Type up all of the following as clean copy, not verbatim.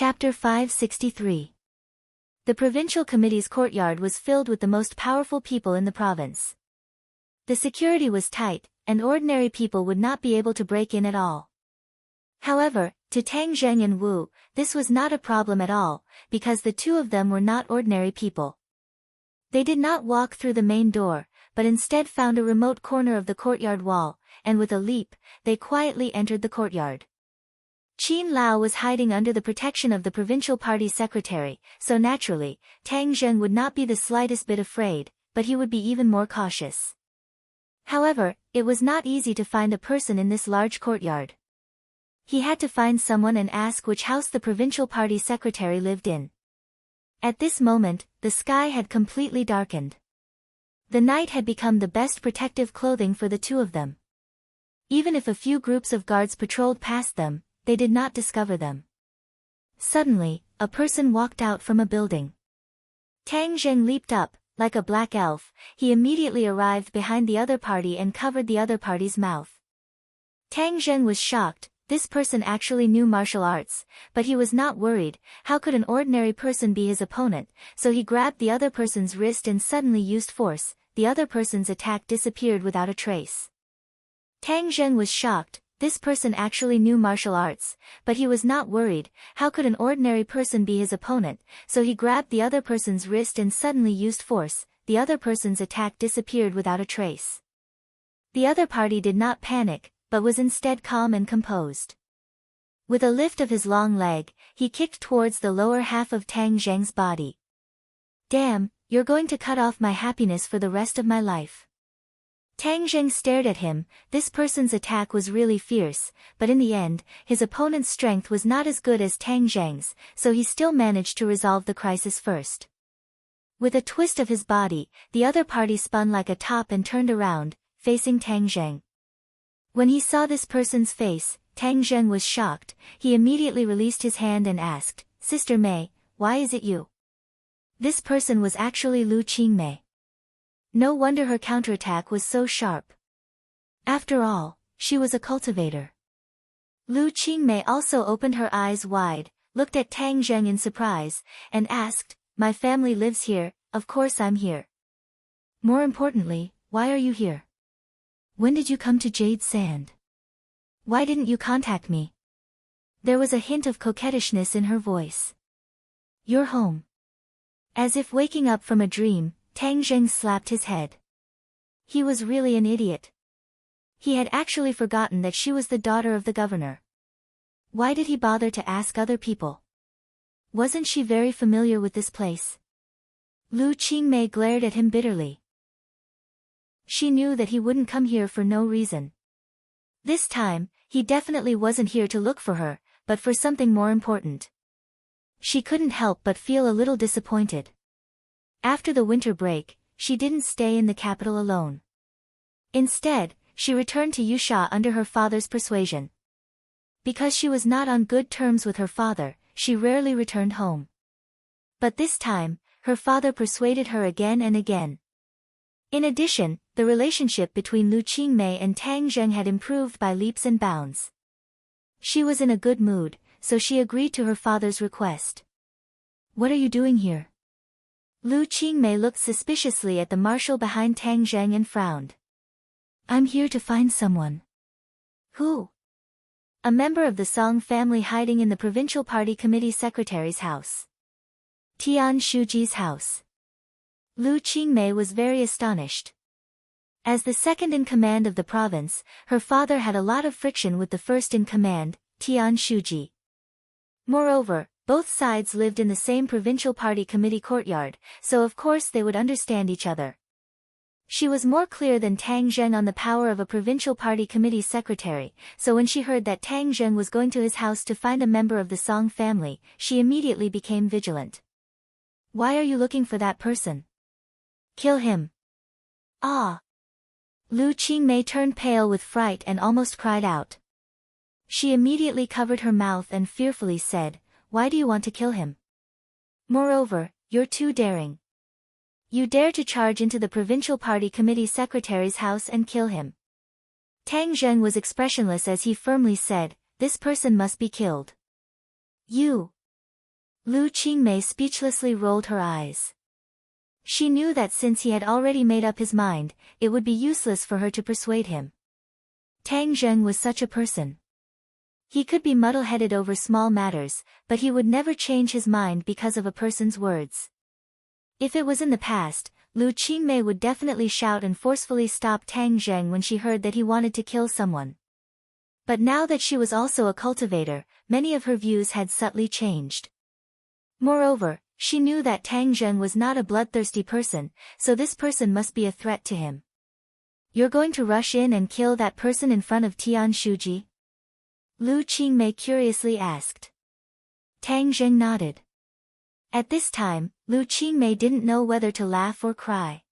Chapter 563. The provincial committee's courtyard was filled with the most powerful people in the province. The security was tight, and ordinary people would not be able to break in at all. However, to Tang Zheng and Wu, this was not a problem at all, because the two of them were not ordinary people. They did not walk through the main door, but instead found a remote corner of the courtyard wall, and with a leap, they quietly entered the courtyard. Qin Lao was hiding under the protection of the provincial party secretary, so naturally, Tang Zheng would not be the slightest bit afraid, but he would be even more cautious. However, it was not easy to find a person in this large courtyard. He had to find someone and ask which house the provincial party secretary lived in. At this moment, the sky had completely darkened. The night had become the best protective clothing for the two of them. Even if a few groups of guards patrolled past them, they did not discover them. Suddenly, a person walked out from a building. Tang Zheng leaped up, like a black elf. He immediately arrived behind the other party and covered the other party's mouth. Tang Zheng was shocked. This person actually knew martial arts, but he was not worried. How could an ordinary person be his opponent? So he grabbed the other person's wrist and suddenly used force. The other person's attack disappeared without a trace. Tang Zheng was shocked. This person actually knew martial arts, but he was not worried. How could an ordinary person be his opponent? So he grabbed the other person's wrist and suddenly used force. The other person's attack disappeared without a trace. The other party did not panic, but was instead calm and composed. With a lift of his long leg, he kicked towards the lower half of Tang Zheng's body. "Damn, you're going to cut off my happiness for the rest of my life." Tang Zheng stared at him. This person's attack was really fierce, but in the end, his opponent's strength was not as good as Tang Zheng's, so he still managed to resolve the crisis first. With a twist of his body, the other party spun like a top and turned around, facing Tang Zheng. When he saw this person's face, Tang Zheng was shocked. He immediately released his hand and asked, "Sister Mei, why is it you?" This person was actually Lu Qingmei. No wonder her counterattack was so sharp. After all, she was a cultivator. Lu Qingmei also opened her eyes wide, looked at Tang Zheng in surprise, and asked, "My family lives here, of course I'm here. More importantly, why are you here? When did you come to Jade Sand? Why didn't you contact me?" There was a hint of coquettishness in her voice. "You're home." As if waking up from a dream, Tang Zheng slapped his head. He was really an idiot. He had actually forgotten that she was the daughter of the governor. Why did he bother to ask other people? Wasn't she very familiar with this place? Lu Qingmei glared at him bitterly. She knew that he wouldn't come here for no reason. This time, he definitely wasn't here to look for her, but for something more important. She couldn't help but feel a little disappointed. After the winter break, she didn't stay in the capital alone. Instead, she returned to Yusha under her father's persuasion. Because she was not on good terms with her father, she rarely returned home. But this time, her father persuaded her again and again. In addition, the relationship between Lu Qingmei and Tang Zheng had improved by leaps and bounds. She was in a good mood, so she agreed to her father's request. "What are you doing here?" Lu Qingmei looked suspiciously at the marshal behind Tang Zheng and frowned. "I'm here to find someone." "Who?" "A member of the Song family hiding in the provincial party committee secretary's house." Tian Shuji's house. Lu Qingmei was very astonished. As the second in command of the province, her father had a lot of friction with the first in command, Tian Shuji. Moreover, both sides lived in the same provincial party committee courtyard, so of course they would understand each other. She was more clear than Tang Zheng on the power of a provincial party committee secretary, so when she heard that Tang Zheng was going to his house to find a member of the Song family, she immediately became vigilant. "Why are you looking for that person?" "Kill him." "Ah!" Lu Qingmei turned pale with fright and almost cried out. She immediately covered her mouth and fearfully said, "Why do you want to kill him? Moreover, you're too daring. You dare to charge into the provincial party committee secretary's house and kill him." Tang Zheng was expressionless as he firmly said, "This person must be killed." "You." Lu Qingmei speechlessly rolled her eyes. She knew that since he had already made up his mind, it would be useless for her to persuade him. Tang Zheng was such a person. He could be muddle-headed over small matters, but he would never change his mind because of a person's words. If it was in the past, Lu Qingmei would definitely shout and forcefully stop Tang Zheng when she heard that he wanted to kill someone. But now that she was also a cultivator, many of her views had subtly changed. Moreover, she knew that Tang Zheng was not a bloodthirsty person, so this person must be a threat to him. "You're going to rush in and kill that person in front of Tian Shuji?" Lu Qingmei curiously asked. Tang Zheng nodded. At this time, Lu Qingmei didn't know whether to laugh or cry.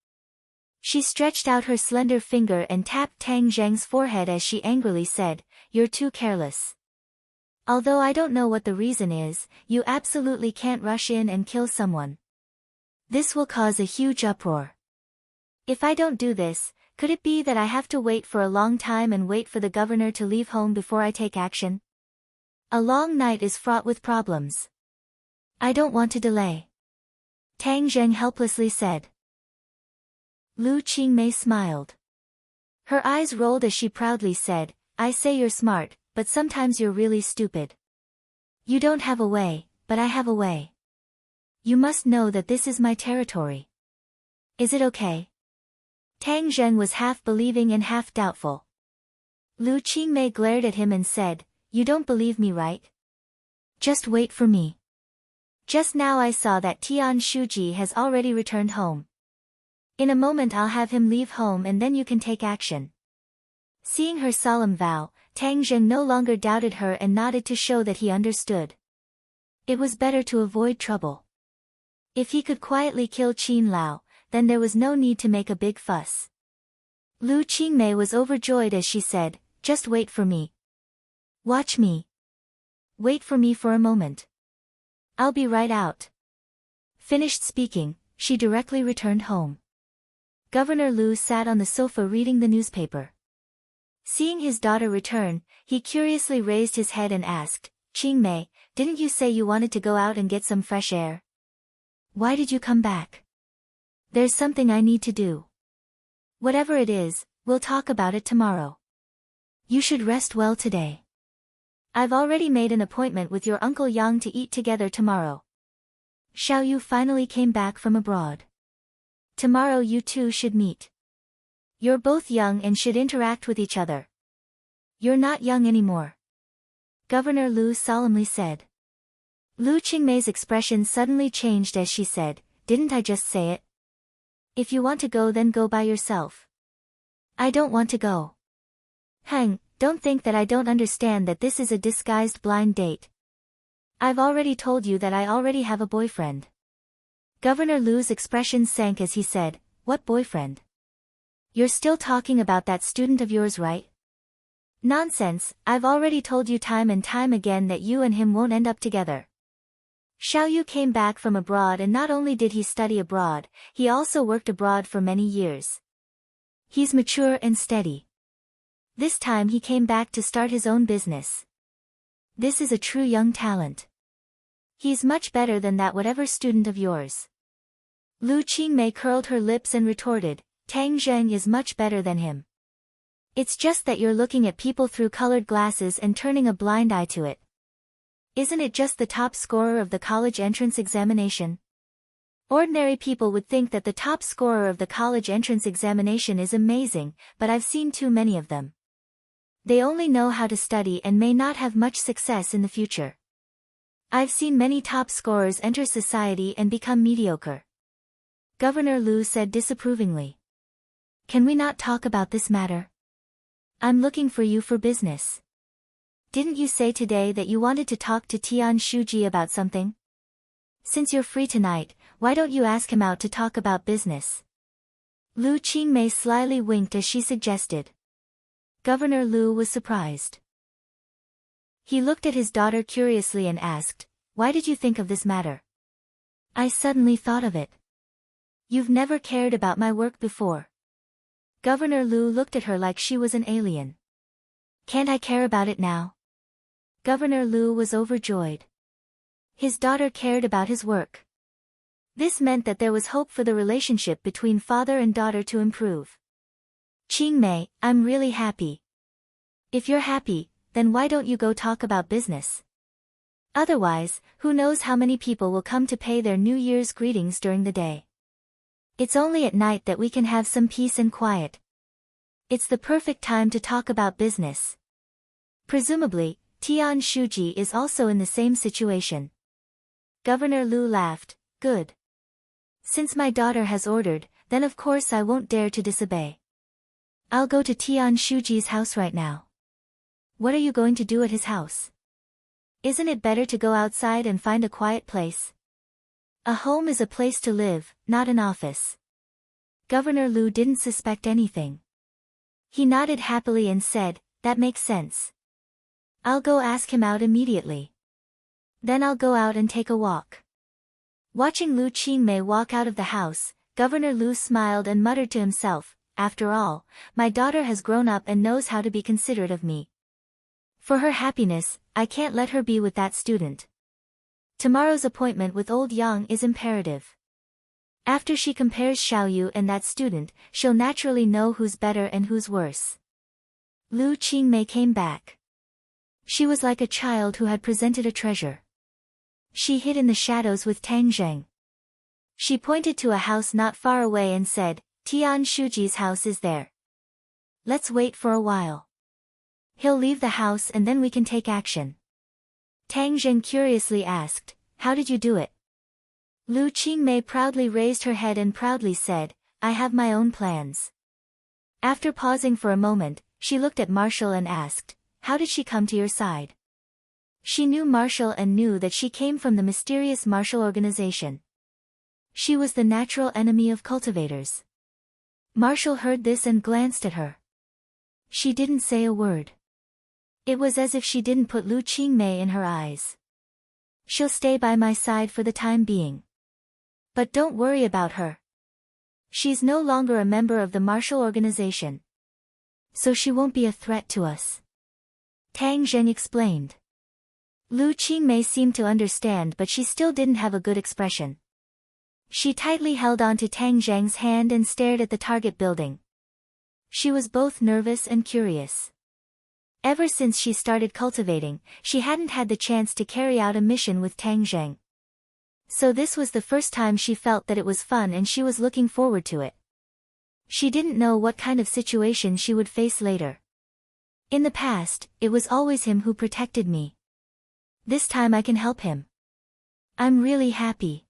She stretched out her slender finger and tapped Tang Zheng's forehead as she angrily said, "You're too careless. Although I don't know what the reason is, you absolutely can't rush in and kill someone. This will cause a huge uproar. If I don't do this, could it be that I have to wait for a long time and wait for the governor to leave home before I take action? A long night is fraught with problems. I don't want to delay." Tang Zheng helplessly said. Lu Qingmei smiled. Her eyes rolled as she proudly said, "I say you're smart, but sometimes you're really stupid. You don't have a way, but I have a way. You must know that this is my territory. Is it okay?" Tang Zheng was half believing and half doubtful. Lu Qingmei glared at him and said, "You don't believe me, right? Just wait for me. Just now I saw that Tian Shuji has already returned home. In a moment I'll have him leave home and then you can take action." Seeing her solemn vow, Tang Zheng no longer doubted her and nodded to show that he understood. It was better to avoid trouble. If he could quietly kill Qin Lao, then there was no need to make a big fuss. Lu Qingmei was overjoyed as she said, "Just wait for me. Watch me. Wait for me for a moment. I'll be right out." Finished speaking, she directly returned home. Governor Lu sat on the sofa reading the newspaper. Seeing his daughter return, he curiously raised his head and asked, "Qingmei, didn't you say you wanted to go out and get some fresh air? Why did you come back?" "There's something I need to do. Whatever it is, we'll talk about it tomorrow. You should rest well today. I've already made an appointment with your Uncle Yang to eat together tomorrow. Xiao Yu finally came back from abroad. Tomorrow you two should meet. You're both young and should interact with each other. You're not young anymore," Governor Lu solemnly said. Lu Qingmei's expression suddenly changed as she said, "Didn't I just say it? If you want to go then go by yourself. I don't want to go." "Hang, don't think that I don't understand that this is a disguised blind date. I've already told you that I already have a boyfriend." Governor Lu's expression sank as he said, "What boyfriend? You're still talking about that student of yours, right?" "Nonsense, I've already told you time and time again that you and him won't end up together. Xiao Yu came back from abroad and not only did he study abroad, he also worked abroad for many years. He's mature and steady. This time he came back to start his own business. This is a true young talent. He's much better than that whatever student of yours." Lu Qingmei curled her lips and retorted, "Tang Zheng is much better than him. It's just that you're looking at people through colored glasses and turning a blind eye to it. Isn't it just the top scorer of the college entrance examination? Ordinary people would think that the top scorer of the college entrance examination is amazing, but I've seen too many of them. They only know how to study and may not have much success in the future. I've seen many top scorers enter society and become mediocre." Governor Lu said disapprovingly. "Can we not talk about this matter? I'm looking for you for business. Didn't you say today that you wanted to talk to Tian Shuji about something? Since you're free tonight, why don't you ask him out to talk about business?" Lu Qingmei slyly winked as she suggested. Governor Lu was surprised. He looked at his daughter curiously and asked, "Why did you think of this matter?" "I suddenly thought of it. You've never cared about my work before." Governor Lu looked at her like she was an alien. "Can't I care about it now?" Governor Lu was overjoyed. His daughter cared about his work. This meant that there was hope for the relationship between father and daughter to improve. Qingmei, I'm really happy. If you're happy, then why don't you go talk about business? Otherwise, who knows how many people will come to pay their New Year's greetings during the day. It's only at night that we can have some peace and quiet. It's the perfect time to talk about business. Presumably, Tian Shuji is also in the same situation. Governor Lu laughed. Good. Since my daughter has ordered, then of course I won't dare to disobey. I'll go to Tian Shuji's house right now. What are you going to do at his house? Isn't it better to go outside and find a quiet place? A home is a place to live, not an office. Governor Lu didn't suspect anything. He nodded happily and said, that makes sense. I'll go ask him out immediately. Then I'll go out and take a walk. Watching Lu Qingmei walk out of the house, Governor Lu smiled and muttered to himself, after all, my daughter has grown up and knows how to be considerate of me. For her happiness, I can't let her be with that student. Tomorrow's appointment with old Yang is imperative. After she compares Xiaoyu and that student, she'll naturally know who's better and who's worse. Lu Qingmei came back. She was like a child who had presented a treasure. She hid in the shadows with Tang Zheng. She pointed to a house not far away and said, Tian Shuji's house is there. Let's wait for a while. He'll leave the house and then we can take action. Tang Zheng curiously asked, how did you do it? Lu Qingmei proudly raised her head and proudly said, I have my own plans. After pausing for a moment, she looked at Marshall and asked, how did she come to your side? She knew Marshall and knew that she came from the mysterious Marshall organization. She was the natural enemy of cultivators. Marshall heard this and glanced at her. She didn't say a word. It was as if she didn't put Lu Qingmei in her eyes. She'll stay by my side for the time being. But don't worry about her. She's no longer a member of the Marshall organization. So she won't be a threat to us. Tang Zheng explained. Lu Qingmei seemed to understand but she still didn't have a good expression. She tightly held on to Tang Zheng's hand and stared at the target building. She was both nervous and curious. Ever since she started cultivating, she hadn't had the chance to carry out a mission with Tang Zheng. So this was the first time she felt that it was fun and she was looking forward to it. She didn't know what kind of situation she would face later. In the past, it was always him who protected me. This time I can help him. I'm really happy.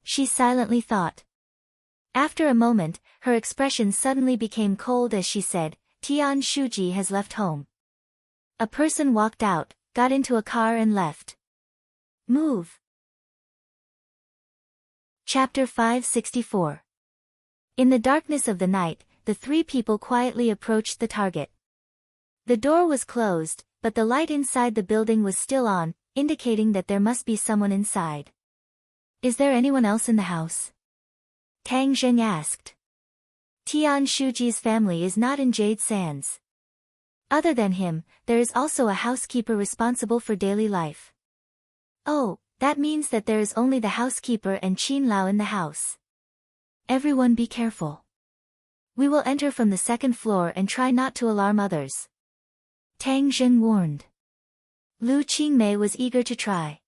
She silently thought. After a moment, her expression suddenly became cold as she said, Tian Shuji has left home. A person walked out, got into a car and left. Move. Chapter 564. In the darkness of the night, the three people quietly approached the target. The door was closed, but the light inside the building was still on, indicating that there must be someone inside. Is there anyone else in the house? Tang Zheng asked. Tian Shuji's family is not in Jade Sands. Other than him, there is also a housekeeper responsible for daily life. Oh, that means that there is only the housekeeper and Qin Lao in the house. Everyone be careful. We will enter from the second floor and try not to alarm others. Tang Zheng warned. Lu Qingmei was eager to try.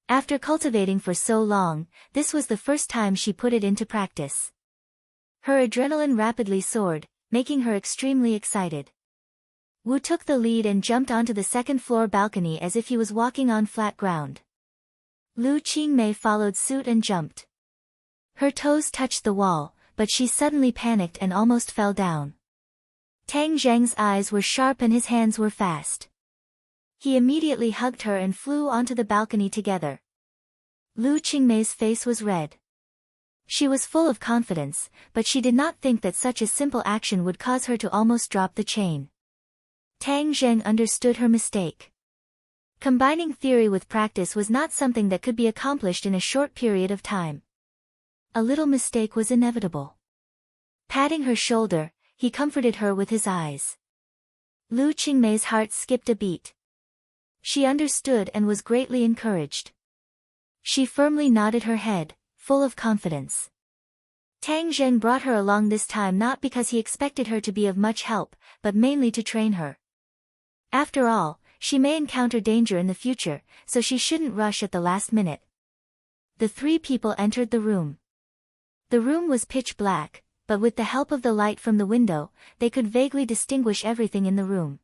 After cultivating for so long, this was the first time she put it into practice. Her adrenaline rapidly soared, making her extremely excited. Wu took the lead and jumped onto the second-floor balcony as if he was walking on flat ground. Lu Qingmei followed suit and jumped. Her toes touched the wall, but she suddenly panicked and almost fell down. Tang Zheng's eyes were sharp and his hands were fast. He immediately hugged her and flew onto the balcony together. Lu Qingmei's face was red. She was full of confidence, but she did not think that such a simple action would cause her to almost drop the chain. Tang Zheng understood her mistake. Combining theory with practice was not something that could be accomplished in a short period of time. A little mistake was inevitable. Patting her shoulder, he comforted her with his eyes. Lu Qingmei's heart skipped a beat. She understood and was greatly encouraged. She firmly nodded her head, full of confidence. Tang Zheng brought her along this time not because he expected her to be of much help, but mainly to train her. After all, she may encounter danger in the future, so she shouldn't rush at the last minute. The three people entered the room. The room was pitch black, but with the help of the light from the window, they could vaguely distinguish everything in the room.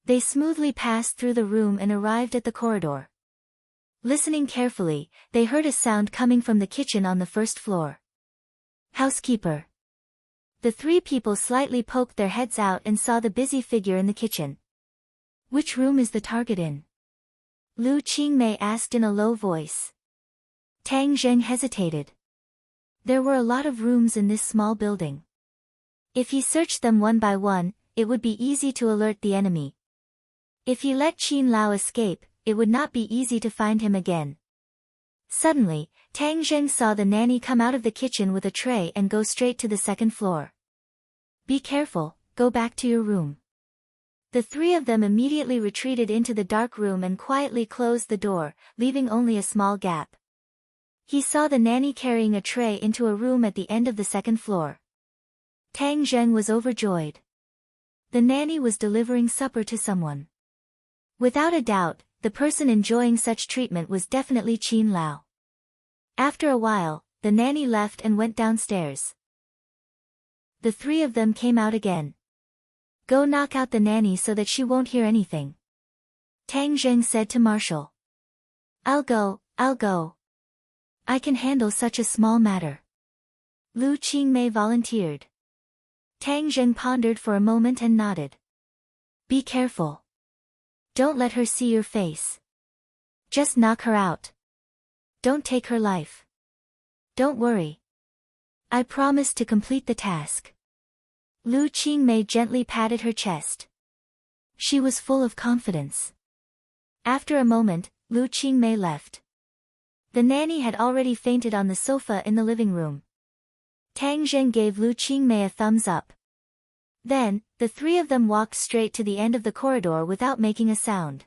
They smoothly passed through the room and arrived at the corridor. Listening carefully, they heard a sound coming from the kitchen on the first floor. Housekeeper. The three people slightly poked their heads out and saw the busy figure in the kitchen. Which room is the target in? Lu Qingmei asked in a low voice. Tang Zheng hesitated. There were a lot of rooms in this small building. If he searched them one by one, it would be easy to alert the enemy. If he let Qin Lao escape, it would not be easy to find him again. Suddenly, Tang Zheng saw the nanny come out of the kitchen with a tray and go straight to the second floor. Be careful, go back to your room. The three of them immediately retreated into the dark room and quietly closed the door, leaving only a small gap. He saw the nanny carrying a tray into a room at the end of the second floor. Tang Zheng was overjoyed. The nanny was delivering supper to someone. Without a doubt, the person enjoying such treatment was definitely Qin Lao. After a while, the nanny left and went downstairs. The three of them came out again. Go knock out the nanny so that she won't hear anything. Tang Zheng said to Marshall. I'll go. I can handle such a small matter. Lu Qingmei volunteered. Tang Zheng pondered for a moment and nodded. Be careful. Don't let her see your face. Just knock her out. Don't take her life. Don't worry. I promise to complete the task. Lu Qingmei gently patted her chest. She was full of confidence. After a moment, Lu Qingmei left. The nanny had already fainted on the sofa in the living room. Tang Zheng gave Lu Qingmei a thumbs up. Then, the three of them walked straight to the end of the corridor without making a sound.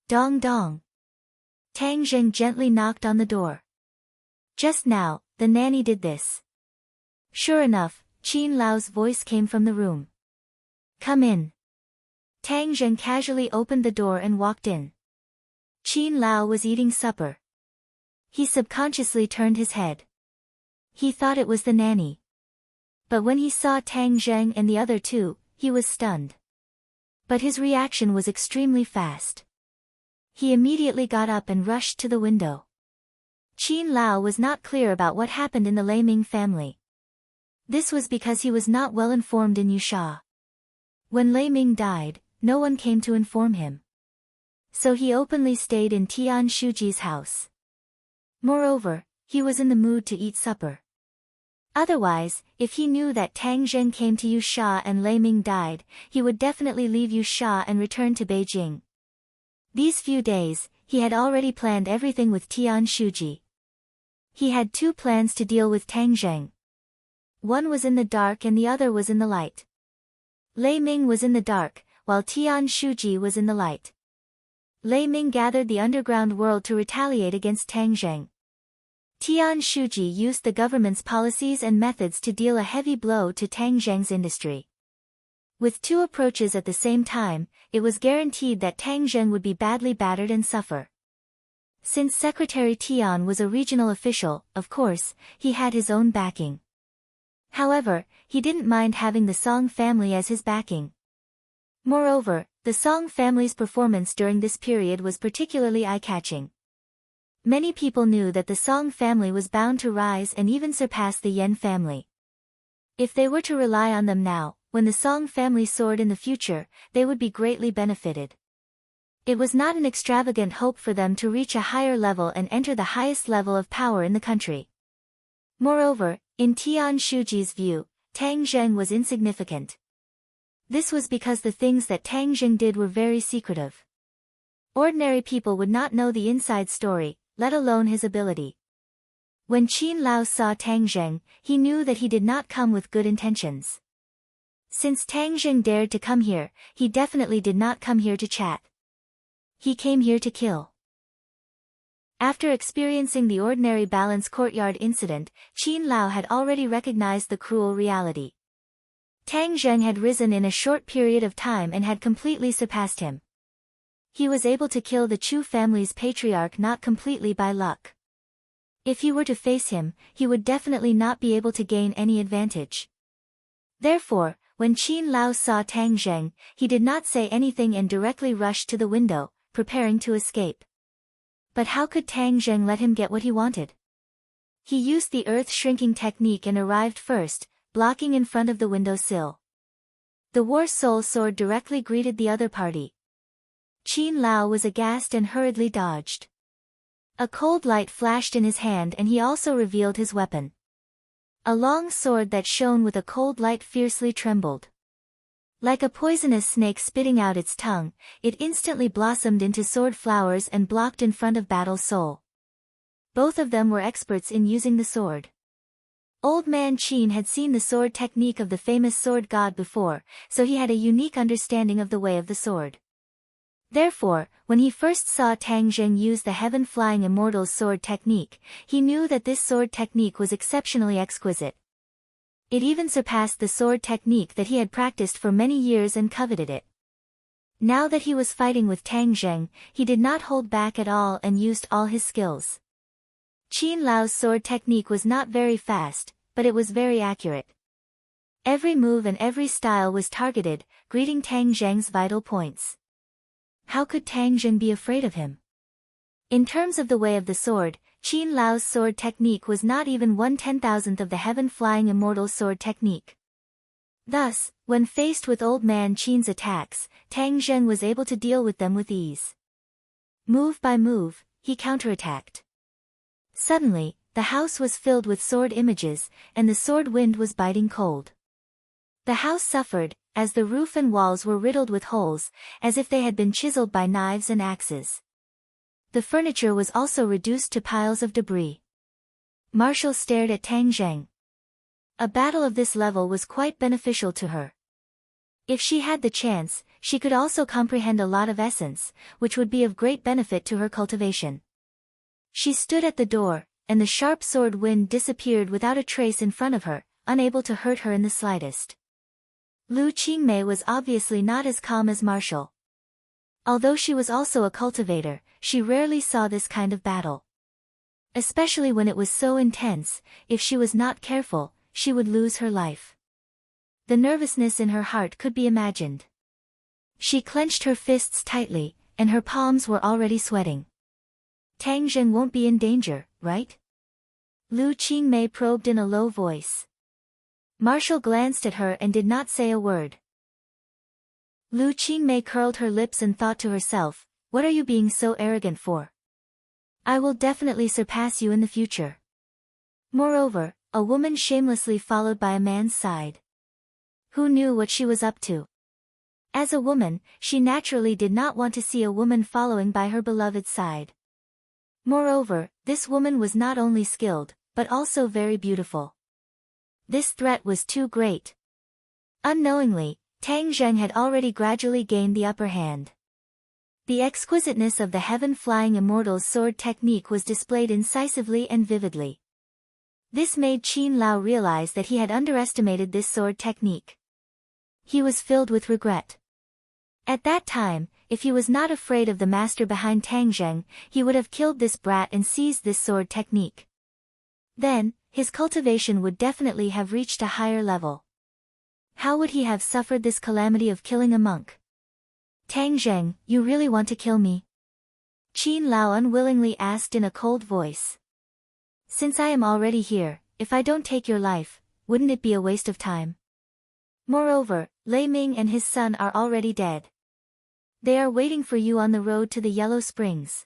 Dong dong. Tang Zheng gently knocked on the door. Just now, the nanny did this. Sure enough, Qin Lao's voice came from the room. Come in. Tang Zheng casually opened the door and walked in. Qin Lao was eating supper. He subconsciously turned his head. He thought it was the nanny. But when he saw Tang Zheng and the other two, he was stunned. But his reaction was extremely fast. He immediately got up and rushed to the window. Qin Lao was not clear about what happened in the Lei Ming family. This was because he was not well informed in Yusha. When Lei Ming died, no one came to inform him. So he openly stayed in Tian Shuji's house. Moreover, he was in the mood to eat supper. Otherwise, if he knew that Tang Zheng came to Yusha and Lei Ming died, he would definitely leave Yusha and return to Beijing. These few days, he had already planned everything with Tian Shuji. He had two plans to deal with Tang Zheng. One was in the dark and the other was in the light. Lei Ming was in the dark, while Tian Shuji was in the light. Lei Ming gathered the underground world to retaliate against Tang Zheng. Tian Shuji used the government's policies and methods to deal a heavy blow to Tang Zheng's industry. With two approaches at the same time, it was guaranteed that Tang Zheng would be badly battered and suffer. Since Secretary Tian was a regional official, of course, he had his own backing. However, he didn't mind having the Song family as his backing. Moreover, the Song family's performance during this period was particularly eye-catching. Many people knew that the Song family was bound to rise and even surpass the Yan family. If they were to rely on them now, when the Song family soared in the future, they would be greatly benefited. It was not an extravagant hope for them to reach a higher level and enter the highest level of power in the country. Moreover, in Tian Shuji's view, Tang Zheng was insignificant. This was because the things that Tang Zheng did were very secretive. Ordinary people would not know the inside story, let alone his ability. When Qin Lao saw Tang Zheng, he knew that he did not come with good intentions. Since Tang Zheng dared to come here, he definitely did not come here to chat. He came here to kill. After experiencing the ordinary balance courtyard incident, Qin Lao had already recognized the cruel reality. Tang Zheng had risen in a short period of time and had completely surpassed him. He was able to kill the Chu family's patriarch not completely by luck. If he were to face him, he would definitely not be able to gain any advantage. Therefore, when Qin Lao saw Tang Zheng, he did not say anything and directly rushed to the window, preparing to escape. But how could Tang Zheng let him get what he wanted? He used the earth-shrinking technique and arrived first, blocking in front of the windowsill. The War Soul sword directly greeted the other party. Qin Lao was aghast and hurriedly dodged. A cold light flashed in his hand and he also revealed his weapon. A long sword that shone with a cold light fiercely trembled. Like a poisonous snake spitting out its tongue, it instantly blossomed into sword flowers and blocked in front of Battle Soul. Both of them were experts in using the sword. Old Man Qin had seen the sword technique of the famous sword god before, so he had a unique understanding of the way of the sword. Therefore, when he first saw Tang Zheng use the Heaven-Flying Immortal's sword technique, he knew that this sword technique was exceptionally exquisite. It even surpassed the sword technique that he had practiced for many years and coveted it. Now that he was fighting with Tang Zheng, he did not hold back at all and used all his skills. Qin Lao's sword technique was not very fast, but it was very accurate. Every move and every style was targeted, greeting Tang Zheng's vital points. How could Tang Zheng be afraid of him? In terms of the way of the sword, Qin Lao's sword technique was not even 1/10,000th of the Heaven-Flying Immortal sword technique. Thus, when faced with Old Man Qin's attacks, Tang Zheng was able to deal with them with ease. Move by move, he counterattacked. Suddenly, the house was filled with sword images, and the sword wind was biting cold. The house suffered, as the roof and walls were riddled with holes, as if they had been chiseled by knives and axes. The furniture was also reduced to piles of debris. Marshall stared at Tang Zheng. A battle of this level was quite beneficial to her. If she had the chance, she could also comprehend a lot of essence, which would be of great benefit to her cultivation. She stood at the door, and the sharp sword wind disappeared without a trace in front of her, unable to hurt her in the slightest. Lu Qingmei was obviously not as calm as Marshall. Although she was also a cultivator, she rarely saw this kind of battle. Especially when it was so intense, if she was not careful, she would lose her life. The nervousness in her heart could be imagined. She clenched her fists tightly, and her palms were already sweating. Tang Zheng won't be in danger, right? Lu Qingmei probed in a low voice. Marshall glanced at her and did not say a word. Lu Qingmei curled her lips and thought to herself, what are you being so arrogant for? I will definitely surpass you in the future. Moreover, a woman shamelessly followed by a man's side. Who knew what she was up to? As a woman, she naturally did not want to see a woman following by her beloved's side. Moreover, this woman was not only skilled, but also very beautiful. This threat was too great. Unknowingly, Tang Zheng had already gradually gained the upper hand. The exquisiteness of the Heaven-Flying Immortal's sword technique was displayed incisively and vividly. This made Qin Lao realize that he had underestimated this sword technique. He was filled with regret. At that time, if he was not afraid of the master behind Tang Zheng, he would have killed this brat and seized this sword technique. Then, his cultivation would definitely have reached a higher level. How would he have suffered this calamity of killing a monk? Tang Zheng, you really want to kill me? Qin Lao unwillingly asked in a cold voice. Since I am already here, if I don't take your life, wouldn't it be a waste of time? Moreover, Lei Ming and his son are already dead. They are waiting for you on the road to the Yellow Springs.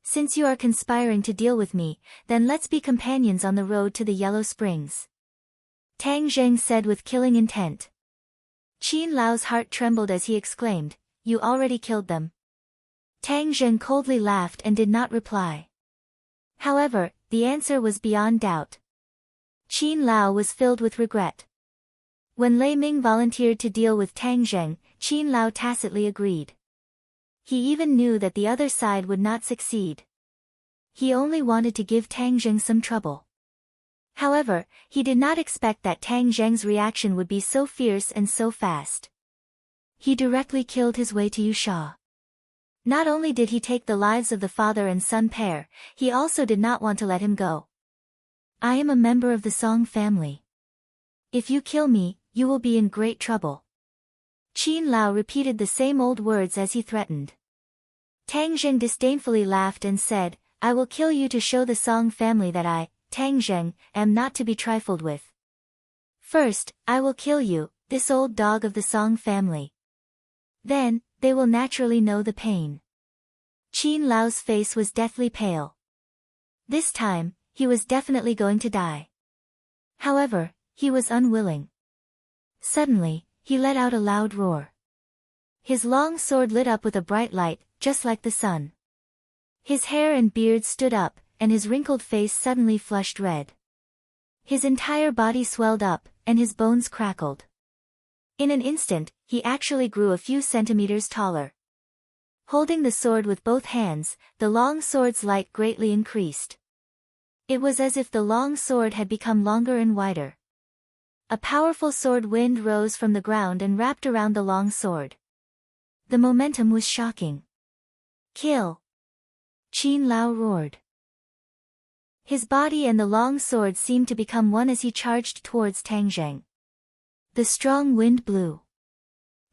Since you are conspiring to deal with me, then let's be companions on the road to the Yellow Springs. Tang Zheng said with killing intent. Qin Lao's heart trembled as he exclaimed, you already killed them. Tang Zheng coldly laughed and did not reply. However, the answer was beyond doubt. Qin Lao was filled with regret. When Lei Ming volunteered to deal with Tang Zheng, Qin Lao tacitly agreed. He even knew that the other side would not succeed. He only wanted to give Tang Zheng some trouble. However, he did not expect that Tang Zheng's reaction would be so fierce and so fast. He directly killed his way to Yusha. Not only did he take the lives of the father and son pair, he also did not want to let him go. I am a member of the Song family. If you kill me, you will be in great trouble. Qin Lao repeated the same old words as he threatened. Tang Zheng disdainfully laughed and said, I will kill you to show the Song family that I, Tang Zheng, am not to be trifled with. First, I will kill you, this old dog of the Song family. Then, they will naturally know the pain. Qin Lao's face was deathly pale. This time, he was definitely going to die. However, he was unwilling. Suddenly, he let out a loud roar. His long sword lit up with a bright light, just like the sun. His hair and beard stood up, and his wrinkled face suddenly flushed red. His entire body swelled up, and his bones crackled. In an instant, he actually grew a few centimeters taller. Holding the sword with both hands, the long sword's light greatly increased. It was as if the long sword had become longer and wider. A powerful sword wind rose from the ground and wrapped around the long sword. The momentum was shocking. Kill! Qin Lao roared. His body and the long sword seemed to become one as he charged towards Tang Zheng. The strong wind blew.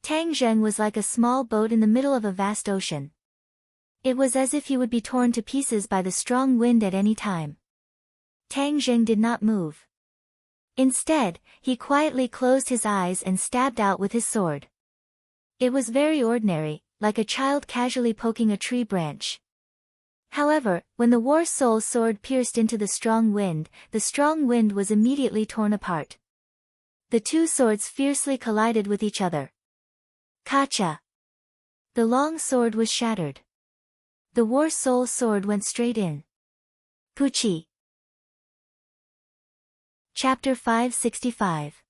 Tang Zheng was like a small boat in the middle of a vast ocean. It was as if he would be torn to pieces by the strong wind at any time. Tang Zheng did not move. Instead, he quietly closed his eyes and stabbed out with his sword. It was very ordinary, like a child casually poking a tree branch. However, when the War Soul's sword pierced into the strong wind was immediately torn apart. The two swords fiercely collided with each other. Kacha! The long sword was shattered. The War Soul's sword went straight in. Puchi! Chapter 565.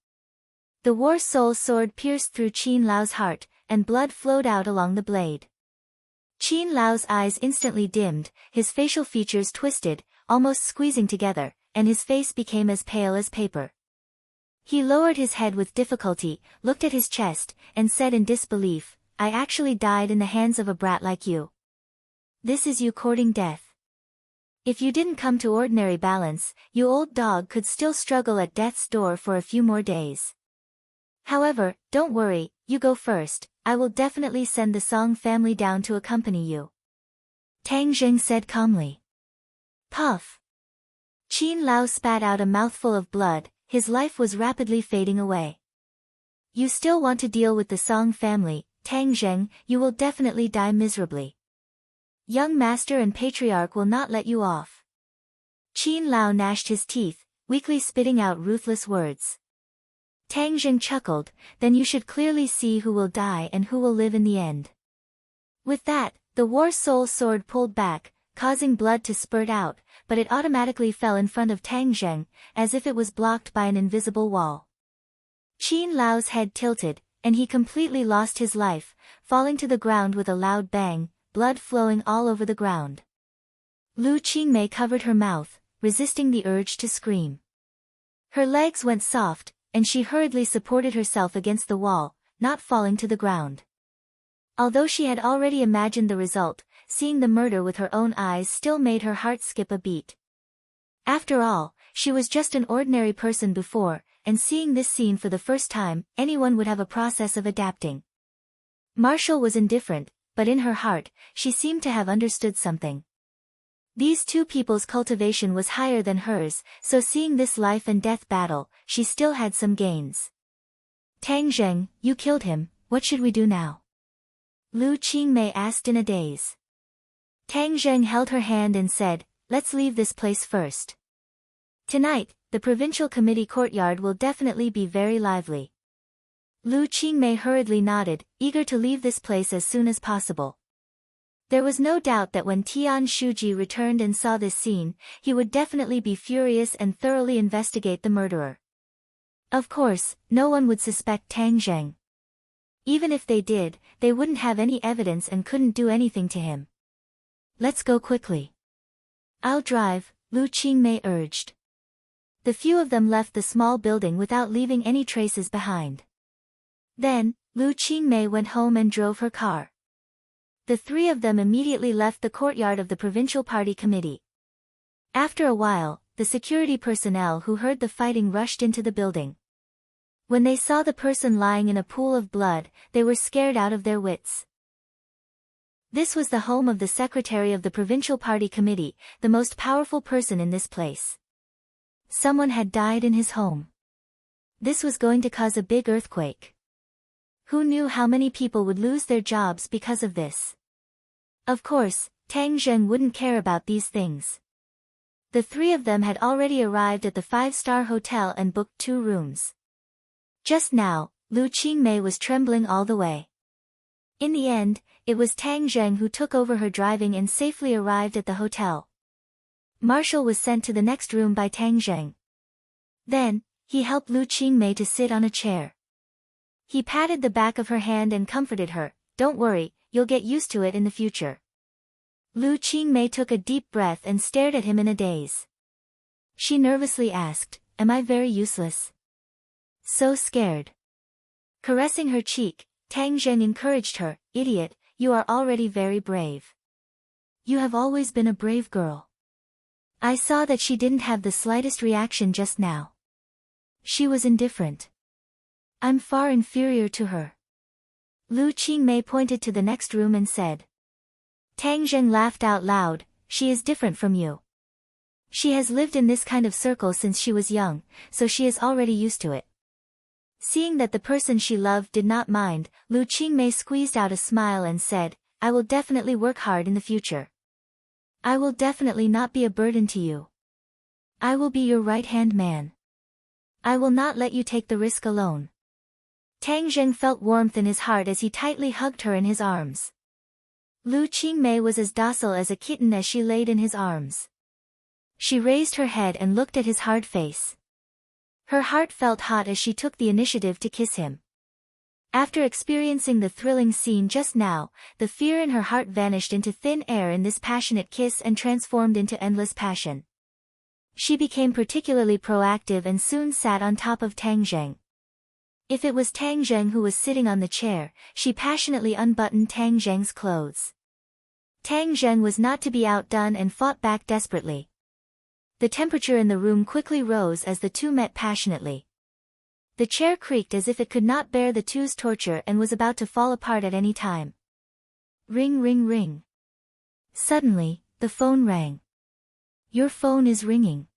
The War Soul's sword pierced through Qin Lao's heart, and blood flowed out along the blade. Qin Lao's eyes instantly dimmed, his facial features twisted, almost squeezing together, and his face became as pale as paper. He lowered his head with difficulty, looked at his chest, and said in disbelief, I actually died in the hands of a brat like you. This is you courting death. If you didn't come to ordinary balance, you old dog could still struggle at death's door for a few more days. However, don't worry, you go first, I will definitely send the Song family down to accompany you. Tang Zheng said calmly. Puff! Qin Lao spat out a mouthful of blood, his life was rapidly fading away. You still want to deal with the Song family, Tang Zheng, you will definitely die miserably. Young master and patriarch will not let you off. Qin Lao gnashed his teeth, weakly spitting out ruthless words. Tang Zheng chuckled, then you should clearly see who will die and who will live in the end. With that, the War Soul sword pulled back, causing blood to spurt out, but it automatically fell in front of Tang Zheng, as if it was blocked by an invisible wall. Qin Lao's head tilted, and he completely lost his life, falling to the ground with a loud bang, blood flowing all over the ground. Lu Qingmei covered her mouth, resisting the urge to scream. Her legs went soft, and she hurriedly supported herself against the wall, not falling to the ground. Although she had already imagined the result, seeing the murder with her own eyes still made her heart skip a beat. After all, she was just an ordinary person before, and seeing this scene for the first time, anyone would have a process of adapting. Marshall was indifferent, but in her heart, she seemed to have understood something. These two people's cultivation was higher than hers, so seeing this life and death battle, she still had some gains. Tang Zheng, you killed him, what should we do now? Lu Qingmei asked in a daze. Tang Zheng held her hand and said, let's leave this place first. Tonight, the provincial committee courtyard will definitely be very lively. Lu Qingmei hurriedly nodded, eager to leave this place as soon as possible. There was no doubt that when Tian Shuji returned and saw this scene, he would definitely be furious and thoroughly investigate the murderer. Of course, no one would suspect Tang Zheng. Even if they did, they wouldn't have any evidence and couldn't do anything to him. Let's go quickly. I'll drive, Lu Qingmei urged. The few of them left the small building without leaving any traces behind. Then, Lu Qingmei went home and drove her car. The three of them immediately left the courtyard of the provincial party committee. After a while, the security personnel who heard the fighting rushed into the building. When they saw the person lying in a pool of blood, they were scared out of their wits. This was the home of the secretary of the provincial party committee, the most powerful person in this place. Someone had died in his home. This was going to cause a big earthquake. Who knew how many people would lose their jobs because of this? Of course, Tang Zheng wouldn't care about these things. The three of them had already arrived at the 5-star hotel and booked 2 rooms. Just now, Lu Qingmei was trembling all the way. In the end, it was Tang Zheng who took over her driving and safely arrived at the hotel. Marshall was sent to the next room by Tang Zheng. Then, he helped Lu Qingmei to sit on a chair. He patted the back of her hand and comforted her, "Don't worry, you'll get used to it in the future." Lu Qingmei took a deep breath and stared at him in a daze. She nervously asked, "Am I very useless? So scared?" Caressing her cheek, Tang Zheng encouraged her, "Idiot, you are already very brave. You have always been a brave girl." I saw that she didn't have the slightest reaction just now. She was indifferent. I'm far inferior to her. Lu Qingmei pointed to the next room and said. Tang Zheng laughed out loud, "She is different from you. She has lived in this kind of circle since she was young, so she is already used to it." Seeing that the person she loved did not mind, Lu Qingmei squeezed out a smile and said, "I will definitely work hard in the future. I will definitely not be a burden to you. I will be your right-hand man. I will not let you take the risk alone." Tang Zheng felt warmth in his heart as he tightly hugged her in his arms. Lu Qingmei was as docile as a kitten as she laid in his arms. She raised her head and looked at his hard face. Her heart felt hot as she took the initiative to kiss him. After experiencing the thrilling scene just now, the fear in her heart vanished into thin air in this passionate kiss and transformed into endless passion. She became particularly proactive and soon sat on top of Tang Zheng. If it was Tang Zheng who was sitting on the chair, she passionately unbuttoned Tang Zheng's clothes. Tang Zheng was not to be outdone and fought back desperately. The temperature in the room quickly rose as the two met passionately. The chair creaked as if it could not bear the two's torture and was about to fall apart at any time. Ring ring ring. Suddenly, the phone rang. "Your phone is ringing."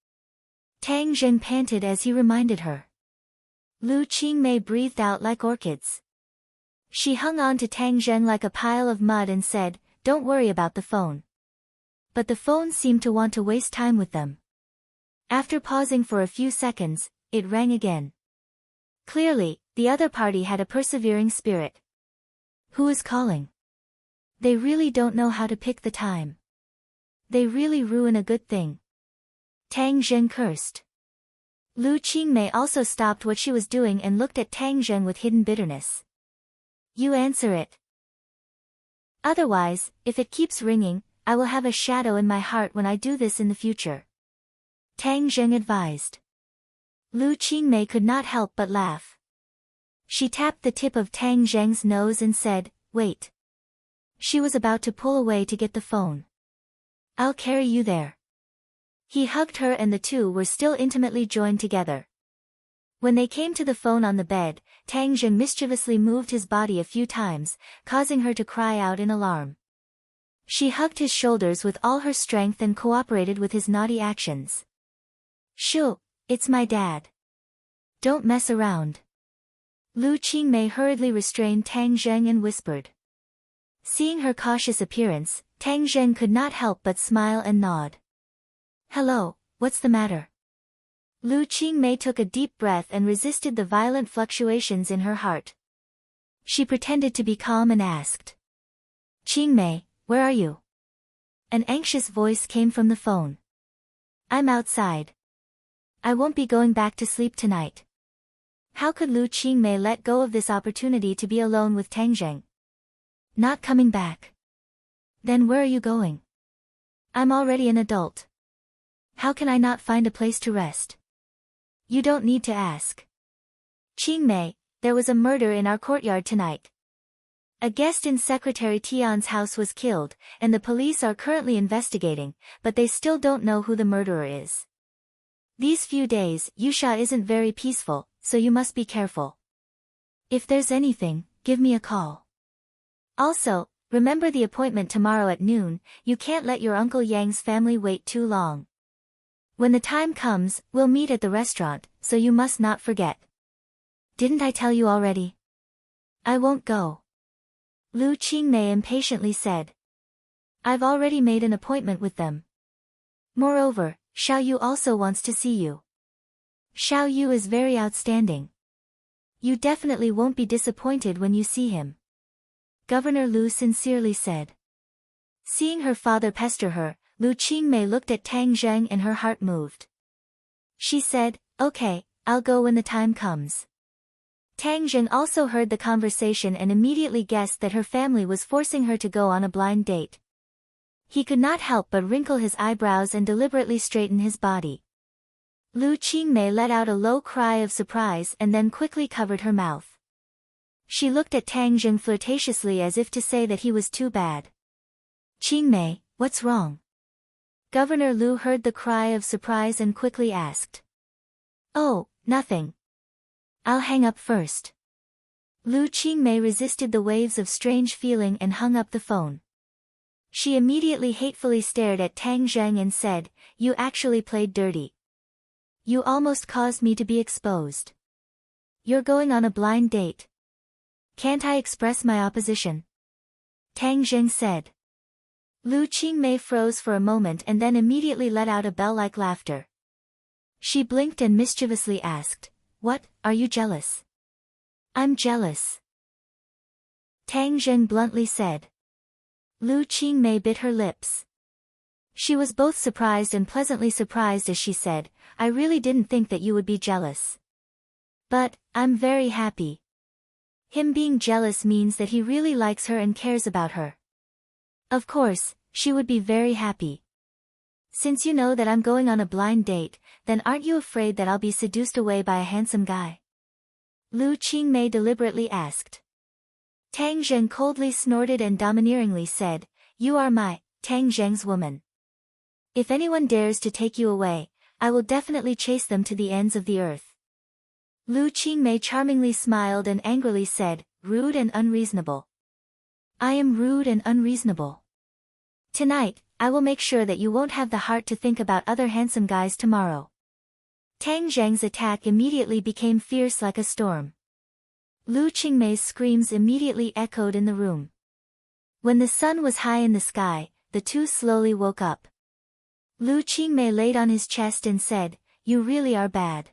Tang Zheng panted as he reminded her. Lu Qingmei breathed out like orchids. She hung on to Tang Zheng like a pile of mud and said, "Don't worry about the phone." But the phone seemed to want to waste time with them. After pausing for a few seconds, it rang again. Clearly, the other party had a persevering spirit. Who is calling? They really don't know how to pick the time. They really ruin a good thing. Tang Zheng cursed. Lu Qingmei also stopped what she was doing and looked at Tang Zheng with hidden bitterness. You answer it. Otherwise, if it keeps ringing, I will have a shadow in my heart when I do this in the future. Tang Zheng advised. Lu Qingmei could not help but laugh. She tapped the tip of Tang Zheng's nose and said, "Wait." She was about to pull away to get the phone. "I'll carry you there." He hugged her and the two were still intimately joined together. When they came to the phone on the bed, Tang Zheng mischievously moved his body a few times, causing her to cry out in alarm. She hugged his shoulders with all her strength and cooperated with his naughty actions. "Shoo, it's my dad. Don't mess around." Lu Qingmei hurriedly restrained Tang Zheng and whispered. Seeing her cautious appearance, Tang Zheng could not help but smile and nod. "Hello, what's the matter?" Lu Qingmei took a deep breath and resisted the violent fluctuations in her heart. She pretended to be calm and asked. "Qingmei, where are you?" An anxious voice came from the phone. "I'm outside. I won't be going back to sleep tonight." How could Lu Qingmei let go of this opportunity to be alone with Tang Zheng? Not coming back. Then where are you going? I'm already an adult. How can I not find a place to rest? You don't need to ask. Qingmei, there was a murder in our courtyard tonight. A guest in Secretary Tian's house was killed, and the police are currently investigating, but they still don't know who the murderer is. These few days, Yusha isn't very peaceful, so you must be careful. If there's anything, give me a call. Also, remember the appointment tomorrow at noon. You can't let your Uncle Yang's family wait too long. When the time comes, we'll meet at the restaurant, so you must not forget. Didn't I tell you already? I won't go. Lu Qingmei impatiently said. I've already made an appointment with them. Moreover, Xiao Yu also wants to see you. Xiao Yu is very outstanding. You definitely won't be disappointed when you see him. Governor Lu sincerely said. Seeing her father pester her, Lu Qingmei looked at Tang Zheng and her heart moved. She said, okay, I'll go when the time comes. Tang Zheng also heard the conversation and immediately guessed that her family was forcing her to go on a blind date. He could not help but wrinkle his eyebrows and deliberately straighten his body. Lu Qingmei let out a low cry of surprise and then quickly covered her mouth. She looked at Tang Zheng flirtatiously as if to say that he was too bad. Qingmei, what's wrong? Governor Lu heard the cry of surprise and quickly asked. Oh, nothing. I'll hang up first. Lu Qingmei resisted the waves of strange feeling and hung up the phone. She immediately hatefully stared at Tang Zheng and said, you actually played dirty. You almost caused me to be exposed. You're going on a blind date. Can't I express my opposition? Tang Zheng said. Lu Qingmei froze for a moment and then immediately let out a bell-like laughter. She blinked and mischievously asked, what, are you jealous? I'm jealous. Tang Zheng bluntly said. Lu Qingmei bit her lips. She was both surprised and pleasantly surprised as she said, I really didn't think that you would be jealous. But, I'm very happy. Him being jealous means that he really likes her and cares about her. Of course, she would be very happy. Since you know that I'm going on a blind date, then aren't you afraid that I'll be seduced away by a handsome guy? Lu Qingmei deliberately asked. Tang Zheng coldly snorted and domineeringly said, you are my, Tang Zheng's woman. If anyone dares to take you away, I will definitely chase them to the ends of the earth. Lu Qingmei charmingly smiled and angrily said, rude and unreasonable. I am rude and unreasonable. Tonight, I will make sure that you won't have the heart to think about other handsome guys tomorrow. Tang Zheng's attack immediately became fierce like a storm. Lu Qingmei's screams immediately echoed in the room. When the sun was high in the sky, the two slowly woke up. Lu Qingmei laid on his chest and said, you really are bad.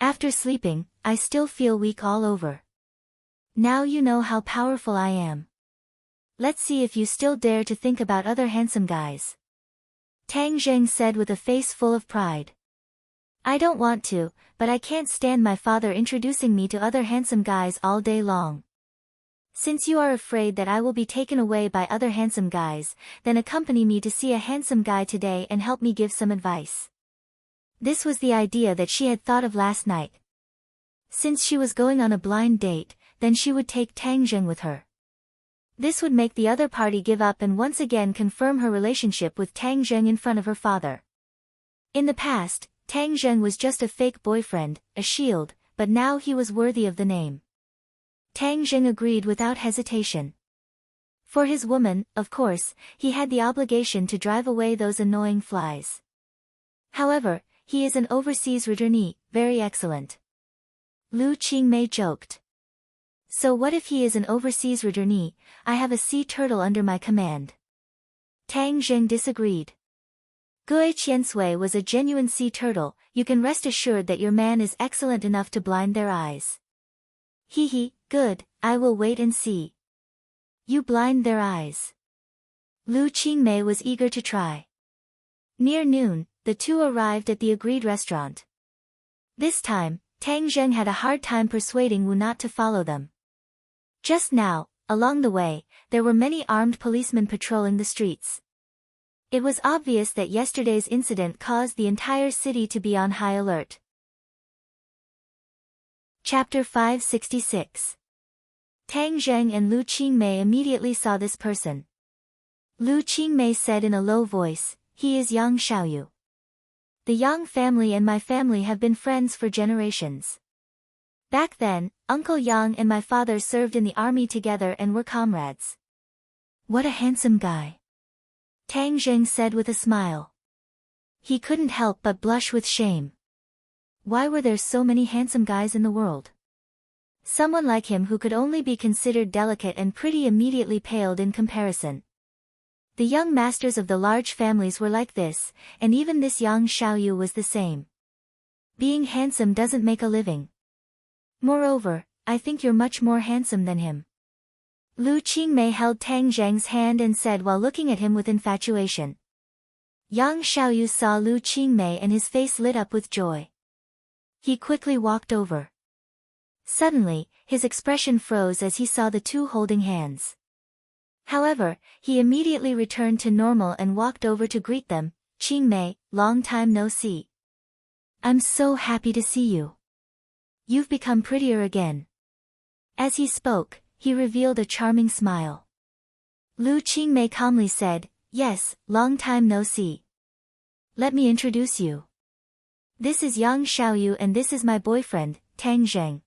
After sleeping, I still feel weak all over. Now you know how powerful I am. Let's see if you still dare to think about other handsome guys. Tang Zheng said with a face full of pride. I don't want to, but I can't stand my father introducing me to other handsome guys all day long. Since you are afraid that I will be taken away by other handsome guys, then accompany me to see a handsome guy today and help me give some advice. This was the idea that she had thought of last night. Since she was going on a blind date, then she would take Tang Zheng with her. This would make the other party give up and once again confirm her relationship with Tang Zheng in front of her father. In the past, Tang Zheng was just a fake boyfriend, a shield, but now he was worthy of the name. Tang Zheng agreed without hesitation. For his woman, of course, he had the obligation to drive away those annoying flies. However, he is an overseas returnee, very excellent. Lu Qingmei joked. So what if he is an overseas returnee? I have a sea turtle under my command. Tang Zheng disagreed. Gui Qiansui was a genuine sea turtle, you can rest assured that your man is excellent enough to blind their eyes. Hee, good, I will wait and see. You blind their eyes. Lu Qingmei was eager to try. Near noon, the two arrived at the agreed restaurant. This time, Tang Zheng had a hard time persuading Wu not to follow them. Just now, along the way, there were many armed policemen patrolling the streets. It was obvious that yesterday's incident caused the entire city to be on high alert. Chapter 566. Tang Zheng and Lu Qingmei immediately saw this person. Lu Qingmei said in a low voice, "He is Yang Xiaoyu. The Yang family and my family have been friends for generations. Back then, Uncle Yang and my father served in the army together and were comrades." "What a handsome guy," Tang Zheng said with a smile. He couldn't help but blush with shame. Why were there so many handsome guys in the world? Someone like him who could only be considered delicate and pretty immediately paled in comparison. The young masters of the large families were like this, and even this Yang Xiaoyu was the same. Being handsome doesn't make a living. Moreover, I think you're much more handsome than him. Lu Qingmei held Tang Zheng's hand and said while looking at him with infatuation. Yang Xiaoyu saw Lu Qingmei and his face lit up with joy. He quickly walked over. Suddenly, his expression froze as he saw the two holding hands. However, he immediately returned to normal and walked over to greet them. "Qingmei, long time no see. I'm so happy to see you. You've become prettier again." As he spoke, he revealed a charming smile. Lu Qingmei calmly said, "Yes, long time no see. Let me introduce you. This is Yang Xiaoyu and this is my boyfriend, Tang Zheng."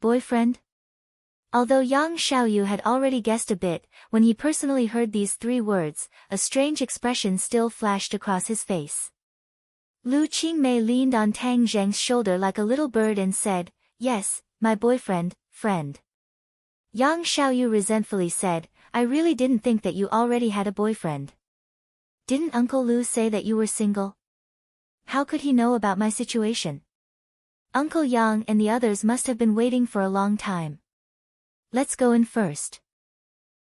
Boyfriend? Although Yang Xiaoyu had already guessed a bit, when he personally heard these three words, a strange expression still flashed across his face. Lu Qingmei leaned on Tang Zheng's shoulder like a little bird and said, "Yes, my boyfriend, friend." Yang Xiaoyu resentfully said, "I really didn't think that you already had a boyfriend. Didn't Uncle Lu say that you were single? How could he know about my situation? Uncle Yang and the others must have been waiting for a long time. Let's go in first."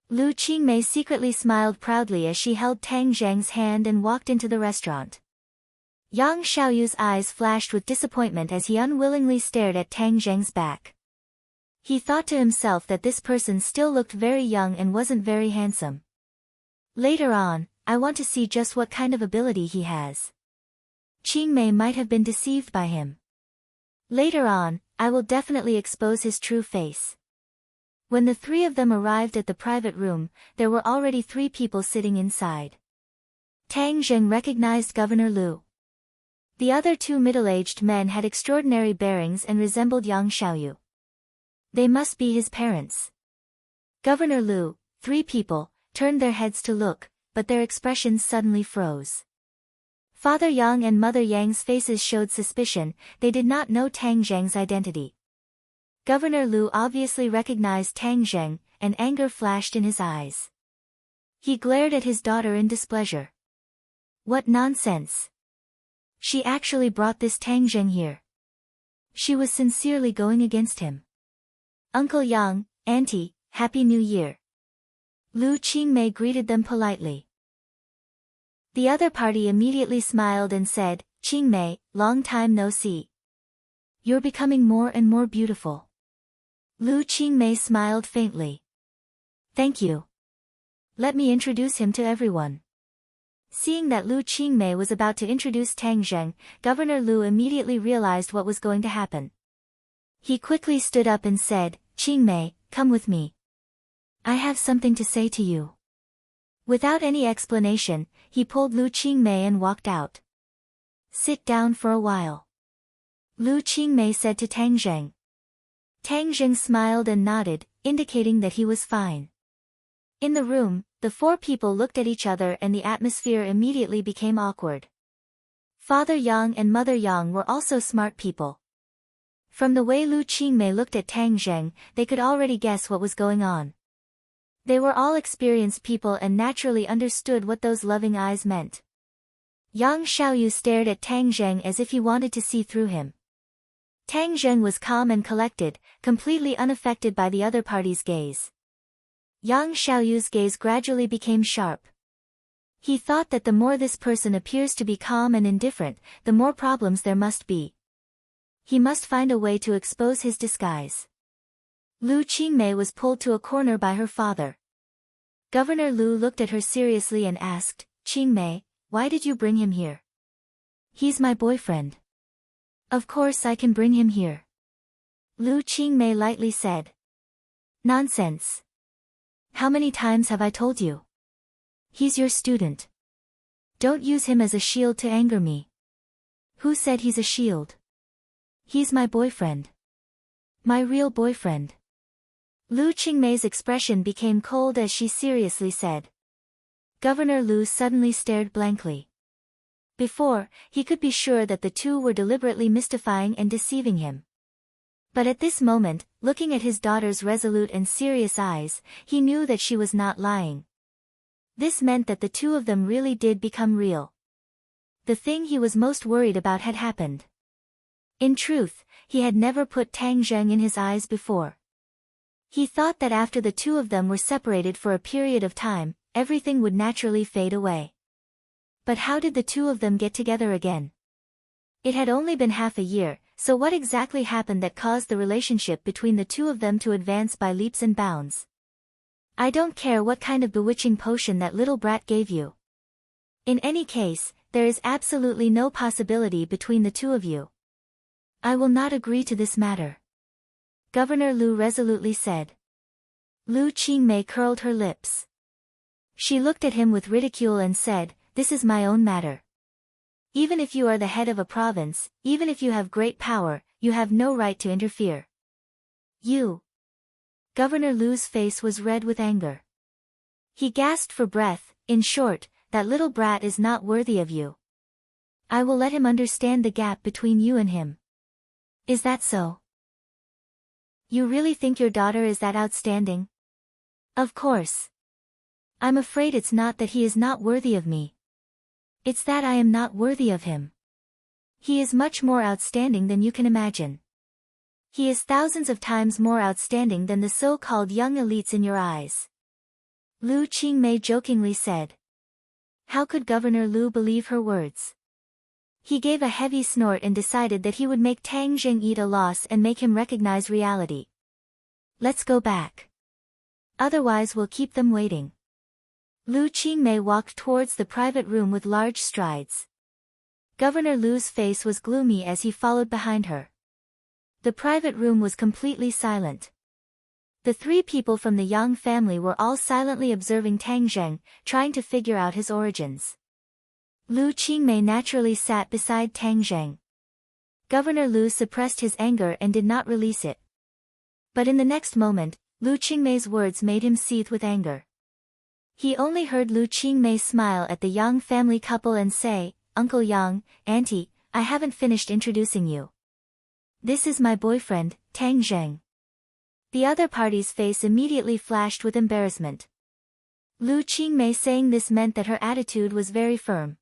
Lu Qingmei secretly smiled proudly as she held Tang Zheng's hand and walked into the restaurant. Yang Xiaoyu's eyes flashed with disappointment as he unwillingly stared at Tang Zheng's back. He thought to himself that this person still looked very young and wasn't very handsome. Later on, I want to see just what kind of ability he has. Qingmei might have been deceived by him. Later on, I will definitely expose his true face. When the three of them arrived at the private room, there were already 3 people sitting inside. Tang Zheng recognized Governor Lu. The other 2 middle-aged men had extraordinary bearings and resembled Yang Xiaoyu. They must be his parents. Governor Lu, 3 people, turned their heads to look, but their expressions suddenly froze. Father Yang and Mother Yang's faces showed suspicion, they did not know Tang Zheng's identity. Governor Lu obviously recognized Tang Zheng, and anger flashed in his eyes. He glared at his daughter in displeasure. What nonsense! She actually brought this Tang Zheng here. She was sincerely going against him. Uncle Yang, Auntie, Happy New Year. Lu Qingmei greeted them politely. The other party immediately smiled and said, "Qingmei, long time no see. You're becoming more and more beautiful." Lu Qingmei smiled faintly. "Thank you. Let me introduce him to everyone." Seeing that Lu Qingmei was about to introduce Tang Zheng, Governor Lu immediately realized what was going to happen. He quickly stood up and said, "Qingmei, come with me. I have something to say to you." Without any explanation, he pulled Lu Qingmei and walked out. "Sit down for a while," Lu Qingmei said to Tang Zheng. Tang Zheng smiled and nodded, indicating that he was fine. In the room, the 4 people looked at each other and the atmosphere immediately became awkward. Father Yang and Mother Yang were also smart people. From the way Lu Qingmei looked at Tang Zheng, they could already guess what was going on. They were all experienced people and naturally understood what those loving eyes meant. Yang Xiaoyu stared at Tang Zheng as if he wanted to see through him. Tang Zheng was calm and collected, completely unaffected by the other party's gaze. Yang Xiaoyu's gaze gradually became sharp. He thought that the more this person appears to be calm and indifferent, the more problems there must be. He must find a way to expose his disguise. Lu Qingmei was pulled to a corner by her father. Governor Lu looked at her seriously and asked, "Qingmei, why did you bring him here?" "He's my boyfriend." "Of course I can bring him here," Lu Qingmei lightly said. "Nonsense. How many times have I told you? He's your student. Don't use him as a shield to anger me." "Who said he's a shield? He's my boyfriend. My real boyfriend." Lu Qingmei's expression became cold as she seriously said. Governor Lu suddenly stared blankly. Before, he could be sure that the two were deliberately mystifying and deceiving him. But at this moment, looking at his daughter's resolute and serious eyes, he knew that she was not lying. This meant that the two of them really did become real. The thing he was most worried about had happened. In truth, he had never put Tang Zheng in his eyes before. He thought that after the two of them were separated for a period of time, everything would naturally fade away. But how did the two of them get together again? It had only been half a year, so what exactly happened that caused the relationship between the two of them to advance by leaps and bounds? "I don't care what kind of bewitching potion that little brat gave you. In any case, there is absolutely no possibility between the two of you. I will not agree to this matter," Governor Lu resolutely said. Lu Qingmei curled her lips. She looked at him with ridicule and said, "This is my own matter. Even if you are the head of a province, even if you have great power, you have no right to interfere." "You." Governor Lu's face was red with anger. He gasped for breath. "In short, that little brat is not worthy of you. I will let him understand the gap between you and him." "Is that so? You really think your daughter is that outstanding?" "Of course. I'm afraid it's not that he is not worthy of me. It's that I am not worthy of him. He is much more outstanding than you can imagine. He is thousands of times more outstanding than the so-called young elites in your eyes," Lu Qingmei jokingly said. How could Governor Lu believe her words? He gave a heavy snort and decided that he would make Tang Zheng eat a loss and make him recognize reality. "Let's go back. Otherwise we'll keep them waiting." Lu Qingmei walked towards the private room with large strides. Governor Lu's face was gloomy as he followed behind her. The private room was completely silent. The three people from the Yang family were all silently observing Tang Zheng, trying to figure out his origins. Lu Qingmei naturally sat beside Tang Zheng. Governor Lu suppressed his anger and did not release it. But in the next moment, Lu Qingmei's words made him seethe with anger. He only heard Lu Qingmei smile at the Yang family couple and say, "Uncle Yang, Auntie, I haven't finished introducing you. This is my boyfriend, Tang Zheng." The other party's face immediately flashed with embarrassment. Lu Qingmei saying this meant that her attitude was very firm.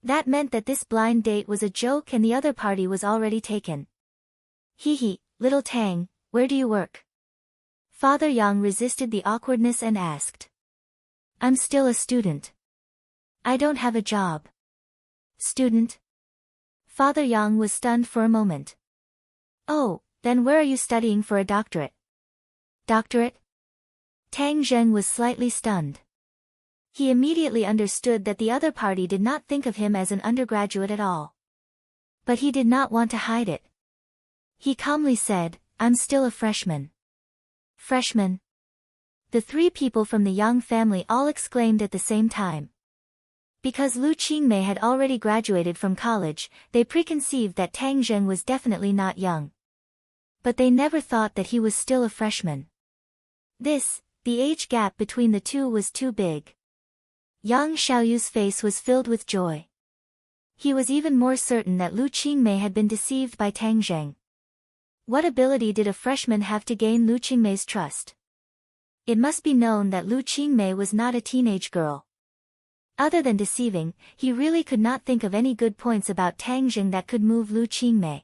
That meant that this blind date was a joke and the other party was already taken. "Hee, little Tang, where do you work?" Father Yang resisted the awkwardness and asked. "I'm still a student. I don't have a job." "Student?" Father Yang was stunned for a moment. "Oh, then where are you studying for a doctorate?" "Doctorate?" Tang Zheng was slightly stunned. He immediately understood that the other party did not think of him as an undergraduate at all. But he did not want to hide it. He calmly said, "I'm still a freshman." "Freshman?" The three people from the Yang family all exclaimed at the same time. Because Lu Qingmei had already graduated from college, they preconceived that Tang Zheng was definitely not young. But they never thought that he was still a freshman. The age gap between the two was too big. Yang Xiaoyu's face was filled with joy. He was even more certain that Lu Qingmei had been deceived by Tang Zheng. What ability did a freshman have to gain Lu Qingmei's trust? It must be known that Lu Qingmei was not a teenage girl. Other than deceiving, he really could not think of any good points about Tang Zheng that could move Lu Qingmei.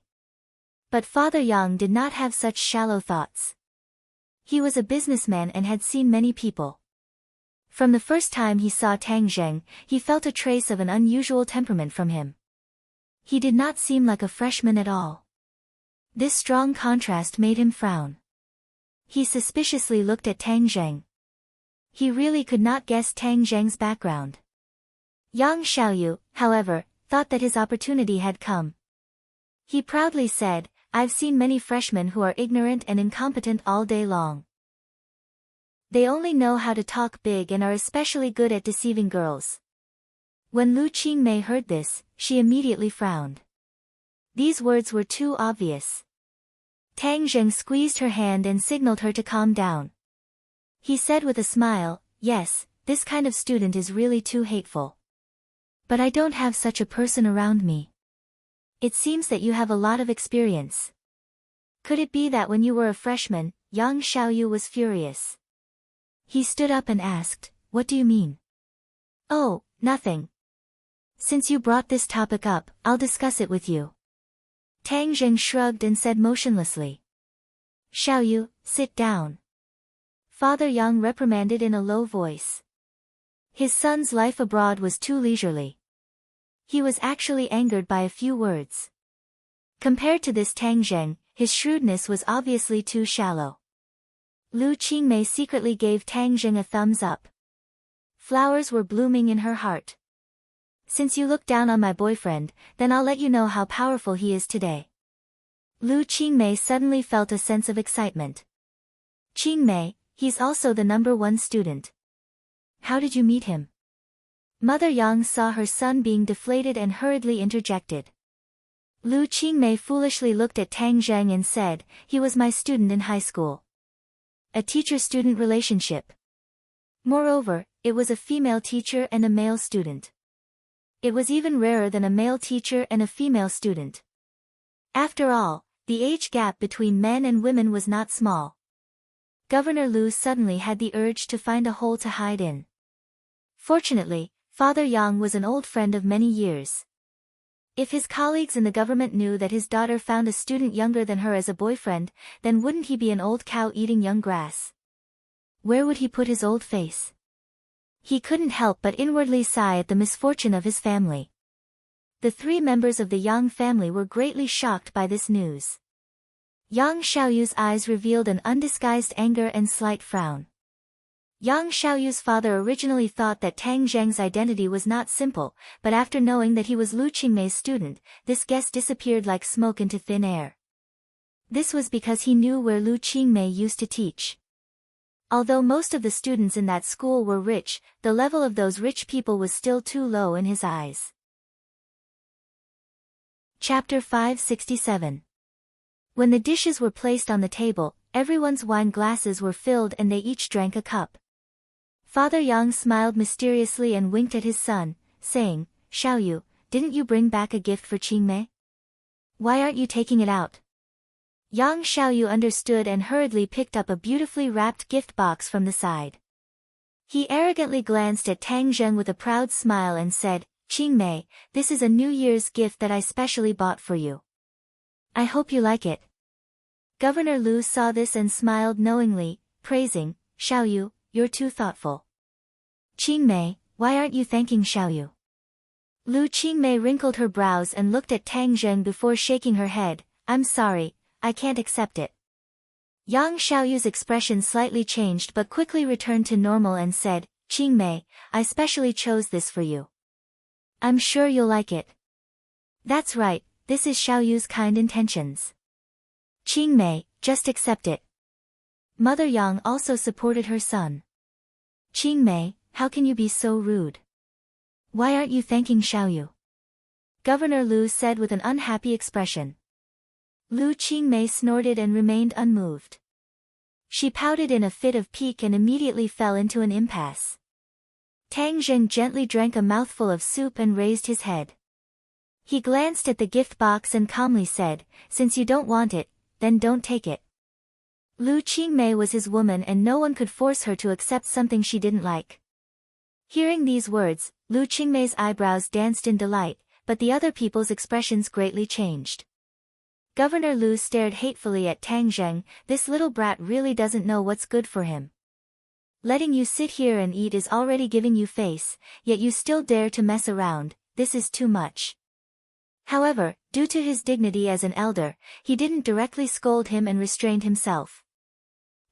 But Father Yang did not have such shallow thoughts. He was a businessman and had seen many people. From the first time he saw Tang Zheng, he felt a trace of an unusual temperament from him. He did not seem like a freshman at all. This strong contrast made him frown. He suspiciously looked at Tang Zheng. He really could not guess Tang Zheng's background. Yang Xiaoyu, however, thought that his opportunity had come. He proudly said, "I've seen many freshmen who are ignorant and incompetent all day long. They only know how to talk big and are especially good at deceiving girls." When Lu Qingmei heard this, she immediately frowned. These words were too obvious. Tang Zheng squeezed her hand and signaled her to calm down. He said with a smile, "Yes, this kind of student is really too hateful. But I don't have such a person around me. It seems that you have a lot of experience. Could it be that when you were a freshman, Yang Xiaoyu was furious?" He stood up and asked, "What do you mean?" "Oh, nothing. Since you brought this topic up, I'll discuss it with you." Tang Zheng shrugged and said motionlessly, "Xiaoyu, sit down." Father Yang reprimanded in a low voice. His son's life abroad was too leisurely. He was actually angered by a few words. Compared to this Tang Zheng, his shrewdness was obviously too shallow. Lu Qingmei secretly gave Tang Zheng a thumbs up. Flowers were blooming in her heart. "Since you look down on my boyfriend, then I'll let you know how powerful he is today." Lu Qingmei suddenly felt a sense of excitement. "Qingmei, he's also the #1 student. How did you meet him?" Mother Yang saw her son being deflated and hurriedly interjected. Lu Qingmei foolishly looked at Tang Zheng and said, "He was my student in high school. A teacher-student relationship. Moreover, it was a female teacher and a male student. It was even rarer than a male teacher and a female student. After all, the age gap between men and women was not small." Governor Lu suddenly had the urge to find a hole to hide in. Fortunately, Father Yang was an old friend of many years. If his colleagues in the government knew that his daughter found a student younger than her as a boyfriend, then wouldn't he be an old cow eating young grass? Where would he put his old face? He couldn't help but inwardly sigh at the misfortune of his family. The 3 members of the Yang family were greatly shocked by this news. Yang Xiaoyu's eyes revealed an undisguised anger and slight frown. Yang Xiaoyu's father originally thought that Tang Zheng's identity was not simple, but after knowing that he was Lu Qingmei's student, this guess disappeared like smoke into thin air. This was because he knew where Lu Qingmei used to teach. Although most of the students in that school were rich, the level of those rich people was still too low in his eyes. Chapter 567. When the dishes were placed on the table, everyone's wine glasses were filled and they each drank a cup. Father Yang smiled mysteriously and winked at his son, saying, "Xiaoyu, didn't you bring back a gift for Qingmei? Why aren't you taking it out?" Yang Xiaoyu understood and hurriedly picked up a beautifully wrapped gift box from the side. He arrogantly glanced at Tang Zheng with a proud smile and said, "Qingmei, this is a New Year's gift that I specially bought for you. I hope you like it." Governor Lu saw this and smiled knowingly, praising, "Xiaoyu, you're too thoughtful." "Qingmei, why aren't you thanking Xiaoyu?" Lu Qingmei wrinkled her brows and looked at Tang Zheng before shaking her head. "I'm sorry, I can't accept it." Yang Xiaoyu's expression slightly changed but quickly returned to normal and said, "Qingmei, I specially chose this for you. I'm sure you'll like it." "That's right, this is Xiaoyu's kind intentions. Qingmei, just accept it." Mother Yang also supported her son. "Qingmei, how can you be so rude? Why aren't you thanking Xiaoyu?" Governor Lu said with an unhappy expression. Lu Qingmei snorted and remained unmoved. She pouted in a fit of pique and immediately fell into an impasse. Tang Zheng gently drank a mouthful of soup and raised his head. He glanced at the gift box and calmly said, "Since you don't want it, then don't take it." Lu Qingmei was his woman and no one could force her to accept something she didn't like. Hearing these words, Lu Qingmei's eyebrows danced in delight, but the other people's expressions greatly changed. Governor Lu stared hatefully at Tang Zheng. "This little brat really doesn't know what's good for him. Letting you sit here and eat is already giving you face, yet you still dare to mess around, this is too much." However, due to his dignity as an elder, he didn't directly scold him and restrained himself.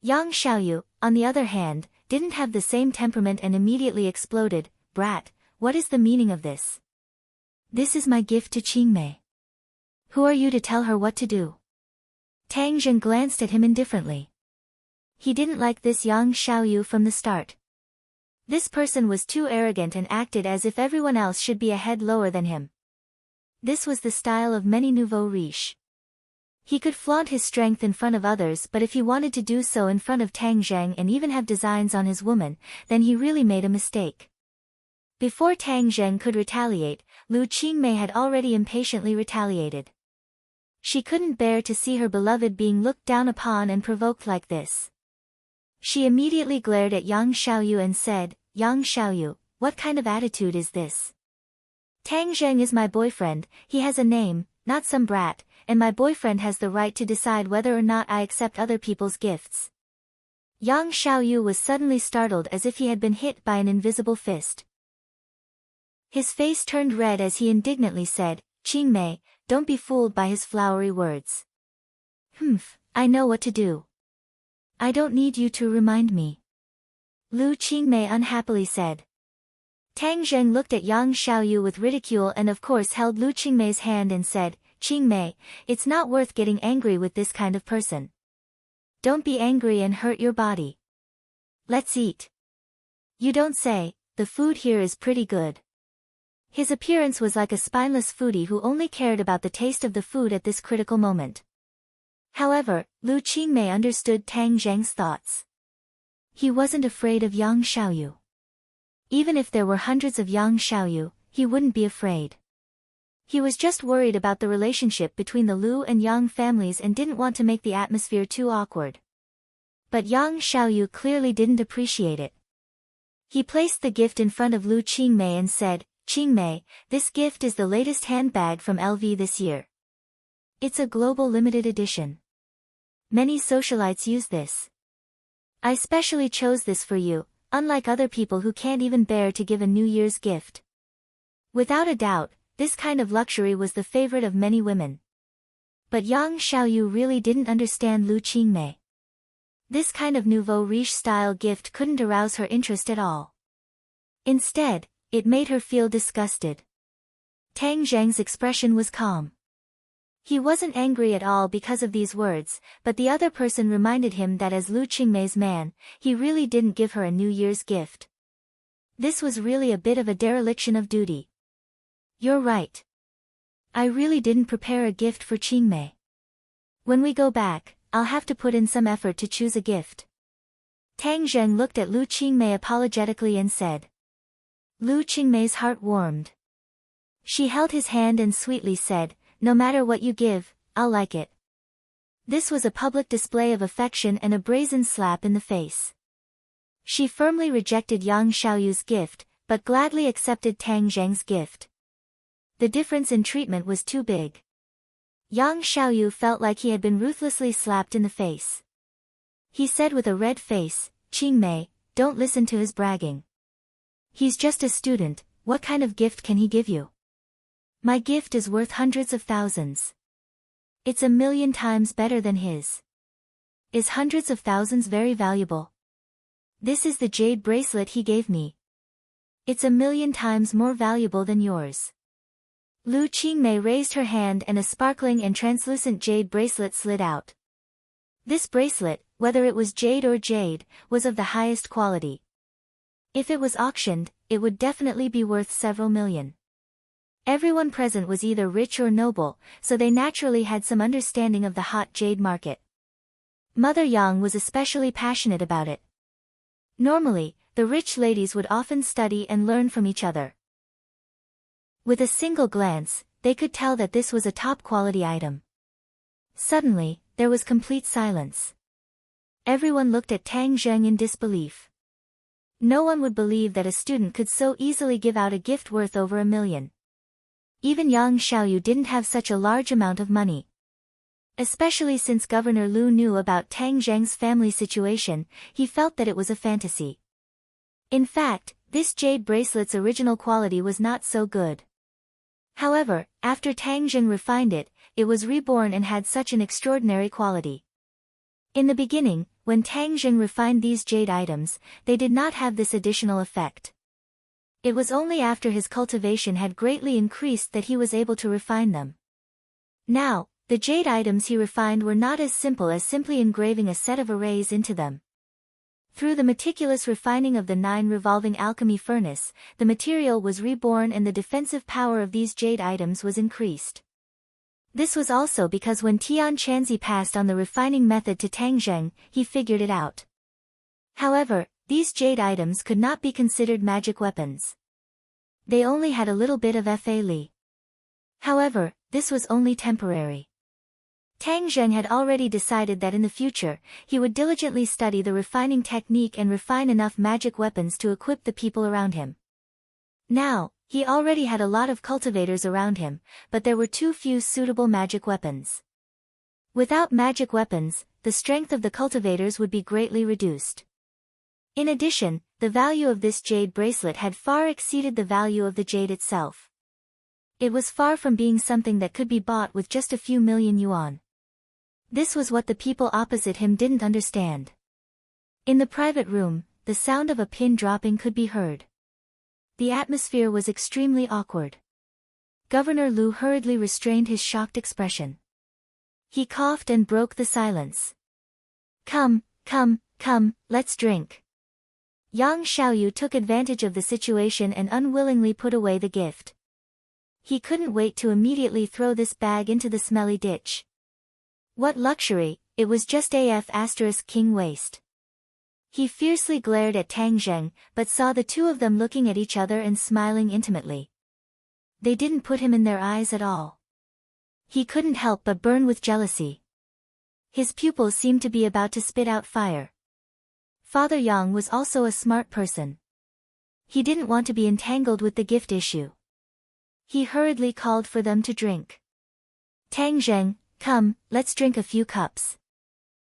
Yang Xiaoyu, on the other hand, didn't have the same temperament and immediately exploded. "Brat, what is the meaning of this? This is my gift to Qingmei. Who are you to tell her what to do?" Tang Zhen glanced at him indifferently. He didn't like this Yang Xiaoyu from the start. This person was too arrogant and acted as if everyone else should be a head lower than him. This was the style of many nouveau riches. He could flaunt his strength in front of others, but if he wanted to do so in front of Tang Zheng and even have designs on his woman, then he really made a mistake. Before Tang Zheng could retaliate, Lu Qingmei had already impatiently retaliated. She couldn't bear to see her beloved being looked down upon and provoked like this. She immediately glared at Yang Xiaoyu and said, "Yang Xiaoyu, what kind of attitude is this? Tang Zheng is my boyfriend, he has a name, not some brat, and my boyfriend has the right to decide whether or not I accept other people's gifts." Yang Xiaoyu was suddenly startled as if he had been hit by an invisible fist. His face turned red as he indignantly said, "Qingmei, don't be fooled by his flowery words." I know what to do. I don't need you to remind me," Lu Qingmei unhappily said. Tang Zheng looked at Yang Xiaoyu with ridicule and of course held Lu Qingmei's hand and said, "Qingmei, it's not worth getting angry with this kind of person. Don't be angry and hurt your body. Let's eat." "You don't say, the food here is pretty good." His appearance was like a spineless foodie who only cared about the taste of the food at this critical moment. However, Lu Qingmei understood Tang Zheng's thoughts. He wasn't afraid of Yang Xiaoyu. Even if there were hundreds of Yang Xiaoyu, he wouldn't be afraid. He was just worried about the relationship between the Lu and Yang families and didn't want to make the atmosphere too awkward. But Yang Xiaoyu clearly didn't appreciate it. He placed the gift in front of Lu Qingmei and said, "Qingmei, this gift is the latest handbag from LV this year. It's a global limited edition. Many socialites use this. I specially chose this for you, unlike other people who can't even bear to give a New Year's gift." Without a doubt, this kind of luxury was the favorite of many women. But Yang Xiaoyu really didn't understand Lu Qingmei. This kind of nouveau riche style gift couldn't arouse her interest at all. Instead, it made her feel disgusted. Tang Zheng's expression was calm. He wasn't angry at all because of these words, but the other person reminded him that as Lu Qingmei's man, he really didn't give her a New Year's gift. This was really a bit of a dereliction of duty. "You're right. I really didn't prepare a gift for Qingmei. When we go back, I'll have to put in some effort to choose a gift." Tang Zheng looked at Lu Qingmei apologetically and said. Lu Qingmei's heart warmed. She held his hand and sweetly said, "No matter what you give, I'll like it." This was a public display of affection and a brazen slap in the face. She firmly rejected Yang Xiaoyu's gift, but gladly accepted Tang Zheng's gift. The difference in treatment was too big. Yang Xiaoyu felt like he had been ruthlessly slapped in the face. He said with a red face, "Qingmei, don't listen to his bragging. He's just a student, what kind of gift can he give you? My gift is worth hundreds of thousands. It's 1,000,000 times better than his. Is hundreds of thousands very valuable? This is the jade bracelet he gave me. It's 1,000,000 times more valuable than yours." Lu Qingmei raised her hand and a sparkling and translucent jade bracelet slid out. This bracelet, whether it was jade or jade, was of the highest quality. If it was auctioned, it would definitely be worth several million. Everyone present was either rich or noble, so they naturally had some understanding of the hot jade market. Mother Yang was especially passionate about it. Normally, the rich ladies would often study and learn from each other. With a single glance, they could tell that this was a top-quality item. Suddenly, there was complete silence. Everyone looked at Tang Zheng in disbelief. No one would believe that a student could so easily give out a gift worth over 1,000,000. Even Yang Xiaoyu didn't have such a large amount of money. Especially since Governor Lu knew about Tang Zheng's family situation, he felt that it was a fantasy. In fact, this jade bracelet's original quality was not so good. However, after Tang Zheng refined it, it was reborn and had such an extraordinary quality. In the beginning, when Tang Zheng refined these jade items, they did not have this additional effect. It was only after his cultivation had greatly increased that he was able to refine them. Now, the jade items he refined were not as simple as simply engraving a set of arrays into them. Through the meticulous refining of the 9 revolving alchemy furnace, the material was reborn and the defensive power of these jade items was increased. This was also because when Tian Chanzi passed on the refining method to Tang Zheng, he figured it out. However, these jade items could not be considered magic weapons. They only had a little bit of Fa Li. However, this was only temporary. Tang Zheng had already decided that in the future, he would diligently study the refining technique and refine enough magic weapons to equip the people around him. Now, he already had a lot of cultivators around him, but there were too few suitable magic weapons. Without magic weapons, the strength of the cultivators would be greatly reduced. In addition, the value of this jade bracelet had far exceeded the value of the jade itself. It was far from being something that could be bought with just a few million yuan. This was what the people opposite him didn't understand. In the private room, the sound of a pin dropping could be heard. The atmosphere was extremely awkward. Governor Lu hurriedly restrained his shocked expression. He coughed and broke the silence. Come, let's drink. Yang Xiaoyu took advantage of the situation and unwillingly put away the gift. He couldn't wait to immediately throw this bag into the smelly ditch. What luxury, it was just king waste. He fiercely glared at Tang Zheng, but saw the two of them looking at each other and smiling intimately. They didn't put him in their eyes at all. He couldn't help but burn with jealousy. His pupils seemed to be about to spit out fire. Father Yang was also a smart person. He didn't want to be entangled with the gift issue. He hurriedly called for them to drink. Tang Zheng, come, let's drink a few cups.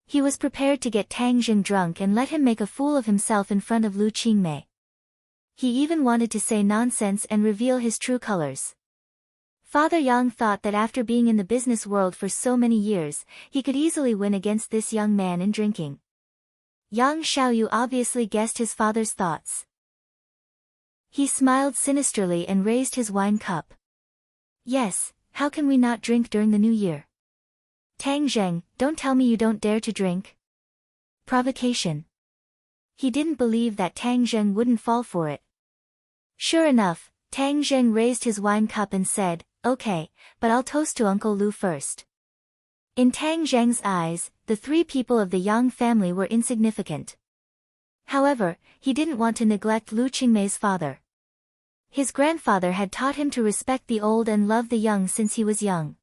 He was prepared to get Tang Zheng drunk and let him make a fool of himself in front of Lu Qingmei. He even wanted to say nonsense and reveal his true colors. Father Yang thought that after being in the business world for so many years, he could easily win against this young man in drinking. Yang Xiaoyu obviously guessed his father's thoughts. He smiled sinisterly and raised his wine cup. Yes, how can we not drink during the new year? Tang Zheng, don't tell me you don't dare to drink. Provocation. He didn't believe that Tang Zheng wouldn't fall for it. Sure enough, Tang Zheng raised his wine cup and said, okay, but I'll toast to Uncle Lu first. In Tang Zheng's eyes, the 3 people of the Yang family were insignificant. However, he didn't want to neglect Lu Qingmei's father. His grandfather had taught him to respect the old and love the young since he was young.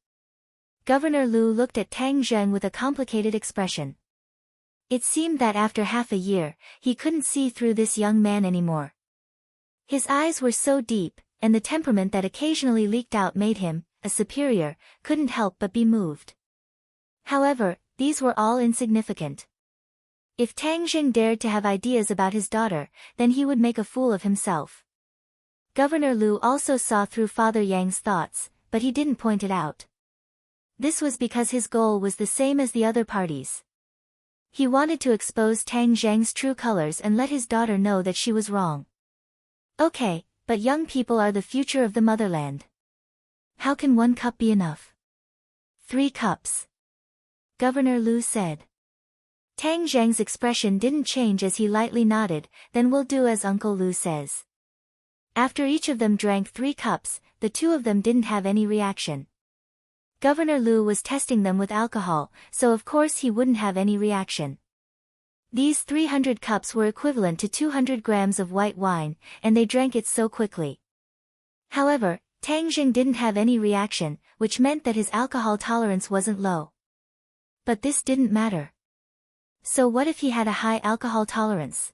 Governor Lu looked at Tang Zheng with a complicated expression. It seemed that after half a year, he couldn't see through this young man anymore. His eyes were so deep, and the temperament that occasionally leaked out made him, a superior, couldn't help but be moved. However, these were all insignificant. If Tang Zheng dared to have ideas about his daughter, then he would make a fool of himself. Governor Lu also saw through Father Yang's thoughts, but he didn't point it out. This was because his goal was the same as the other parties. He wanted to expose Tang Zheng's true colors and let his daughter know that she was wrong. Okay, but young people are the future of the motherland. How can 1 cup be enough? 3 cups. Governor Lu said. Tang Zheng's expression didn't change as he lightly nodded, then we'll do as Uncle Lu says. After each of them drank 3 cups, the 2 of them didn't have any reaction. Governor Lu was testing them with alcohol, so of course he wouldn't have any reaction. These 300 cups were equivalent to 200 grams of white wine, and they drank it so quickly. However, Tang Zheng didn't have any reaction, which meant that his alcohol tolerance wasn't low. But this didn't matter. So what if he had a high alcohol tolerance?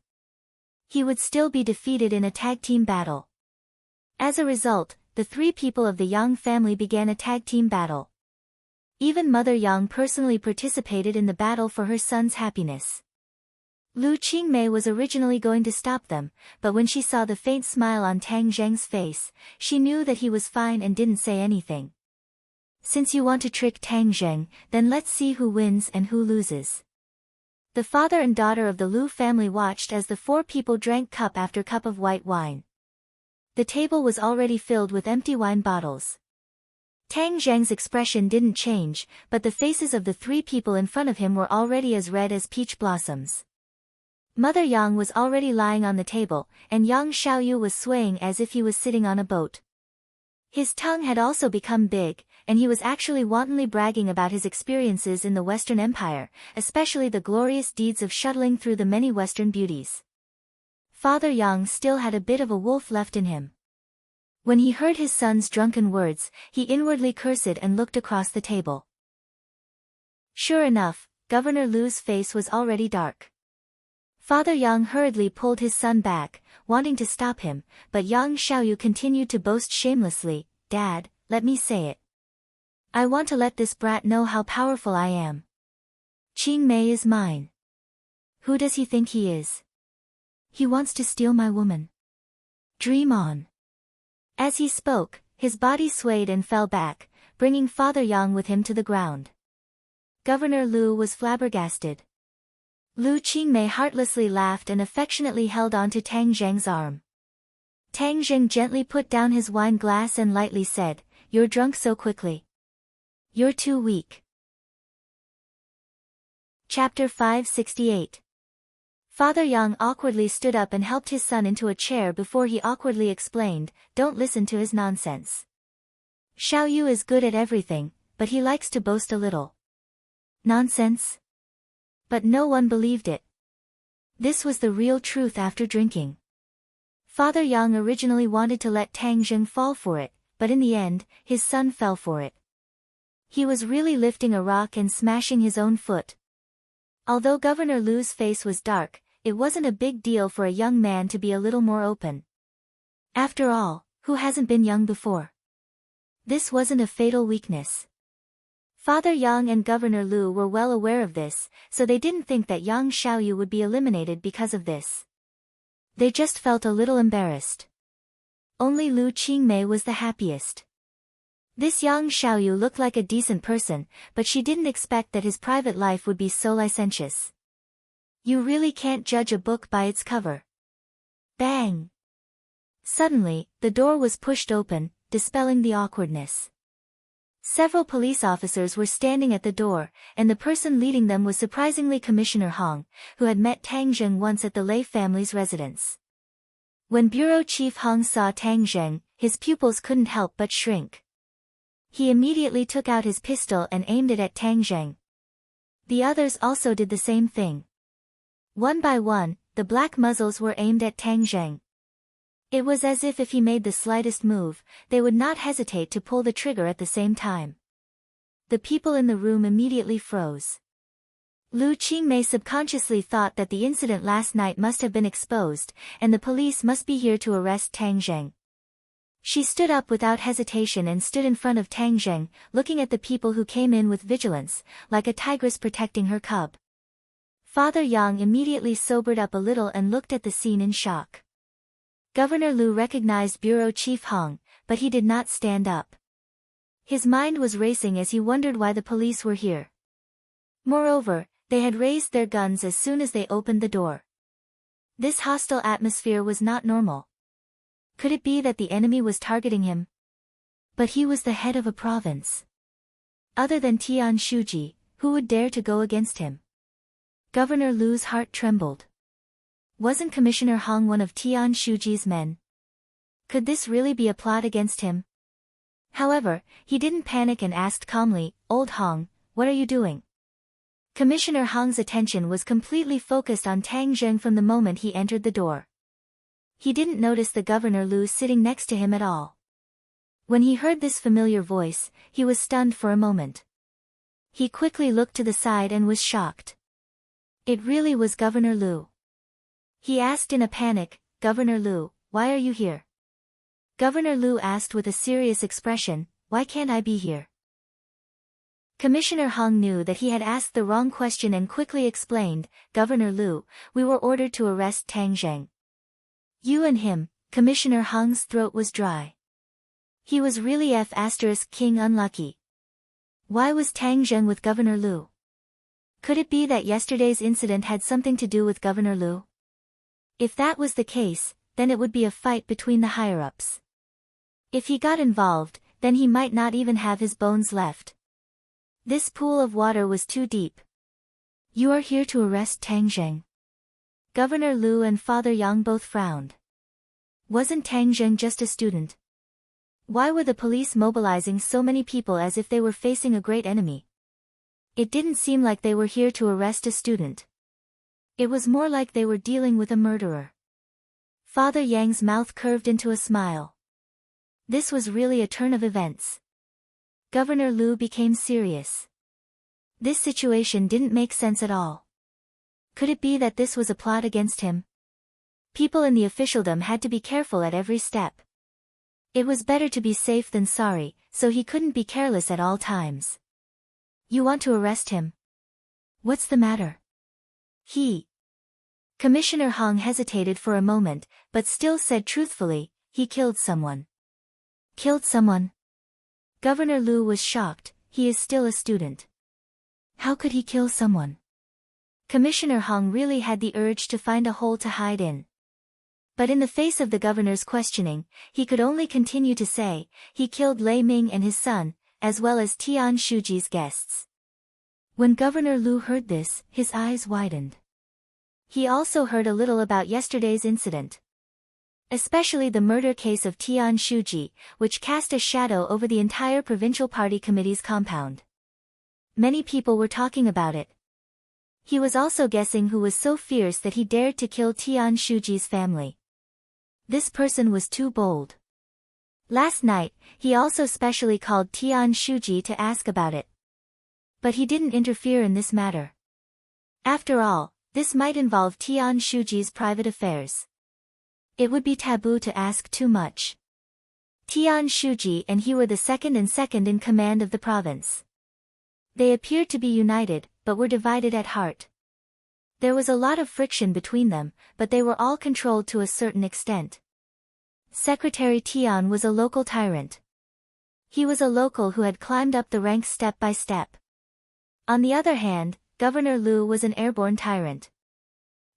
He would still be defeated in a tag team battle. As a result, the 3 people of the Yang family began a tag team battle. Even Mother Yang personally participated in the battle for her son's happiness. Lu Qingmei was originally going to stop them, but when she saw the faint smile on Tang Zheng's face, she knew that he was fine and didn't say anything. Since you want to trick Tang Zheng, then let's see who wins and who loses. The father and daughter of the Lu family watched as the four people drank cup after cup of white wine. The table was already filled with empty wine bottles. Tang Zheng's expression didn't change, but the faces of the three people in front of him were already as red as peach blossoms. Mother Yang was already lying on the table, and Yang Xiaoyu was swaying as if he was sitting on a boat. His tongue had also become big, and he was actually wantonly bragging about his experiences in the Western Empire, especially the glorious deeds of shuttling through the many Western beauties. Father Yang still had a bit of a wolf left in him. When he heard his son's drunken words, he inwardly cursed and looked across the table. Sure enough, Governor Lu's face was already dark. Father Yang hurriedly pulled his son back, wanting to stop him, but Yang Xiaoyu continued to boast shamelessly, "Dad, let me say it. I want to let this brat know how powerful I am. Qingmei is mine. Who does he think he is? He wants to steal my woman. Dream on." As he spoke, his body swayed and fell back, bringing Father Yang with him to the ground. Governor Lu was flabbergasted. Lu Qingmei heartlessly laughed and affectionately held on to Tang Zheng's arm. Tang Zheng gently put down his wine glass and lightly said, "You're drunk so quickly. You're too weak." Chapter 568. Father Yang awkwardly stood up and helped his son into a chair before he awkwardly explained, "Don't listen to his nonsense. Xiaoyu is good at everything, but he likes to boast a little." Nonsense? But no one believed it. This was the real truth after drinking. Father Yang originally wanted to let Tang Zheng fall for it, but in the end, his son fell for it. He was really lifting a rock and smashing his own foot. Although Governor Lu's face was dark, it wasn't a big deal for a young man to be a little more open. After all, who hasn't been young before? This wasn't a fatal weakness. Father Yang and Governor Lu were well aware of this, so they didn't think that Yang Xiaoyu would be eliminated because of this. They just felt a little embarrassed. Only Lu Qingmei was the happiest. This Yang Xiaoyu looked like a decent person, but she didn't expect that his private life would be so licentious. You really can't judge a book by its cover. Bang! Suddenly, the door was pushed open, dispelling the awkwardness. Several police officers were standing at the door, and the person leading them was surprisingly Commissioner Hong, who had met Tang Zheng once at the Lei family's residence. When Bureau Chief Hong saw Tang Zheng, his pupils couldn't help but shrink. He immediately took out his pistol and aimed it at Tang Zheng. The others also did the same thing. One by one, the black muzzles were aimed at Tang Zheng. It was as if he made the slightest move, they would not hesitate to pull the trigger at the same time. The people in the room immediately froze. Lu Qingmei subconsciously thought that the incident last night must have been exposed, and the police must be here to arrest Tang Zheng. She stood up without hesitation and stood in front of Tang Zheng, looking at the people who came in with vigilance, like a tigress protecting her cub. Father Yang immediately sobered up a little and looked at the scene in shock. Governor Lu recognized Bureau Chief Hong, but he did not stand up. His mind was racing as he wondered why the police were here. Moreover, they had raised their guns as soon as they opened the door. This hostile atmosphere was not normal. Could it be that the enemy was targeting him? But he was the head of a province. Other than Tian Shuji, who would dare to go against him? Governor Lu's heart trembled. Wasn't Commissioner Hong one of Tian Shuji's men? Could this really be a plot against him? However, he didn't panic and asked calmly, "Old Hong, what are you doing?" Commissioner Hong's attention was completely focused on Tang Zheng from the moment he entered the door. He didn't notice the Governor Lu sitting next to him at all. When he heard this familiar voice, he was stunned for a moment. He quickly looked to the side and was shocked. It really was Governor Lu. He asked in a panic, "Governor Lu, why are you here?" Governor Lu asked with a serious expression, "Why can't I be here?" Commissioner Hong knew that he had asked the wrong question and quickly explained, "Governor Liu, we were ordered to arrest Tang Zheng." "You and him," Commissioner Hong's throat was dry. He was really King unlucky. Why was Tang Zheng with Governor Liu? Could it be that yesterday's incident had something to do with Governor Liu? If that was the case, then it would be a fight between the higher-ups. If he got involved, then he might not even have his bones left. This pool of water was too deep. "You are here to arrest Tang Zheng." Governor Liu and Father Yang both frowned. Wasn't Tang Zheng just a student? Why were the police mobilizing so many people as if they were facing a great enemy? It didn't seem like they were here to arrest a student. It was more like they were dealing with a murderer. Father Yang's mouth curved into a smile. This was really a turn of events. Governor Liu became serious. This situation didn't make sense at all. Could it be that this was a plot against him? People in the officialdom had to be careful at every step. It was better to be safe than sorry, so he couldn't be careless at all times. "You want to arrest him? What's the matter?" Commissioner Hong hesitated for a moment, but still said truthfully, "He killed someone." "Killed someone?" Governor Liu was shocked. He is still a student. How could he kill someone? Commissioner Hong really had the urge to find a hole to hide in. But in the face of the governor's questioning, he could only continue to say, "He killed Lei Ming and his son, as well as Tian Shuji's guests." When Governor Liu heard this, his eyes widened. He also heard a little about yesterday's incident. Especially the murder case of Tian Shuji, which cast a shadow over the entire provincial party committee's compound. Many people were talking about it. He was also guessing who was so fierce that he dared to kill Tian Shuji's family. This person was too bold. Last night, he also specially called Tian Shuji to ask about it. But he didn't interfere in this matter. After all, this might involve Tian Shuji's private affairs. It would be taboo to ask too much. Tian Shuji and he were the second in command of the province. They appeared to be united, but were divided at heart. There was a lot of friction between them, but they were all controlled to a certain extent. Secretary Tian was a local tyrant. He was a local who had climbed up the ranks step by step. On the other hand, Governor Liu was an airborne tyrant.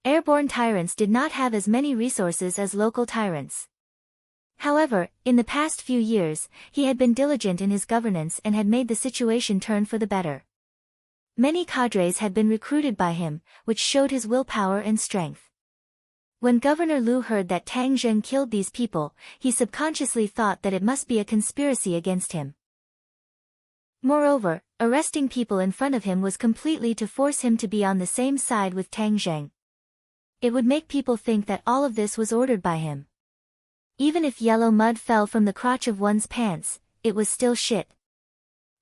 Airborne tyrants did not have as many resources as local tyrants. However, in the past few years, he had been diligent in his governance and had made the situation turn for the better. Many cadres had been recruited by him, which showed his willpower and strength. When Governor Liu heard that Tang Zheng killed these people, he subconsciously thought that it must be a conspiracy against him. Moreover, arresting people in front of him was completely to force him to be on the same side with Tang Zheng. It would make people think that all of this was ordered by him. Even if yellow mud fell from the crotch of one's pants, it was still shit.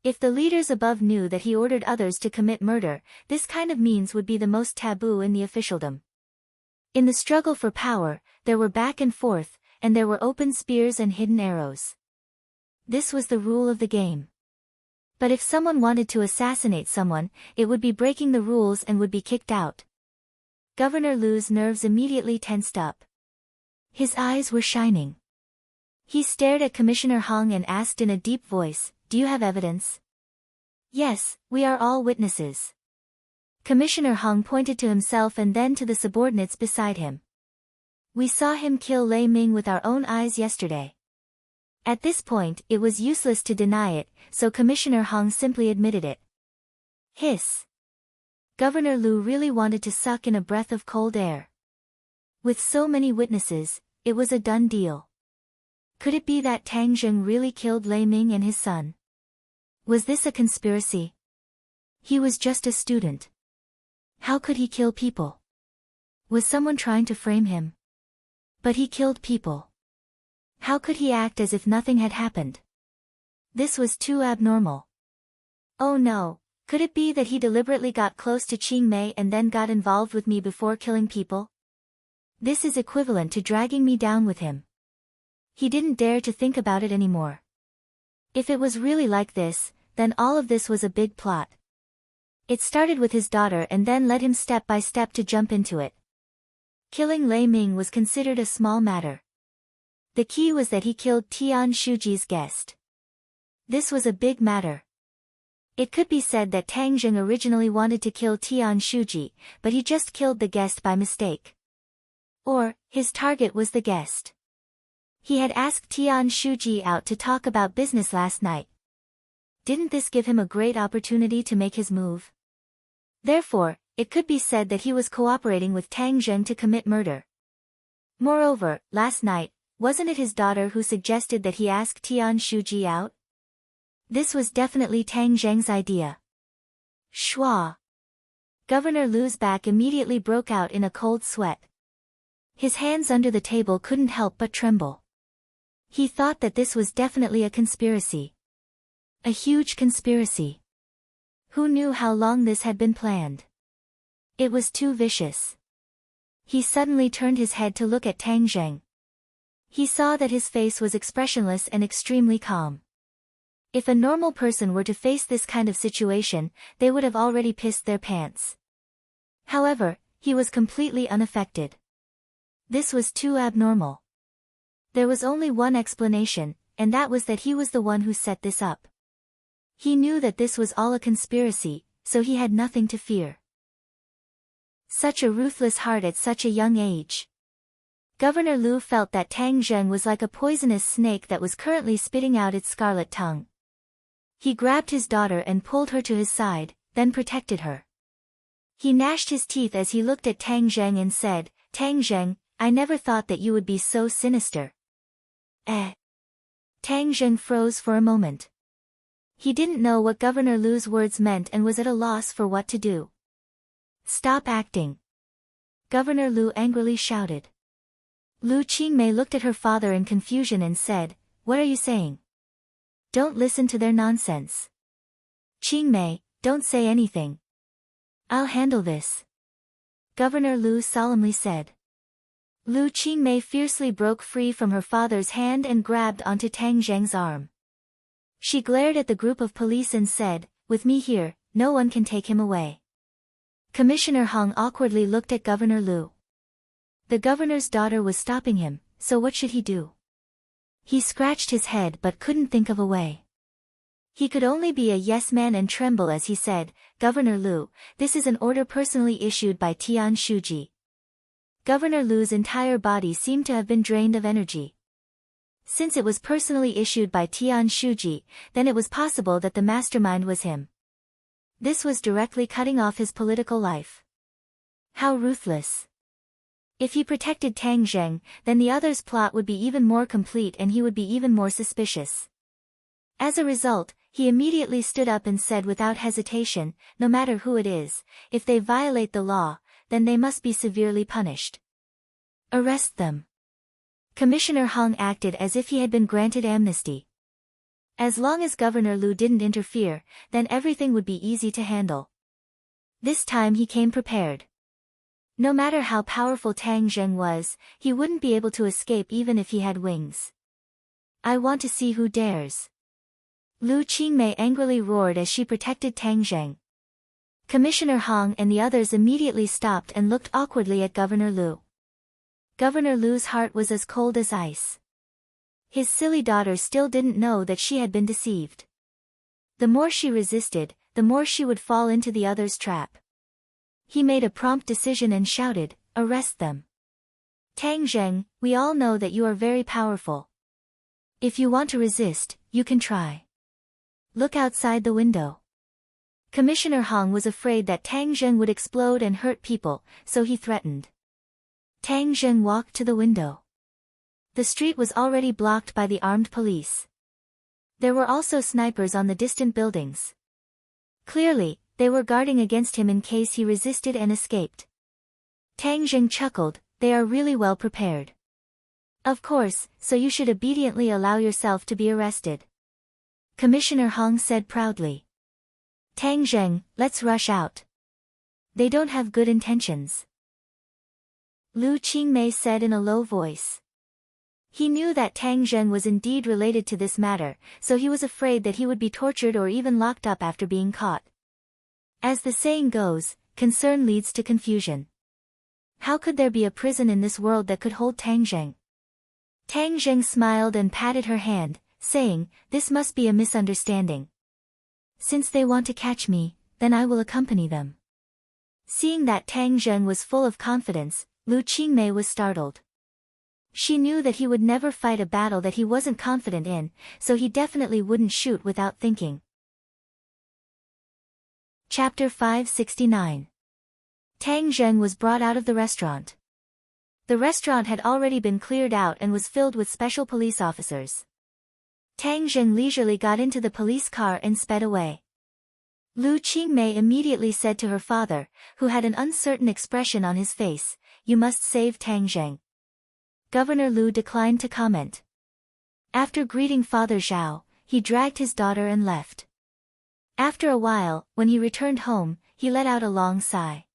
If the leaders above knew that he ordered others to commit murder, this kind of means would be the most taboo in the officialdom. In the struggle for power, there were back and forth, and there were open spears and hidden arrows. This was the rule of the game. But if someone wanted to assassinate someone, it would be breaking the rules and would be kicked out. Governor Liu's nerves immediately tensed up. His eyes were shining. He stared at Commissioner Hong and asked in a deep voice, "Do you have evidence?" "Yes, we are all witnesses." Commissioner Hong pointed to himself and then to the subordinates beside him. "We saw him kill Lei Ming with our own eyes yesterday." At this point, it was useless to deny it, so Commissioner Hong simply admitted it. Hiss. Governor Liu really wanted to suck in a breath of cold air. With so many witnesses, it was a done deal. Could it be that Tang Zheng really killed Lei Ming and his son? Was this a conspiracy? He was just a student. How could he kill people? Was someone trying to frame him? But he killed people. How could he act as if nothing had happened? This was too abnormal. Oh no, could it be that he deliberately got close to Qing Mei and then got involved with me before killing people? This is equivalent to dragging me down with him. He didn't dare to think about it anymore. If it was really like this, then all of this was a big plot. It started with his daughter and then led him step by step to jump into it. Killing Lei Ming was considered a small matter. The key was that he killed Tian Shuji's guest. This was a big matter. It could be said that Tang Zheng originally wanted to kill Tian Shuji, but he just killed the guest by mistake. Or, his target was the guest. He had asked Tian Shuji out to talk about business last night. Didn't this give him a great opportunity to make his move? Therefore, it could be said that he was cooperating with Tang Zheng to commit murder. Moreover, last night, wasn't it his daughter who suggested that he ask Tian Shuji out? This was definitely Tang Zheng's idea. Shua! Governor Lu's back immediately broke out in a cold sweat. His hands under the table couldn't help but tremble. He thought that this was definitely a conspiracy. A huge conspiracy. Who knew how long this had been planned? It was too vicious. He suddenly turned his head to look at Tang Zheng. He saw that his face was expressionless and extremely calm. If a normal person were to face this kind of situation, they would have already pissed their pants. However, he was completely unaffected. This was too abnormal. There was only one explanation, and that was that he was the one who set this up. He knew that this was all a conspiracy, so he had nothing to fear. Such a ruthless heart at such a young age. Governor Lu felt that Tang Zheng was like a poisonous snake that was currently spitting out its scarlet tongue. He grabbed his daughter and pulled her to his side, then protected her. He gnashed his teeth as he looked at Tang Zheng and said, "Tang Zheng, I never thought that you would be so sinister." Tang Zheng froze for a moment. He didn't know what Governor Lu's words meant and was at a loss for what to do. "Stop acting!" Governor Lu angrily shouted. Lu Qingmei looked at her father in confusion and said, "What are you saying? Don't listen to their nonsense. Qingmei, don't say anything. I'll handle this," Governor Lu solemnly said. Lu Qingmei fiercely broke free from her father's hand and grabbed onto Tang Zheng's arm. She glared at the group of police and said, "With me here, no one can take him away." Commissioner Hong awkwardly looked at Governor Lu. The governor's daughter was stopping him, so what should he do? He scratched his head but couldn't think of a way. He could only be a yes man and tremble as he said, "Governor Lu, this is an order personally issued by Tian Shuji." Governor Lu's entire body seemed to have been drained of energy. Since it was personally issued by Tian Shuji, then it was possible that the mastermind was him. This was directly cutting off his political life. How ruthless. If he protected Tang Zheng, then the other's plot would be even more complete and he would be even more suspicious. As a result, he immediately stood up and said without hesitation, "No matter who it is, if they violate the law, then they must be severely punished. Arrest them." Commissioner Hong acted as if he had been granted amnesty. As long as Governor Lu didn't interfere, then everything would be easy to handle. This time he came prepared. No matter how powerful Tang Zheng was, he wouldn't be able to escape even if he had wings. "I want to see who dares." Lu Qingmei angrily roared as she protected Tang Zheng. Commissioner Hong and the others immediately stopped and looked awkwardly at Governor Lu. Governor Lu's heart was as cold as ice. His silly daughter still didn't know that she had been deceived. The more she resisted, the more she would fall into the other's trap. He made a prompt decision and shouted, "Arrest them. Tang Zheng, we all know that you are very powerful. If you want to resist, you can try. Look outside the window." Commissioner Hong was afraid that Tang Zheng would explode and hurt people, so he threatened. Tang Zheng walked to the window. The street was already blocked by the armed police. There were also snipers on the distant buildings. Clearly, they were guarding against him in case he resisted and escaped. Tang Zheng chuckled, "They are really well prepared." "Of course, so you should obediently allow yourself to be arrested," Commissioner Hong said proudly. "Tang Zheng, let's rush out. They don't have good intentions," Lu Qingmei said in a low voice. He knew that Tang Zheng was indeed related to this matter, so he was afraid that he would be tortured or even locked up after being caught. As the saying goes, concern leads to confusion. How could there be a prison in this world that could hold Tang Zheng? Tang Zheng smiled and patted her hand, saying, "This must be a misunderstanding. Since they want to catch me, then I will accompany them." Seeing that Tang Zheng was full of confidence, Lu Qingmei was startled. She knew that he would never fight a battle that he wasn't confident in, so he definitely wouldn't shoot without thinking. Chapter 569. Tang Zheng was brought out of the restaurant. The restaurant had already been cleared out and was filled with special police officers. Tang Zheng leisurely got into the police car and sped away. Lu Qingmei immediately said to her father, who had an uncertain expression on his face, "You must save Tang Zheng." Governor Lu declined to comment. After greeting Father Zhao, he dragged his daughter and left. After a while, when he returned home, he let out a long sigh.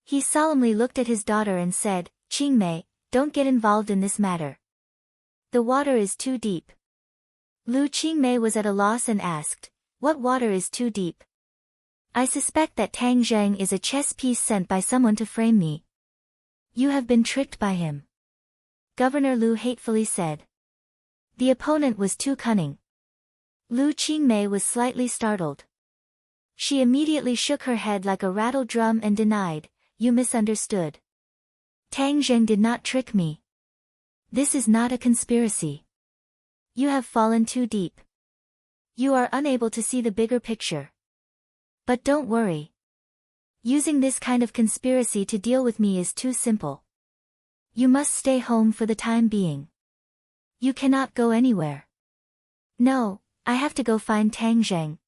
He solemnly looked at his daughter and said, "Qingmei, don't get involved in this matter. The water is too deep." Lu Qingmei was at a loss and asked, "What water is too deep?" "I suspect that Tang Zheng is a chess piece sent by someone to frame me." "You have been tricked by him," Governor Lu hatefully said. The opponent was too cunning. Lu Qingmei was slightly startled. She immediately shook her head like a rattle drum and denied, "You misunderstood. Tang Zheng did not trick me. This is not a conspiracy. You have fallen too deep. You are unable to see the bigger picture. But don't worry. Using this kind of conspiracy to deal with me is too simple. You must stay home for the time being. You cannot go anywhere." "No, I have to go find Tang Zheng.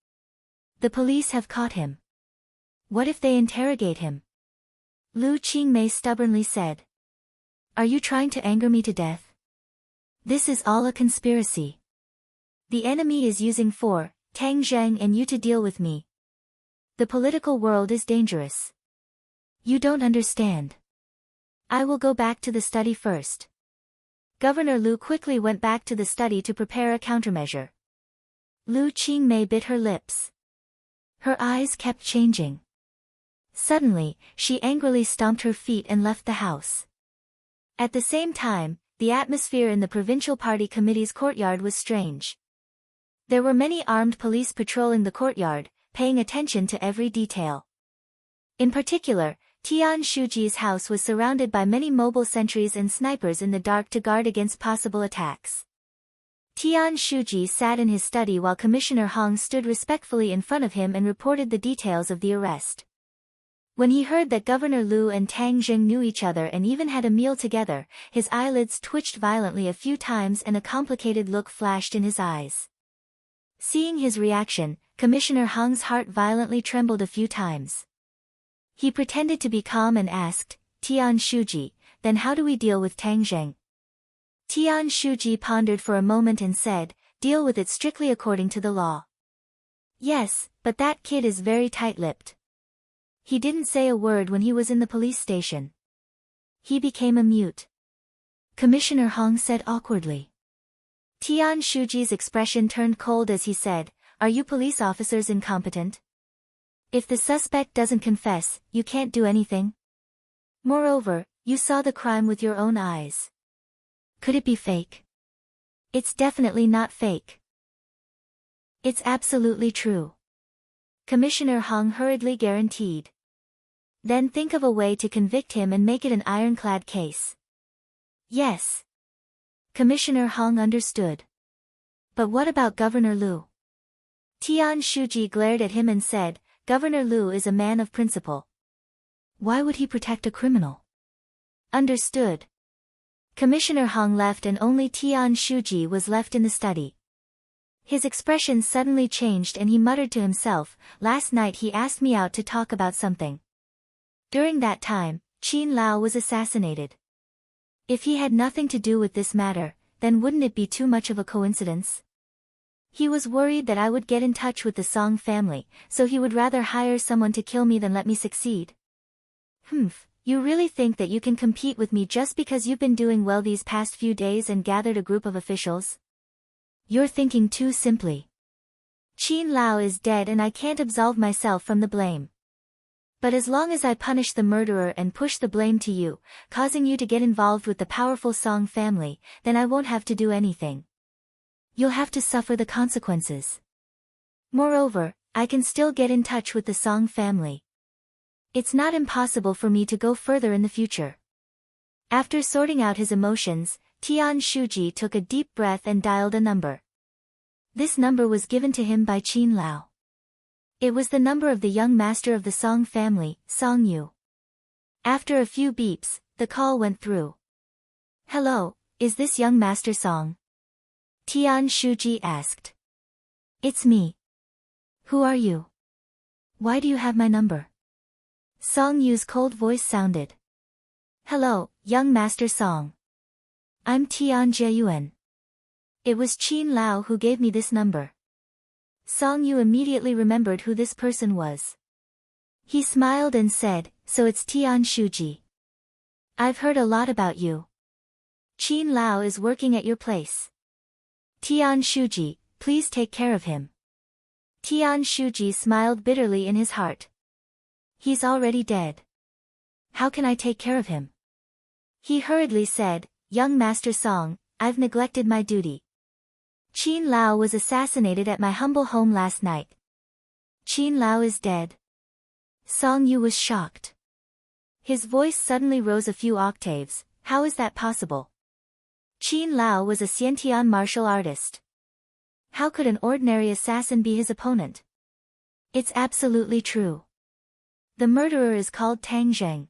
The police have caught him." "What if they interrogate him?" Lu Qingmei stubbornly said. "Are you trying to anger me to death? This is all a conspiracy. The enemy is using Tang Zheng and you to deal with me. The political world is dangerous. You don't understand. I will go back to the study first." Governor Lu quickly went back to the study to prepare a countermeasure. Lu Qingmei bit her lips. Her eyes kept changing. Suddenly, she angrily stomped her feet and left the house. At the same time, the atmosphere in the provincial party committee's courtyard was strange. There were many armed police patrolling the courtyard, paying attention to every detail. In particular, Tian Shuji's house was surrounded by many mobile sentries and snipers in the dark to guard against possible attacks. Tian Shuji sat in his study while Commissioner Hong stood respectfully in front of him and reported the details of the arrest. When he heard that Governor Lu and Tang Zheng knew each other and even had a meal together, his eyelids twitched violently a few times and a complicated look flashed in his eyes. Seeing his reaction, Commissioner Hong's heart violently trembled a few times. He pretended to be calm and asked, "Tian Shuji, then how do we deal with Tang Zheng?" Tian Shuji pondered for a moment and said, "Deal with it strictly according to the law." "Yes, but that kid is very tight-lipped. He didn't say a word when he was in the police station. He became a mute," Commissioner Hong said awkwardly. Tian Shuji's expression turned cold as he said, "Are you police officers incompetent? If the suspect doesn't confess, you can't do anything. Moreover, you saw the crime with your own eyes. Could it be fake?" "It's definitely not fake. It's absolutely true," Commissioner Hong hurriedly guaranteed. "Then think of a way to convict him and make it an ironclad case." "Yes." Commissioner Hong understood. "But what about Governor Lu?" Tian Shuji glared at him and said, "Governor Lu is a man of principle. Why would he protect a criminal?" "Understood." Commissioner Hong left and only Tian Shuji was left in the study. His expression suddenly changed and he muttered to himself, "Last night he asked me out to talk about something. During that time, Qin Lao was assassinated. If he had nothing to do with this matter, then wouldn't it be too much of a coincidence? He was worried that I would get in touch with the Song family, so he would rather hire someone to kill me than let me succeed. You really think that you can compete with me just because you've been doing well these past few days and gathered a group of officials? You're thinking too simply. Qin Lao is dead and I can't absolve myself from the blame. But as long as I punish the murderer and push the blame to you, causing you to get involved with the powerful Song family, then I won't have to do anything. You'll have to suffer the consequences. Moreover, I can still get in touch with the Song family. It's not impossible for me to go further in the future. After sorting out his emotions, Tian Shuji took a deep breath and dialed a number. This number was given to him by Qin Lao. It was the number of the young master of the Song family, Song Yu. After a few beeps, the call went through. Hello, is this young master Song? Tian Shuji asked. It's me. Who are you? Why do you have my number? Song Yu's cold voice sounded. Hello, young master Song. I'm Tian Jieyuan. It was Qin Lao who gave me this number. Song Yu immediately remembered who this person was. He smiled and said, so it's Tian Shuji. I've heard a lot about you. Qin Lao is working at your place. Tian Shuji, please take care of him. Tian Shuji smiled bitterly in his heart. He's already dead. How can I take care of him? He hurriedly said, young master Song, I've neglected my duty. Qin Lao was assassinated at my humble home last night. Qin Lao is dead. Song Yu was shocked. His voice suddenly rose a few octaves. How is that possible? Qin Lao was a Xiantian martial artist. How could an ordinary assassin be his opponent? It's absolutely true. The murderer is called Tang Zheng.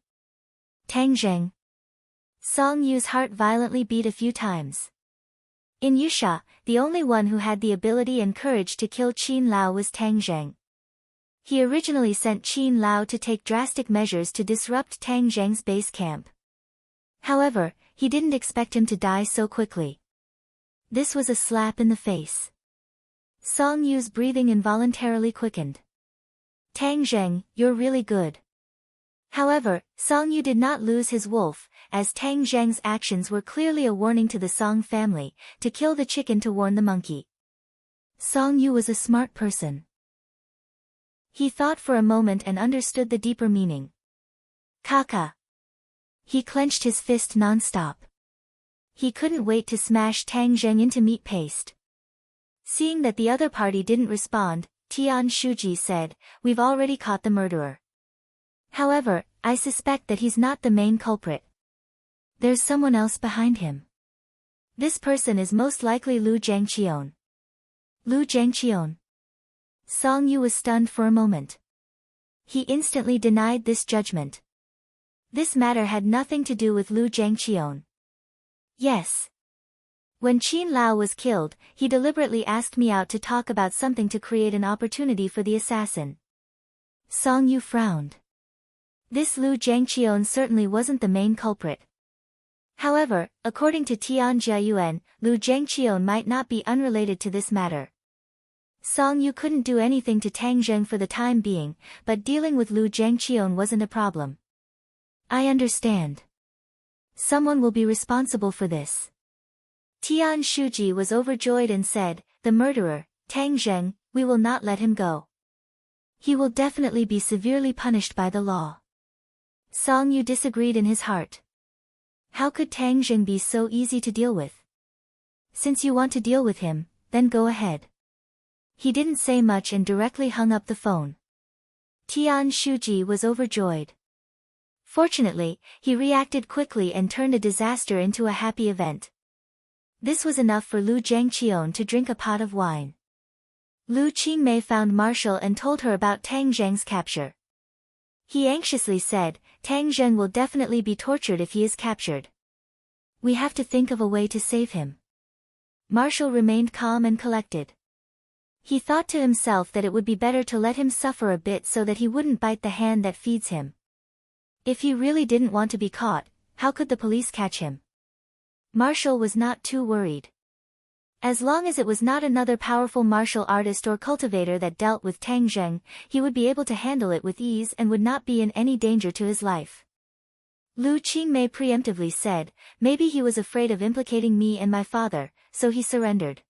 Tang Zheng. Song Yu's heart violently beat a few times. In Yusha, the only one who had the ability and courage to kill Qin Lao was Tang Zheng. He originally sent Qin Lao to take drastic measures to disrupt Tang Zheng's base camp. However, he didn't expect him to die so quickly. This was a slap in the face. Song Yu's breathing involuntarily quickened. Tang Zheng, you're really good. However, Song Yu did not lose his wolf, as Tang Zheng's actions were clearly a warning to the Song family, to kill the chicken to warn the monkey. Song Yu was a smart person. He thought for a moment and understood the deeper meaning. Kaka. He clenched his fist non-stop. He couldn't wait to smash Tang Zheng into meat paste. Seeing that the other party didn't respond, Tian Shuji said, we've already caught the murderer. However, I suspect that he's not the main culprit. There's someone else behind him. This person is most likely Lu Jiangqion. Lu Jiangqion. Song Yu was stunned for a moment. He instantly denied this judgment. This matter had nothing to do with Lu Jiangqion. Yes. When Qin Lao was killed, he deliberately asked me out to talk about something to create an opportunity for the assassin. Song Yu frowned. This Lu Jiangqion certainly wasn't the main culprit. However, according to Tian Jieyuan, Lu Jiangqion might not be unrelated to this matter. Song Yu couldn't do anything to Tang Zheng for the time being, but dealing with Lu Jiangqion wasn't a problem. I understand. Someone will be responsible for this. Tian Shuji was overjoyed and said, the murderer, Tang Zheng, we will not let him go. He will definitely be severely punished by the law. Song Yu disagreed in his heart. How could Tang Zheng be so easy to deal with? Since you want to deal with him, then go ahead. He didn't say much and directly hung up the phone. Tian Shuji was overjoyed. Fortunately, he reacted quickly and turned a disaster into a happy event. This was enough for Lu Jiangqion to drink a pot of wine. Lu Qingmei found Marshall and told her about Tang Zheng's capture. He anxiously said, Tang Zheng will definitely be tortured if he is captured. We have to think of a way to save him. Marshall remained calm and collected. He thought to himself that it would be better to let him suffer a bit so that he wouldn't bite the hand that feeds him. If he really didn't want to be caught, how could the police catch him? Marshall was not too worried. As long as it was not another powerful martial artist or cultivator that dealt with Tang Zheng, he would be able to handle it with ease and would not be in any danger to his life. Lu Qingmei preemptively said, maybe he was afraid of implicating me and my father, so he surrendered.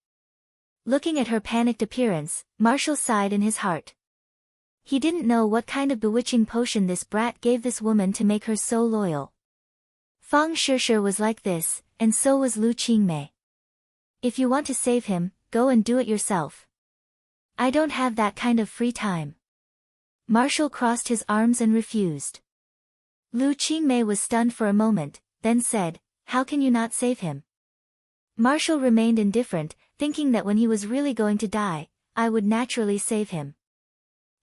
Looking at her panicked appearance, Marshall sighed in his heart. He didn't know what kind of bewitching potion this brat gave this woman to make her so loyal. Fang Shishir was like this, and so was Lu Qingmei. If you want to save him, go and do it yourself. I don't have that kind of free time. Marshall crossed his arms and refused. Lu Qingmei was stunned for a moment, then said, how can you not save him? Marshall remained indifferent, thinking that when he was really going to die, I would naturally save him.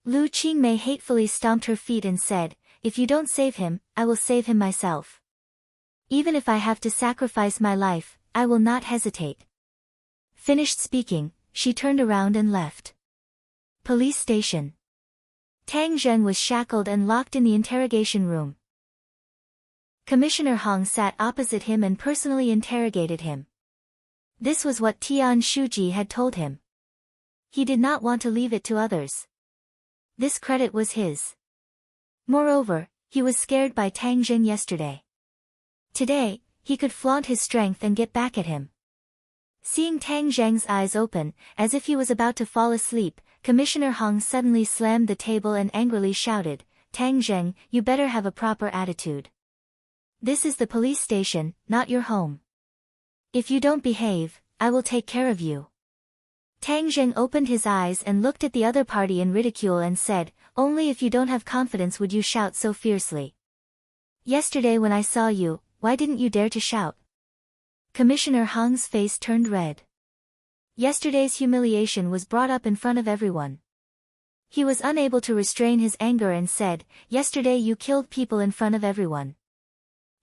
Lu Qingmei hatefully stomped her feet and said, if you don't save him, I will save him myself. Even if I have to sacrifice my life, I will not hesitate. Finished speaking, she turned around and left. Police station. Tang Zheng was shackled and locked in the interrogation room. Commissioner Hong sat opposite him and personally interrogated him. This was what Tian Shuji had told him. He did not want to leave it to others. This credit was his. Moreover, he was scared by Tang Zheng yesterday. Today, he could flaunt his strength and get back at him. Seeing Tang Zheng's eyes open, as if he was about to fall asleep, Commissioner Hong suddenly slammed the table and angrily shouted, Tang Zheng, you better have a proper attitude. This is the police station, not your home. If you don't behave, I will take care of you. Tang Zheng opened his eyes and looked at the other party in ridicule and said, only if you don't have confidence would you shout so fiercely. Yesterday when I saw you, why didn't you dare to shout? Commissioner Hong's face turned red. Yesterday's humiliation was brought up in front of everyone. He was unable to restrain his anger and said, yesterday you killed people in front of everyone.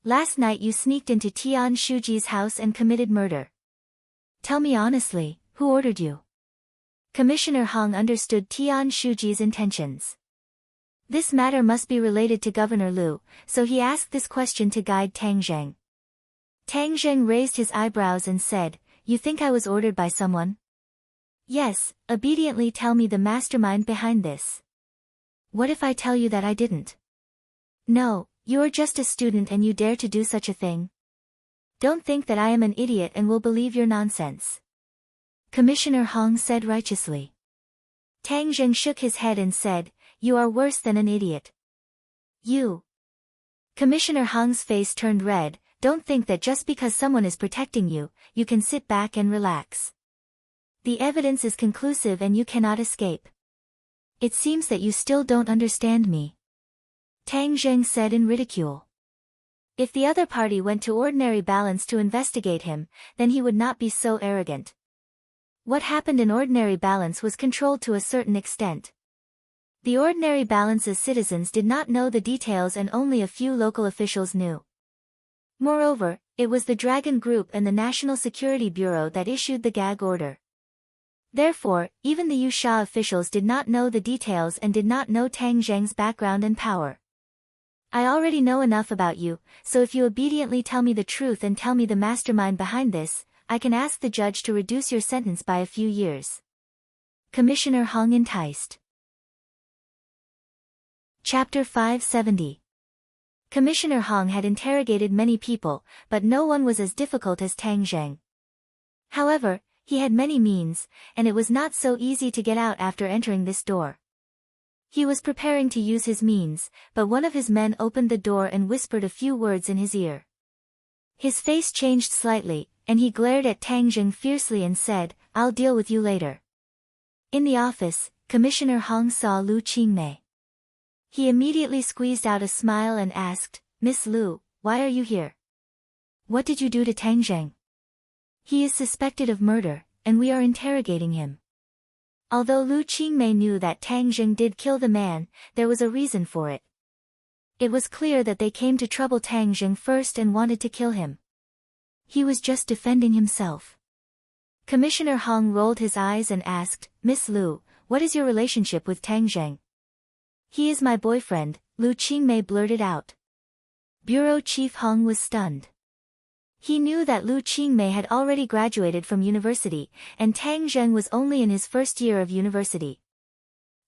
Last night you sneaked into Tian Shuji's house and committed murder. Tell me honestly, who ordered you? Commissioner Hong understood Tian Shuji's intentions. This matter must be related to Governor Liu, so he asked this question to guide Tang Zheng. Tang Zheng raised his eyebrows and said, you think I was ordered by someone? Yes, obediently tell me the mastermind behind this. What if I tell you that I didn't? No, you are just a student and you dare to do such a thing. Don't think that I am an idiot and will believe your nonsense. Commissioner Hong said righteously. Tang Zheng shook his head and said, you are worse than an idiot. You. Commissioner Hong's face turned red, don't think that just because someone is protecting you, you can sit back and relax. The evidence is conclusive and you cannot escape. It seems that you still don't understand me. Tang Zheng said in ridicule. If the other party went to ordinary balance to investigate him, then he would not be so arrogant. What happened in ordinary balance was controlled to a certain extent. The ordinary balance's citizens did not know the details and only a few local officials knew. Moreover, it was the Dragon Group and the National Security Bureau that issued the gag order. Therefore, even the Yusha officials did not know the details and did not know Tang Zheng's background and power. I already know enough about you, so if you obediently tell me the truth and tell me the mastermind behind this, I can ask the judge to reduce your sentence by a few years. Commissioner Hong enticed. Chapter 570. Commissioner Hong had interrogated many people, but no one was as difficult as Tang Zheng. However, he had many means, and it was not so easy to get out after entering this door. He was preparing to use his means, but one of his men opened the door and whispered a few words in his ear. His face changed slightly, and he glared at Tang Zheng fiercely and said, I'll deal with you later. In the office, Commissioner Hong saw Lu Qingmei. He immediately squeezed out a smile and asked, Miss Lu, why are you here? What did you do to Tang Zheng? He is suspected of murder, and we are interrogating him. Although Lu Qingmei knew that Tang Zheng did kill the man, there was a reason for it. It was clear that they came to trouble Tang Zheng first and wanted to kill him. He was just defending himself. Commissioner Hong rolled his eyes and asked, Miss Lu, what is your relationship with Tang Zheng? He is my boyfriend, Lu Qingmei blurted out. Bureau Chief Hong was stunned. He knew that Lu Qingmei had already graduated from university, and Tang Zheng was only in his first year of university.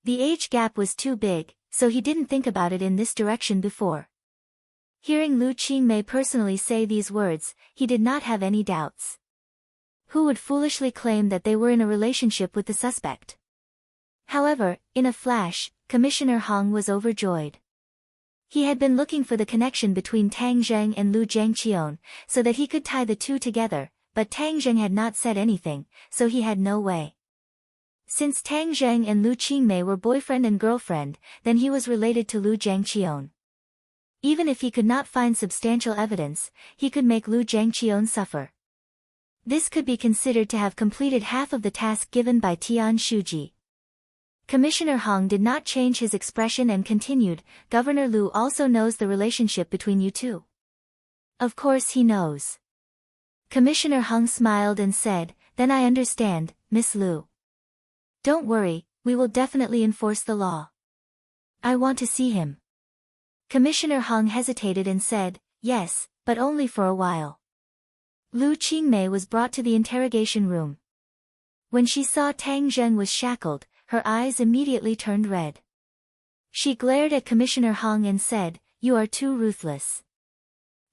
The age gap was too big, so he didn't think about it in this direction before. Hearing Lu Qingmei personally say these words, he did not have any doubts. Who would foolishly claim that they were in a relationship with the suspect? However, in a flash, Commissioner Hong was overjoyed. He had been looking for the connection between Tang Zheng and Lu Jiangqion, so that he could tie the two together, but Tang Zheng had not said anything, so he had no way. Since Tang Zheng and Lu Qingmei were boyfriend and girlfriend, then he was related to Lu Jiangqion. Even if he could not find substantial evidence, he could make Lu Jiangqion suffer. This could be considered to have completed half of the task given by Tian Shuji. Commissioner Hong did not change his expression and continued, Governor Lu also knows the relationship between you two. Of course he knows. Commissioner Hong smiled and said, then I understand, Miss Lu. Don't worry, we will definitely enforce the law. I want to see him. Commissioner Hong hesitated and said, yes, but only for a while. Lu Qingmei was brought to the interrogation room. When she saw Tang Zheng was shackled, her eyes immediately turned red. She glared at Commissioner Hong and said, you are too ruthless.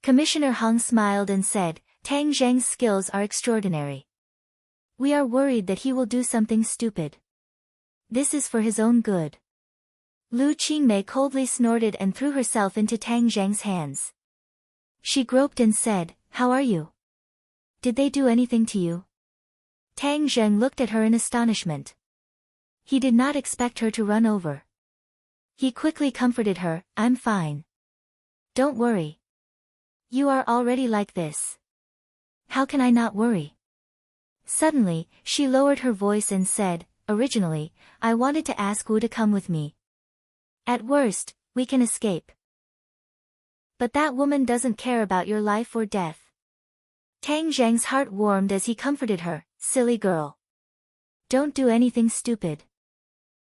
Commissioner Hong smiled and said, Tang Zheng's skills are extraordinary. We are worried that he will do something stupid. This is for his own good. Lu Qingmei coldly snorted and threw herself into Tang Zheng's hands. She groped and said, how are you? Did they do anything to you? Tang Zheng looked at her in astonishment. He did not expect her to run over. He quickly comforted her, I'm fine. Don't worry. You are already like this. How can I not worry? Suddenly, she lowered her voice and said, originally, I wanted to ask Wu to come with me. At worst, we can escape. But that woman doesn't care about your life or death. Tang Zheng's heart warmed as he comforted her, silly girl. Don't do anything stupid.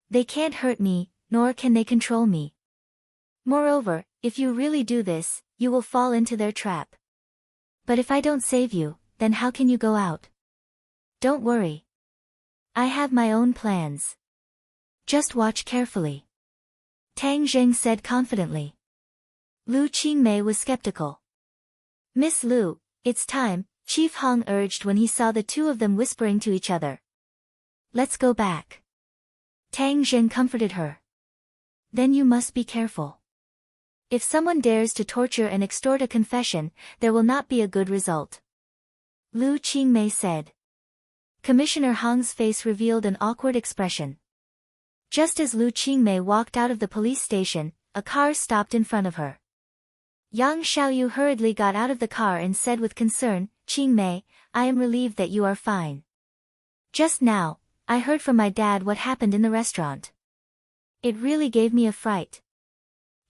They can't hurt me, nor can they control me. Moreover, if you really do this, you will fall into their trap. But if I don't save you, then how can you go out? Don't worry. I have my own plans. Just watch carefully. Tang Zheng said confidently. Lu Qingmei was skeptical. Miss Lu, it's time, Chief Hong urged when he saw the two of them whispering to each other. Let's go back. Tang Zheng comforted her. Then you must be careful. If someone dares to torture and extort a confession, there will not be a good result. Lu Qingmei said. Commissioner Hong's face revealed an awkward expression. Just as Lu Qingmei walked out of the police station, a car stopped in front of her. Yang Xiaoyu hurriedly got out of the car and said with concern, Qingmei, I am relieved that you are fine. Just now, I heard from my dad what happened in the restaurant. It really gave me a fright.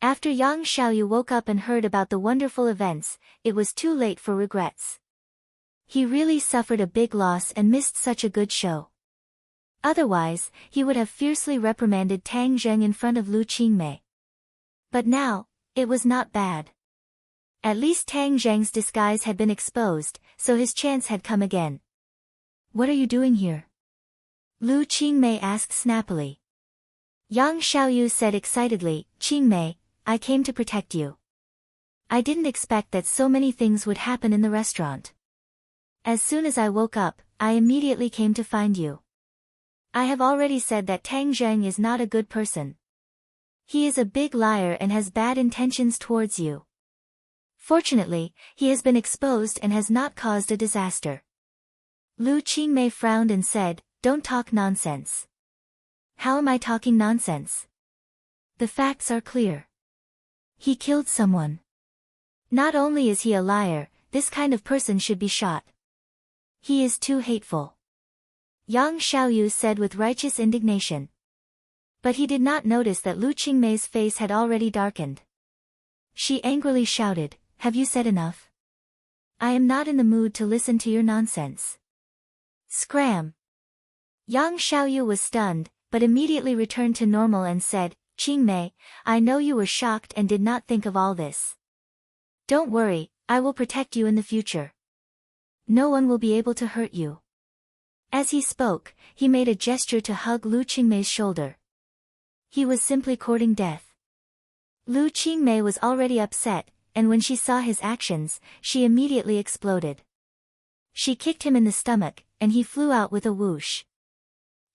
After Yang Xiaoyu woke up and heard about the wonderful events, it was too late for regrets. He really suffered a big loss and missed such a good show. Otherwise, he would have fiercely reprimanded Tang Zheng in front of Lu Qingmei. But now, it was not bad. At least Tang Zheng's disguise had been exposed, so his chance had come again. What are you doing here? Lu Qingmei asked snappily. Yang Xiaoyu said excitedly, Qingmei, I came to protect you. I didn't expect that so many things would happen in the restaurant. As soon as I woke up, I immediately came to find you. I have already said that Tang Zheng is not a good person. He is a big liar and has bad intentions towards you. Fortunately, he has been exposed and has not caused a disaster. Lu Qingmei frowned and said, don't talk nonsense. How am I talking nonsense? The facts are clear. He killed someone. Not only is he a liar, this kind of person should be shot. He is too hateful. Yang Xiaoyu said with righteous indignation. But he did not notice that Lu Qingmei's face had already darkened. She angrily shouted, have you said enough? I am not in the mood to listen to your nonsense. Scram! Yang Xiaoyu was stunned, but immediately returned to normal and said, Qingmei, I know you were shocked and did not think of all this. Don't worry, I will protect you in the future. No one will be able to hurt you. As he spoke, he made a gesture to hug Lu Qingmei's shoulder. He was simply courting death. Lu Qingmei was already upset, and when she saw his actions, she immediately exploded. She kicked him in the stomach, and he flew out with a whoosh.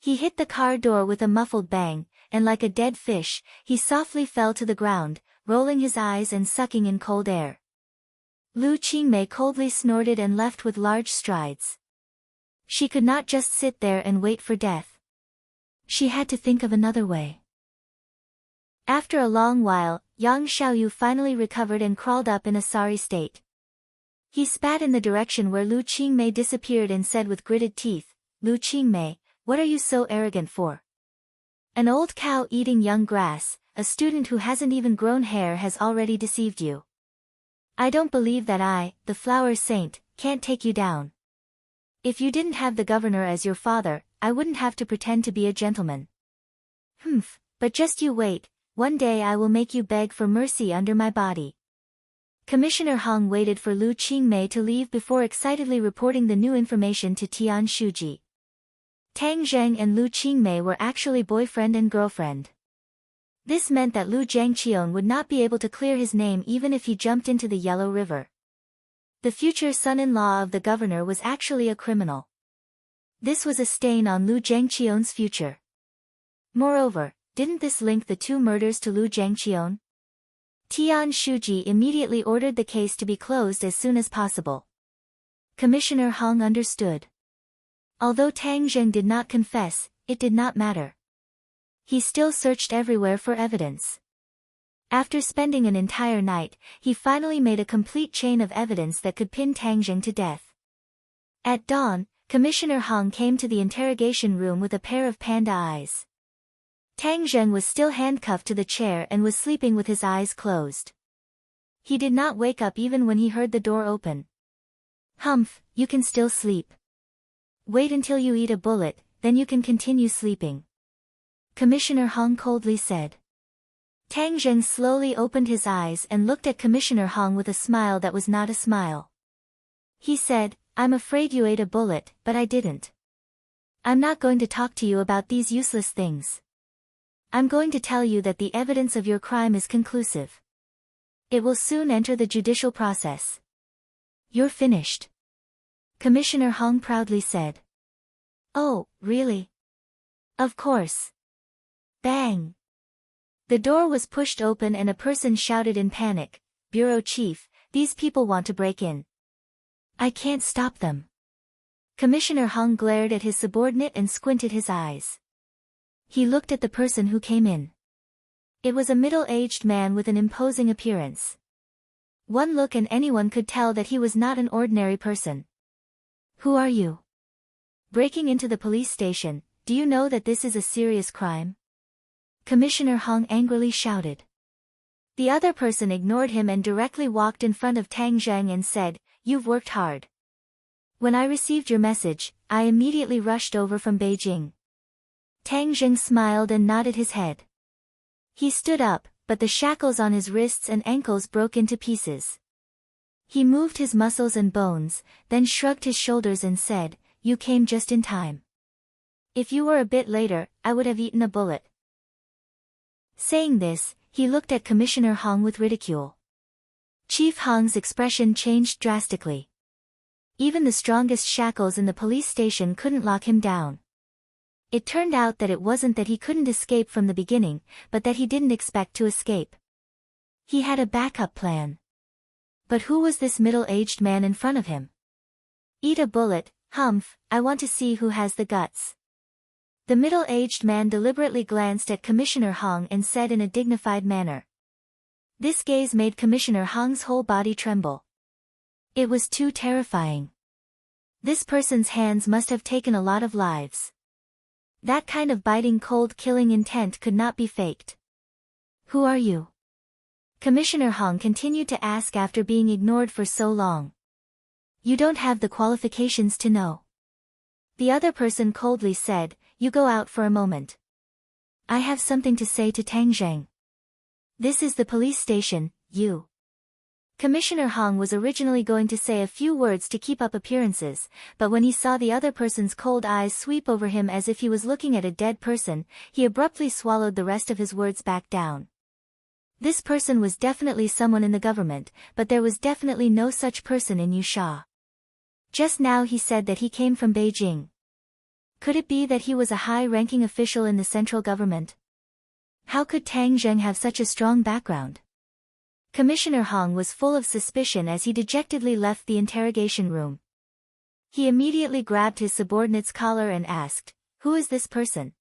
He hit the car door with a muffled bang, and like a dead fish, he softly fell to the ground, rolling his eyes and sucking in cold air. Lu Qingmei coldly snorted and left with large strides. She could not just sit there and wait for death. She had to think of another way. After a long while, Yang Xiaoyu finally recovered and crawled up in a sorry state. He spat in the direction where Lu Qingmei disappeared and said with gritted teeth, "Lu Qingmei, what are you so arrogant for? An old cow eating young grass, a student who hasn't even grown hair has already deceived you. I don't believe that I, the flower saint, can't take you down. If you didn't have the governor as your father, I wouldn't have to pretend to be a gentleman. Humph, but just you wait, one day I will make you beg for mercy under my body." Commissioner Hong waited for Lu Qingmei to leave before excitedly reporting the new information to Tian Shuji. Tang Zheng and Lu Qingmei were actually boyfriend and girlfriend. This meant that Lu Zhangqian would not be able to clear his name even if he jumped into the Yellow River. The future son-in-law of the governor was actually a criminal. This was a stain on Lu Zhangqian's future. Moreover, didn't this link the two murders to Lu Zhangqian? Tian Shuji immediately ordered the case to be closed as soon as possible. Commissioner Hong understood. Although Tang Zheng did not confess, it did not matter. He still searched everywhere for evidence. After spending an entire night, he finally made a complete chain of evidence that could pin Tang Zheng to death. At dawn, Commissioner Hong came to the interrogation room with a pair of panda eyes. Tang Zheng was still handcuffed to the chair and was sleeping with his eyes closed. He did not wake up even when he heard the door open. "Humph, you can still sleep. Wait until you eat a bullet, then you can continue sleeping," Commissioner Hong coldly said. Tang Zheng slowly opened his eyes and looked at Commissioner Hong with a smile that was not a smile. He said, "I'm afraid you ate a bullet, but I didn't. I'm not going to talk to you about these useless things. I'm going to tell you that the evidence of your crime is conclusive. It will soon enter the judicial process. You're finished," Commissioner Hong proudly said. "Oh, really? Of course." Bang! The door was pushed open and a person shouted in panic, "Bureau Chief, these people want to break in. I can't stop them." Commissioner Hong glared at his subordinate and squinted his eyes. He looked at the person who came in. It was a middle-aged man with an imposing appearance. One look and anyone could tell that he was not an ordinary person. "Who are you? Breaking into the police station, do you know that this is a serious crime?" Commissioner Hong angrily shouted. The other person ignored him and directly walked in front of Tang Zheng and said, "You've worked hard. When I received your message, I immediately rushed over from Beijing." Tang Zheng smiled and nodded his head. He stood up, but the shackles on his wrists and ankles broke into pieces. He moved his muscles and bones, then shrugged his shoulders and said, "You came just in time. If you were a bit later, I would have eaten a bullet." Saying this, he looked at Commissioner Hong with ridicule. Chief Hong's expression changed drastically. Even the strongest shackles in the police station couldn't lock him down. It turned out that it wasn't that he couldn't escape from the beginning, but that he didn't expect to escape. He had a backup plan. But who was this middle-aged man in front of him? "Eat a bullet, humph, I want to see who has the guts." The middle-aged man deliberately glanced at Commissioner Hong and said in a dignified manner. This gaze made Commissioner Hong's whole body tremble. It was too terrifying. This person's hands must have taken a lot of lives. That kind of biting cold killing intent could not be faked. "Who are you?" Commissioner Hong continued to ask after being ignored for so long. "You don't have the qualifications to know." The other person coldly said, "You go out for a moment. I have something to say to Tang Zheng. This is the police station, you." Commissioner Hong was originally going to say a few words to keep up appearances, but when he saw the other person's cold eyes sweep over him as if he was looking at a dead person, he abruptly swallowed the rest of his words back down. This person was definitely someone in the government, but there was definitely no such person in Yusha. Just now he said that he came from Beijing. Could it be that he was a high-ranking official in the central government? How could Tang Zheng have such a strong background? Commissioner Hong was full of suspicion as he dejectedly left the interrogation room. He immediately grabbed his subordinate's collar and asked, "Who is this person?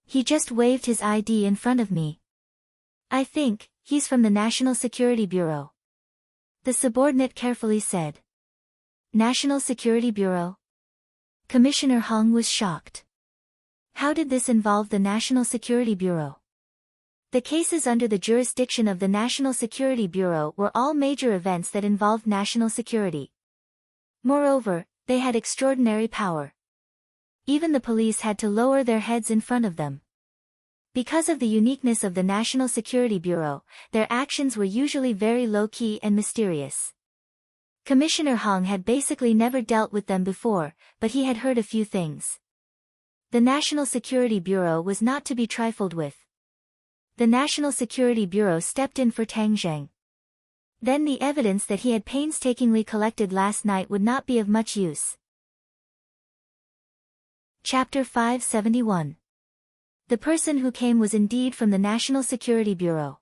He just waved his ID in front of me. I think he's from the National Security Bureau." The subordinate carefully said. National Security Bureau? Commissioner Hong was shocked. How did this involve the National Security Bureau? The cases under the jurisdiction of the National Security Bureau were all major events that involved national security. Moreover, they had extraordinary power. Even the police had to lower their heads in front of them. Because of the uniqueness of the National Security Bureau, their actions were usually very low-key and mysterious. Commissioner Hong had basically never dealt with them before, but he had heard a few things. The National Security Bureau was not to be trifled with. The National Security Bureau stepped in for Tang Zheng. Then the evidence that he had painstakingly collected last night would not be of much use. Chapter 571. The person who came was indeed from the National Security Bureau.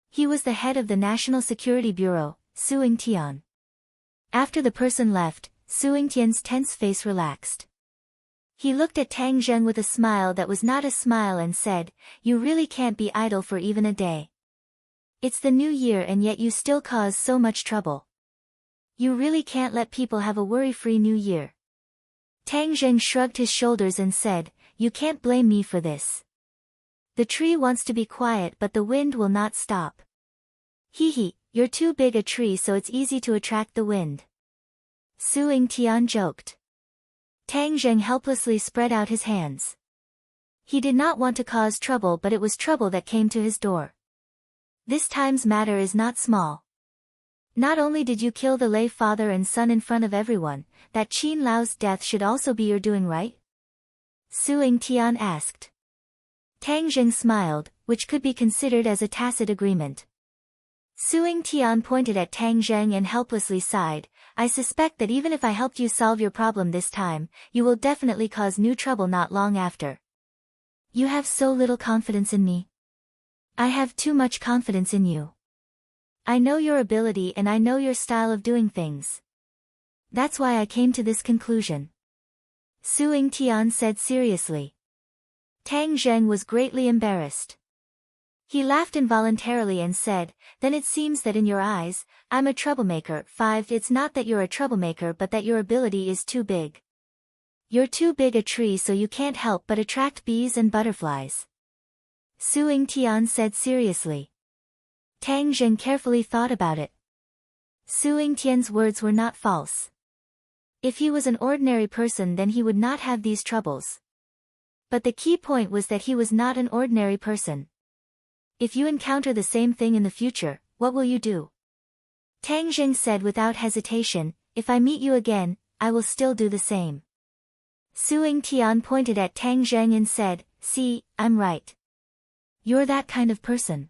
He was the head of the National Security Bureau, Su Yingtian. After the person left, Su Yingtian's tense face relaxed. He looked at Tang Zheng with a smile that was not a smile and said, "You really can't be idle for even a day. It's the new year and yet you still cause so much trouble. You really can't let people have a worry-free new year." Tang Zheng shrugged his shoulders and said, "You can't blame me for this. The tree wants to be quiet but the wind will not stop. Hee, you're too big a tree so it's easy to attract the wind." Su Yingtian joked. Tang Zheng helplessly spread out his hands. He did not want to cause trouble but it was trouble that came to his door. This time's matter is not small. Not only did you kill the lay father and son in front of everyone, that Qin Lao's death should also be your doing, right? Su Yingtian asked. Tang Zheng smiled, which could be considered as a tacit agreement. Su Yingtian pointed at Tang Zheng and helplessly sighed, "I suspect that even if I helped you solve your problem this time, you will definitely cause new trouble not long after. You have so little confidence in me. I have too much confidence in you. I know your ability and I know your style of doing things. That's why I came to this conclusion." Su Yingtian said seriously. Tang Zheng was greatly embarrassed. He laughed involuntarily and said, "Then it seems that in your eyes, I'm a troublemaker." 5. It's not that you're a troublemaker but that your ability is too big. You're too big a tree so you can't help but attract bees and butterflies. Su Yingtian said seriously. Tang Zheng carefully thought about it. Su Yingtian's words were not false. If he was an ordinary person then he would not have these troubles. But the key point was that he was not an ordinary person. If you encounter the same thing in the future, what will you do? Tang Zheng said without hesitation, "If I meet you again, I will still do the same." Su Yingtian pointed at Tang Zheng and said, "See, I'm right. You're that kind of person.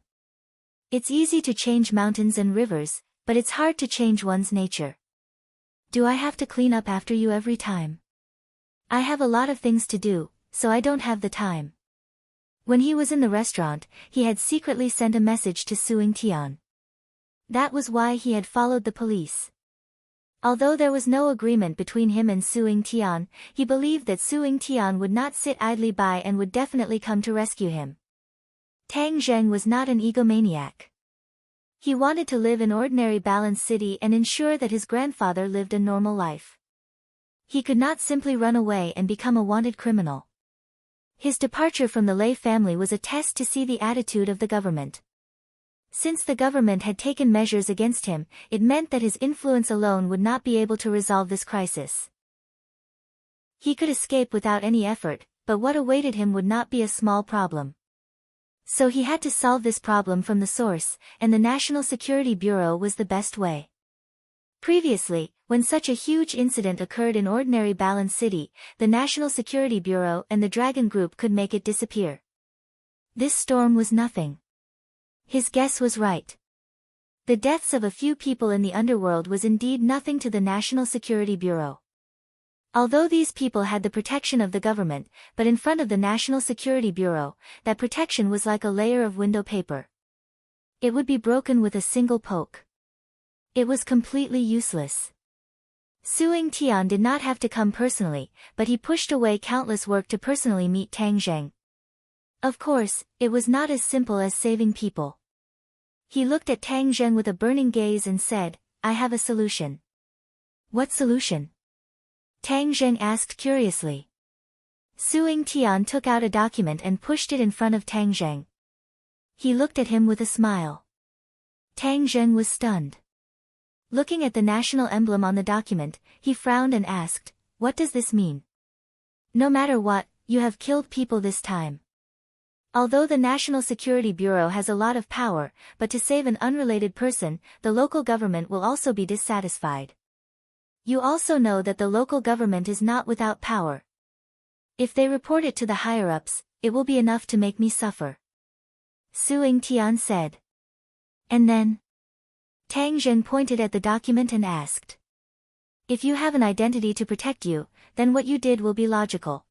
It's easy to change mountains and rivers, but it's hard to change one's nature. Do I have to clean up after you every time? I have a lot of things to do, so I don't have the time." When he was in the restaurant, he had secretly sent a message to Su Yingtian. That was why he had followed the police. Although there was no agreement between him and Su Yingtian, he believed that Su Yingtian would not sit idly by and would definitely come to rescue him. Tang Zheng was not an egomaniac. He wanted to live in ordinary balanced city and ensure that his grandfather lived a normal life. He could not simply run away and become a wanted criminal. His departure from the Lei family was a test to see the attitude of the government. Since the government had taken measures against him, it meant that his influence alone would not be able to resolve this crisis. He could escape without any effort, but what awaited him would not be a small problem. So he had to solve this problem from the source, and the National Security Bureau was the best way. Previously, when such a huge incident occurred in ordinary balanced city, the National Security Bureau and the Dragon Group could make it disappear. This storm was nothing. His guess was right. The deaths of a few people in the underworld was indeed nothing to the National Security Bureau. Although these people had the protection of the government, but in front of the National Security Bureau, that protection was like a layer of window paper. It would be broken with a single poke. It was completely useless. Suing Tian did not have to come personally, but he pushed away countless work to personally meet Tang Zheng. Of course, it was not as simple as saving people. He looked at Tang Zheng with a burning gaze and said, "I have a solution." "What solution?" Tang Zheng asked curiously. Suing Tian took out a document and pushed it in front of Tang Zheng. He looked at him with a smile. Tang Zheng was stunned. Looking at the national emblem on the document, he frowned and asked, "What does this mean?" "No matter what, you have killed people this time. Although the National Security Bureau has a lot of power, but to save an unrelated person, the local government will also be dissatisfied. You also know that the local government is not without power. If they report it to the higher-ups, it will be enough to make me suffer." Suing Tian said. "And then?" Tang Zheng pointed at the document and asked. "If you have an identity to protect you, then what you did will be logical.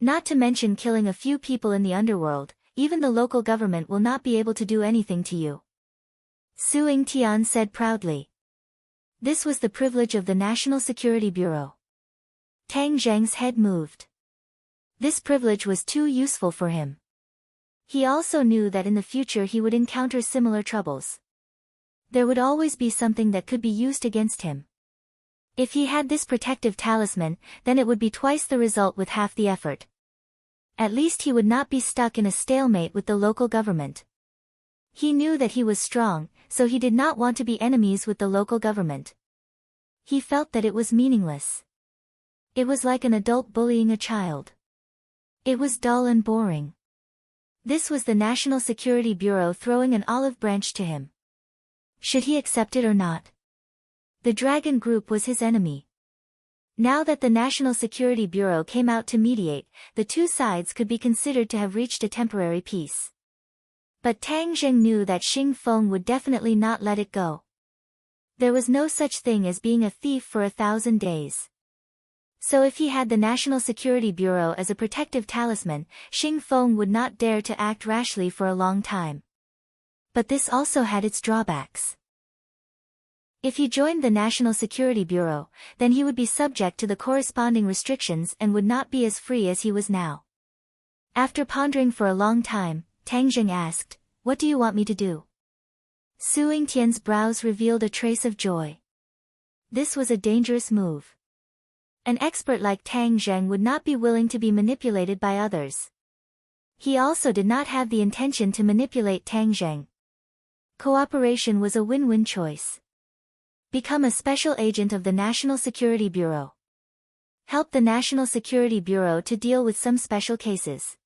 Not to mention killing a few people in the underworld, even the local government will not be able to do anything to you." Suing Tian said proudly. This was the privilege of the National Security Bureau. Tang Zheng's head moved. This privilege was too useful for him. He also knew that in the future he would encounter similar troubles. There would always be something that could be used against him. If he had this protective talisman, then it would be twice the result with half the effort. At least he would not be stuck in a stalemate with the local government. He knew that he was strong, so he did not want to be enemies with the local government. He felt that it was meaningless. It was like an adult bullying a child. It was dull and boring. This was the National Security Bureau throwing an olive branch to him. Should he accept it or not? The Dragon Group was his enemy. Now that the National Security Bureau came out to mediate, the two sides could be considered to have reached a temporary peace. But Tang Zheng knew that Xing Feng would definitely not let it go. There was no such thing as being a thief for 1,000 days. So if he had the National Security Bureau as a protective talisman, Xing Feng would not dare to act rashly for a long time. But this also had its drawbacks. If he joined the National Security Bureau, then he would be subject to the corresponding restrictions and would not be as free as he was now. After pondering for a long time, Tang Zheng asked, "What do you want me to do?" Suing Tian's brows revealed a trace of joy. This was a dangerous move. An expert like Tang Zheng would not be willing to be manipulated by others. He also did not have the intention to manipulate Tang Zheng. Cooperation was a win-win choice. Become a special agent of the National Security Bureau. Help the National Security Bureau to deal with some special cases.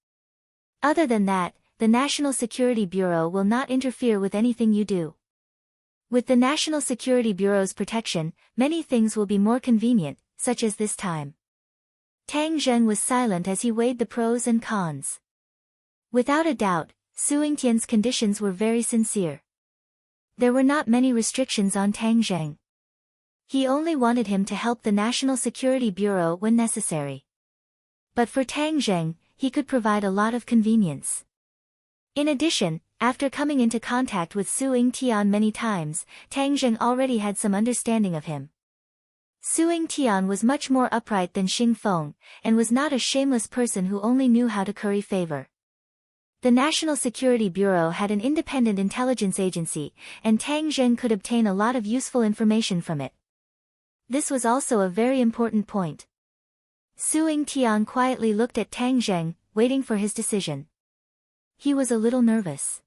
Other than that, the National Security Bureau will not interfere with anything you do. With the National Security Bureau's protection, many things will be more convenient, such as this time. Tang Zheng was silent as he weighed the pros and cons. Without a doubt, Suing Tian's conditions were very sincere. There were not many restrictions on Tang Zheng. He only wanted him to help the National Security Bureau when necessary. But for Tang Zheng, he could provide a lot of convenience. In addition, after coming into contact with Suing Tian many times, Tang Zheng already had some understanding of him. Suing Tian was much more upright than Xing Feng, and was not a shameless person who only knew how to curry favor. The National Security Bureau had an independent intelligence agency, and Tang Zheng could obtain a lot of useful information from it. This was also a very important point. Suing Tian quietly looked at Tang Zheng, waiting for his decision. He was a little nervous.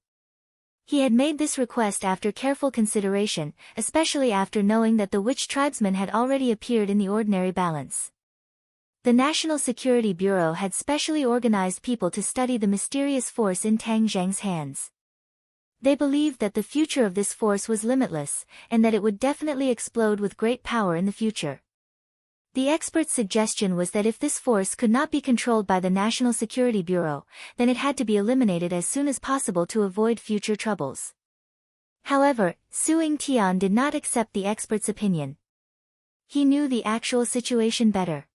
He had made this request after careful consideration, especially after knowing that the witch tribesmen had already appeared in the ordinary balance. The National Security Bureau had specially organized people to study the mysterious force in Tang Zheng's hands. They believed that the future of this force was limitless, and that it would definitely explode with great power in the future. The expert's suggestion was that if this force could not be controlled by the National Security Bureau, then it had to be eliminated as soon as possible to avoid future troubles. However, Suing Tian did not accept the expert's opinion. He knew the actual situation better.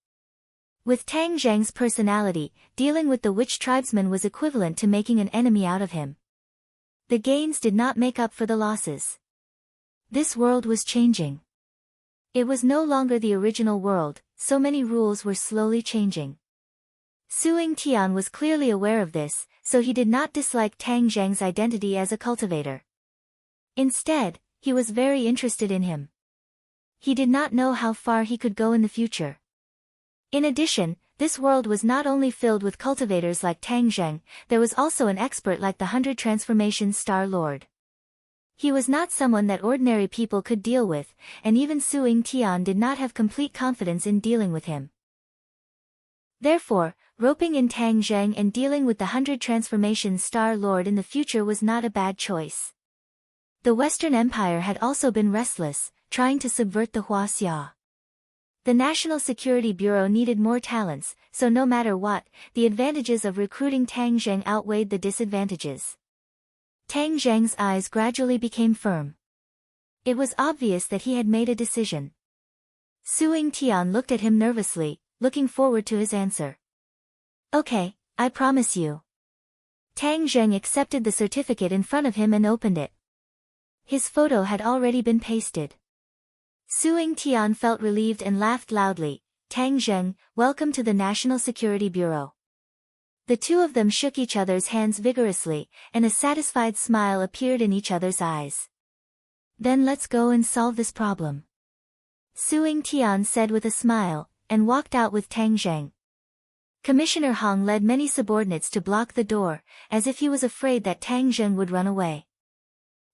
With Tang Zheng's personality, dealing with the witch tribesman was equivalent to making an enemy out of him. The gains did not make up for the losses. This world was changing. It was no longer the original world, so many rules were slowly changing. Suing Tian was clearly aware of this, so he did not dislike Tang Zheng's identity as a cultivator. Instead, he was very interested in him. He did not know how far he could go in the future. In addition, this world was not only filled with cultivators like Tang Zheng, there was also an expert like the 100 Transformations Star Lord. He was not someone that ordinary people could deal with, and even Suing Tian did not have complete confidence in dealing with him. Therefore, roping in Tang Zheng and dealing with the 100 Transformations Star Lord in the future was not a bad choice. The Western Empire had also been restless, trying to subvert the Huaxia. The National Security Bureau needed more talents, so no matter what, the advantages of recruiting Tang Zheng outweighed the disadvantages. Tang Zheng's eyes gradually became firm. It was obvious that he had made a decision. Suing Tian looked at him nervously, looking forward to his answer. Okay, I promise you. Tang Zheng accepted the certificate in front of him and opened it. His photo had already been pasted. Suing Tian felt relieved and laughed loudly. Tang Zheng, welcome to the National Security Bureau. The two of them shook each other's hands vigorously, and a satisfied smile appeared in each other's eyes. Then let's go and solve this problem. Suing Tian said with a smile, and walked out with Tang Zheng. Commissioner Hong led many subordinates to block the door, as if he was afraid that Tang Zheng would run away.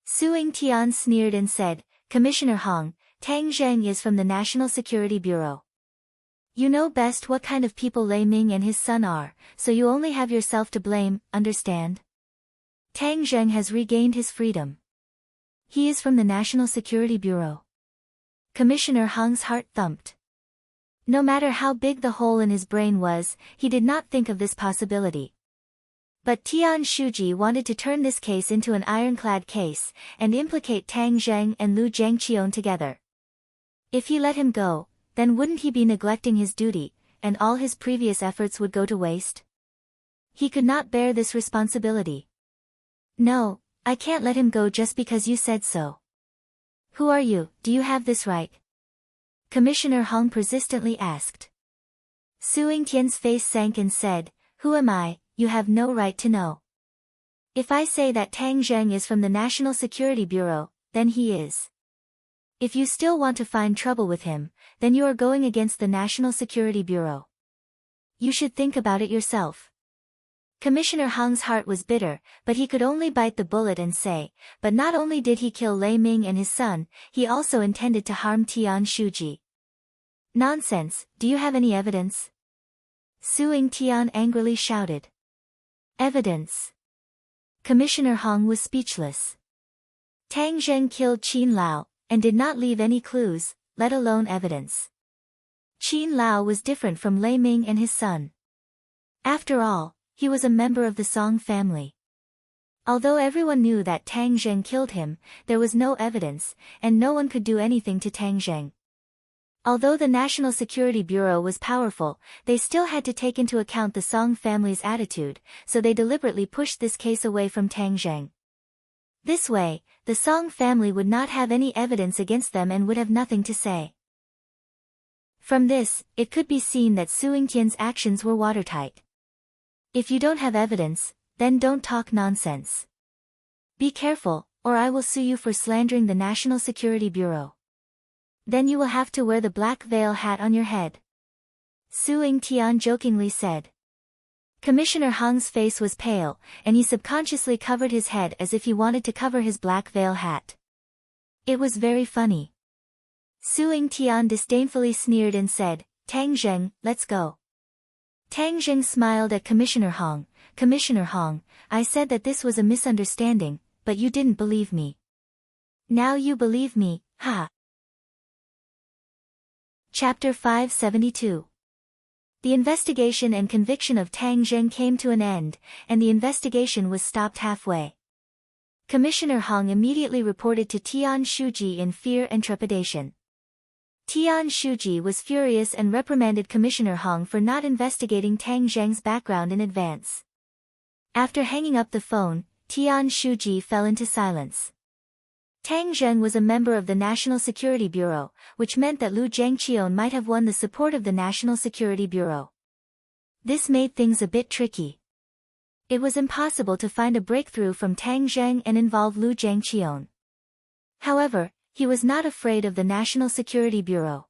Suing Tian sneered and said, Commissioner Hong, Tang Zheng is from the National Security Bureau. You know best what kind of people Lei Ming and his son are, so you only have yourself to blame, understand? Tang Zheng has regained his freedom. He is from the National Security Bureau. Commissioner Hong's heart thumped. No matter how big the hole in his brain was, he did not think of this possibility. But Tian Shuji wanted to turn this case into an ironclad case, and implicate Tang Zheng and Lu Zhangqian together. If he let him go, then wouldn't he be neglecting his duty, and all his previous efforts would go to waste? He could not bear this responsibility. No, I can't let him go just because you said so. Who are you? Do you have this right? Commissioner Hong persistently asked. Suing Tian's face sank and said, Who am I? You have no right to know. If I say that Tang Zheng is from the National Security Bureau, then he is. If you still want to find trouble with him, then you are going against the National Security Bureau. You should think about it yourself. Commissioner Hong's heart was bitter, but he could only bite the bullet and say, but not only did he kill Lei Ming and his son, he also intended to harm Tian Shuji. Nonsense, do you have any evidence? Suing Tian angrily shouted. Evidence. Commissioner Hong was speechless. Tang Zheng killed Qin Lao, and did not leave any clues, let alone evidence. Qin Lao was different from Lei Ming and his son. After all, he was a member of the Song family. Although everyone knew that Tang Zheng killed him, there was no evidence, and no one could do anything to Tang Zheng. Although the National Security Bureau was powerful, they still had to take into account the Song family's attitude, so they deliberately pushed this case away from Tang Zheng. This way, the Song family would not have any evidence against them and would have nothing to say. From this, it could be seen that Suing Tian's actions were watertight. If you don't have evidence, then don't talk nonsense. Be careful, or I will sue you for slandering the National Security Bureau. Then you will have to wear the black veil hat on your head. Suing Tian jokingly said. Commissioner Hong's face was pale, and he subconsciously covered his head as if he wanted to cover his black veil hat. It was very funny. Suing Tian disdainfully sneered and said, Tang Zheng, let's go. Tang Zheng smiled at Commissioner Hong. Commissioner Hong, I said that this was a misunderstanding, but you didn't believe me. Now you believe me, ha. Chapter 572. The investigation and conviction of Tang Zheng came to an end, and the investigation was stopped halfway. Commissioner Hong immediately reported to Tian Shuji in fear and trepidation. Tian Shuji was furious and reprimanded Commissioner Hong for not investigating Tang Zheng's background in advance. After hanging up the phone, Tian Shuji fell into silence. Tang Zheng was a member of the National Security Bureau, which meant that Lu Zhangqian might have won the support of the National Security Bureau. This made things a bit tricky. It was impossible to find a breakthrough from Tang Zheng and involve Lu Zhangqian. However, he was not afraid of the National Security Bureau.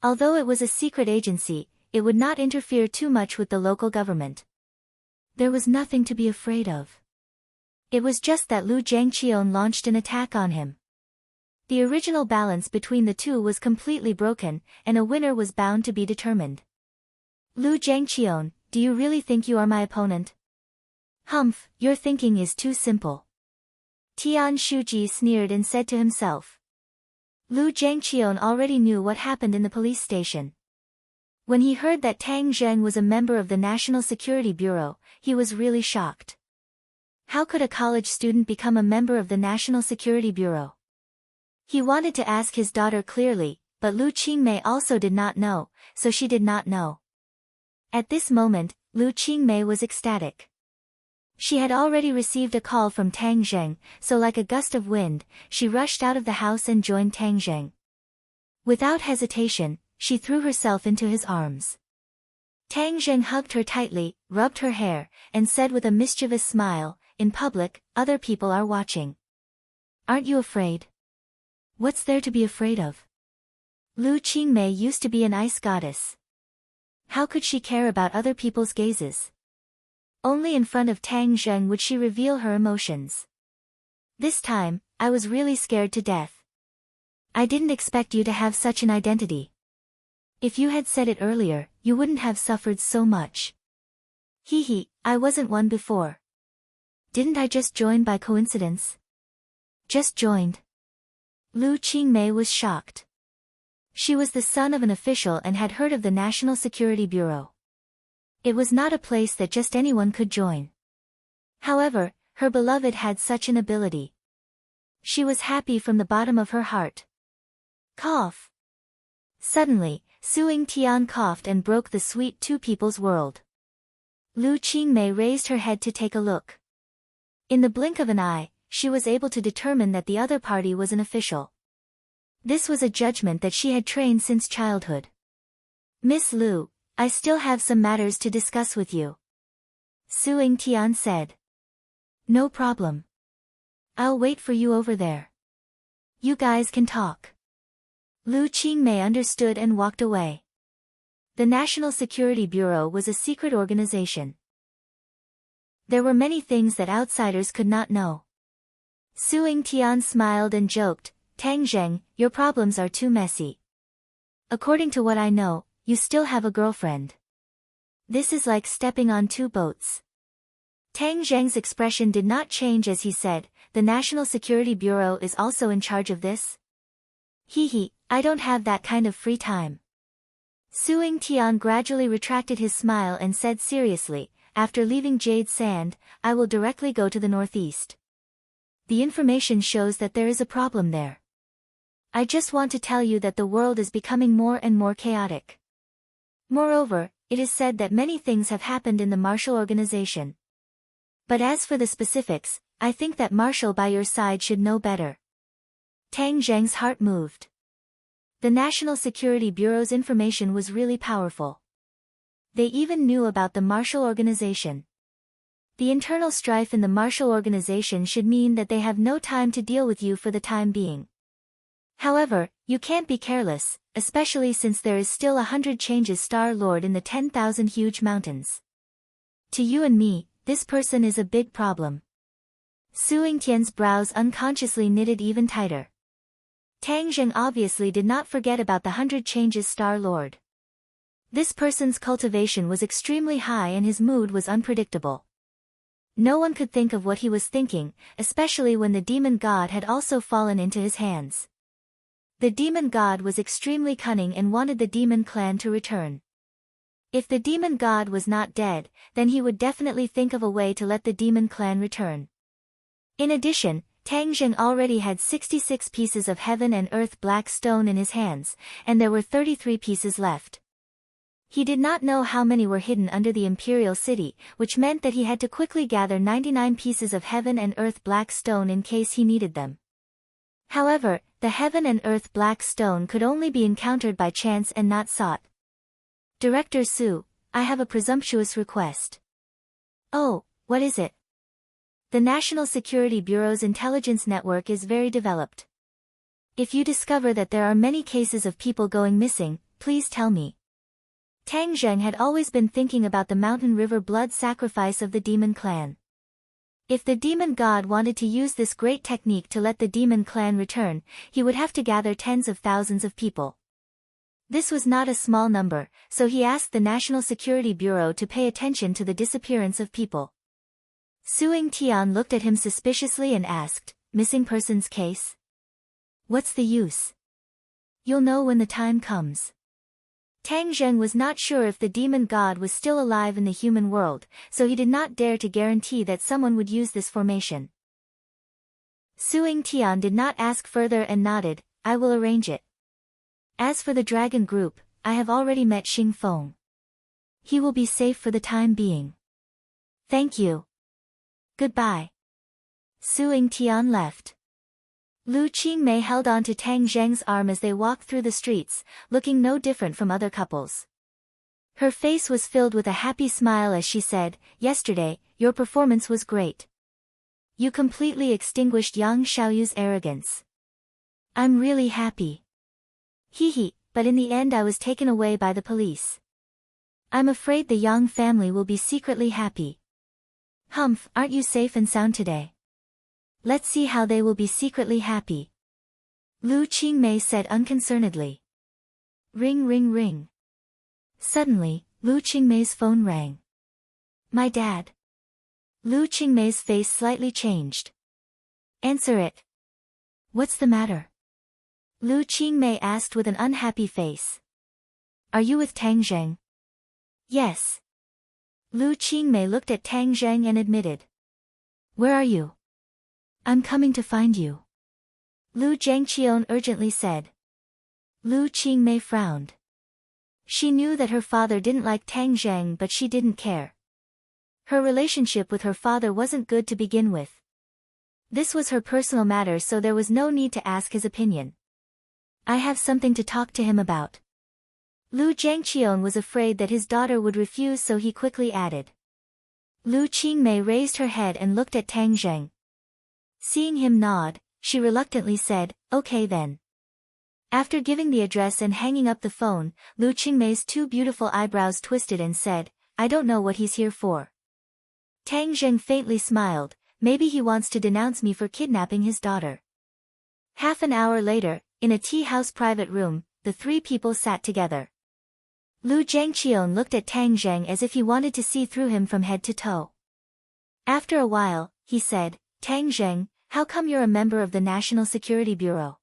Although it was a secret agency, it would not interfere too much with the local government. There was nothing to be afraid of. It was just that Lu Zhangqian launched an attack on him. The original balance between the two was completely broken, and a winner was bound to be determined. Lu Zhangqian, do you really think you are my opponent? Humph, your thinking is too simple. Tian Shuji sneered and said to himself. Lu Zhangqian already knew what happened in the police station. When he heard that Tang Zheng was a member of the National Security Bureau, he was really shocked. How could a college student become a member of the National Security Bureau? He wanted to ask his daughter clearly, but Lu Qingmei also did not know, so she did not know. At this moment, Lu Qingmei was ecstatic. She had already received a call from Tang Zheng, so like a gust of wind, she rushed out of the house and joined Tang Zheng. Without hesitation, she threw herself into his arms. Tang Zheng hugged her tightly, rubbed her hair, and said with a mischievous smile, in public, other people are watching. Aren't you afraid? What's there to be afraid of? Lu Qingmei used to be an ice goddess. How could she care about other people's gazes? Only in front of Tang Zheng would she reveal her emotions. This time, I was really scared to death. I didn't expect you to have such an identity. If you had said it earlier, you wouldn't have suffered so much. Hee, I wasn't one before. Didn't I just join by coincidence? Just joined. Lu Qingmei was shocked. She was the son of an official and had heard of the National Security Bureau. It was not a place that just anyone could join. However, her beloved had such an ability. She was happy from the bottom of her heart. Cough. Suddenly, Suing Tian coughed and broke the sweet two people's world. Lu Qingmei raised her head to take a look. In the blink of an eye, she was able to determine that the other party was an official. This was a judgment that she had trained since childhood. Miss Lu, I still have some matters to discuss with you. Suing Tian said. No problem. I'll wait for you over there. You guys can talk. Lu Qingmei understood and walked away. The National Security Bureau was a secret organization. There were many things that outsiders could not know. Suing Tian smiled and joked, Tang Zheng, your problems are too messy. According to what I know, you still have a girlfriend. This is like stepping on two boats. Tang Zheng's expression did not change as he said, the National Security Bureau is also in charge of this? Hee, I don't have that kind of free time. Suing Tian gradually retracted his smile and said seriously, after leaving Jade Sand, I will directly go to the northeast. The information shows that there is a problem there. I just want to tell you that the world is becoming more and more chaotic. Moreover, it is said that many things have happened in the Marshall Organization. But as for the specifics, I think that Marshall by your side should know better. Tang Zheng's heart moved. The National Security Bureau's information was really powerful. They even knew about the Marshall Organization. The internal strife in the Marshall Organization should mean that they have no time to deal with you for the time being. However, you can't be careless, especially since there is still 100 changes Star Lord in the 10,000 huge mountains. To you and me, this person is a big problem. Suing Tian's brows unconsciously knitted even tighter. Tang Zheng obviously did not forget about the 100 changes Star Lord. This person's cultivation was extremely high and his mood was unpredictable. No one could think of what he was thinking, especially when the demon god had also fallen into his hands. The demon god was extremely cunning and wanted the demon clan to return. If the demon god was not dead, then he would definitely think of a way to let the demon clan return. In addition, Tang Zheng already had 66 pieces of heaven and earth black stone in his hands, and there were 33 pieces left. He did not know how many were hidden under the imperial city, which meant that he had to quickly gather 99 pieces of heaven and earth black stone in case he needed them. However, the heaven and earth black stone could only be encountered by chance and not sought. Director Su, I have a presumptuous request. Oh, what is it? The National Security Bureau's intelligence network is very developed. If you discover that there are many cases of people going missing, please tell me. Tang Zheng had always been thinking about the mountain river blood sacrifice of the demon clan. If the demon god wanted to use this great technique to let the demon clan return, he would have to gather tens of thousands of people. This was not a small number, so he asked the National Security Bureau to pay attention to the disappearance of people. Suing Tian looked at him suspiciously and asked, missing persons case? What's the use? You'll know when the time comes. Tang Zheng was not sure if the demon god was still alive in the human world, so he did not dare to guarantee that someone would use this formation. Suing Tian did not ask further and nodded, I will arrange it. As for the dragon group, I have already met Xing Feng. He will be safe for the time being. Thank you. Goodbye. Suing Tian left. Lu Qingmei held on to Tang Zheng's arm as they walked through the streets, looking no different from other couples. Her face was filled with a happy smile as she said, yesterday, your performance was great. You completely extinguished Yang Xiaoyu's arrogance. I'm really happy. Hee, but in the end I was taken away by the police. I'm afraid the Yang family will be secretly happy. Humph, aren't you safe and sound today? Let's see how they will be secretly happy. Lu Qingmei said unconcernedly. Ring ring ring. Suddenly, Lu Qingmei's phone rang. My dad. Lu Qingmei's face slightly changed. Answer it. What's the matter? Lu Qingmei asked with an unhappy face. Are you with Tang Zheng? Yes. Lu Qingmei looked at Tang Zheng and admitted. Where are you? I'm coming to find you. Lu Zhangqian urgently said. Lu Qingmei frowned. She knew that her father didn't like Tang Zheng but she didn't care. Her relationship with her father wasn't good to begin with. This was her personal matter so there was no need to ask his opinion. I have something to talk to him about. Lu Zhangqian was afraid that his daughter would refuse so he quickly added. Lu Qingmei raised her head and looked at Tang Zheng. Seeing him nod, she reluctantly said, okay then. After giving the address and hanging up the phone, Lu Qingmei's two beautiful eyebrows twisted and said, I don't know what he's here for. Tang Zheng faintly smiled, maybe he wants to denounce me for kidnapping his daughter. Half an hour later, in a tea house private room, the three people sat together. Lu Zhangqian looked at Tang Zheng as if he wanted to see through him from head to toe. After a while, he said, Tang Zheng, how come you're a member of the National Security Bureau?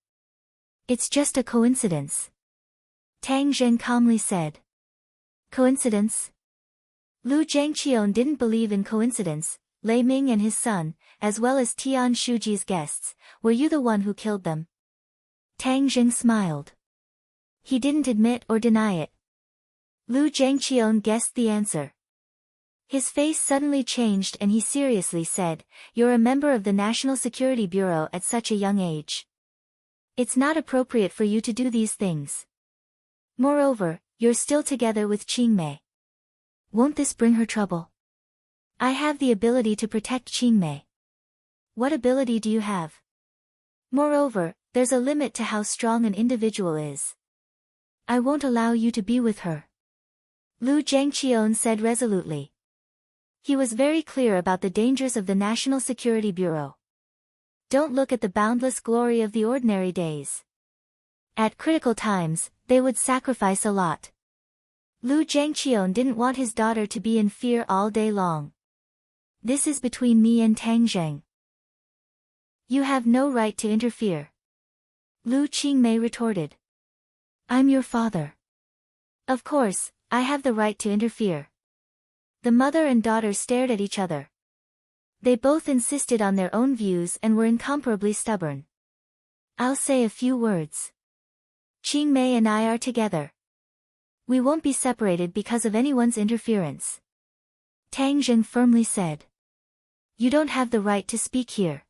It's just a coincidence. Tang Zheng calmly said. Coincidence? Lu Zhangqian didn't believe in coincidence. Lei Ming and his son, as well as Tian Shuji's guests, were you the one who killed them? Tang Zheng smiled. He didn't admit or deny it. Lu Zhangqian guessed the answer. His face suddenly changed and he seriously said, you're a member of the National Security Bureau at such a young age. It's not appropriate for you to do these things. Moreover, you're still together with Qingmei. Won't this bring her trouble? I have the ability to protect Qingmei. What ability do you have? Moreover, there's a limit to how strong an individual is. I won't allow you to be with her. Lu Zhangqian said resolutely. He was very clear about the dangers of the National Security Bureau. Don't look at the boundless glory of the ordinary days. At critical times, they would sacrifice a lot. Lu Zhangqian didn't want his daughter to be in fear all day long. This is between me and Tang Zheng. You have no right to interfere. Lu Qingmei retorted. I'm your father. Of course, I have the right to interfere. The mother and daughter stared at each other. They both insisted on their own views and were incomparably stubborn. I'll say a few words. Qingmei and I are together. We won't be separated because of anyone's interference. Tang Zheng firmly said. You don't have the right to speak here.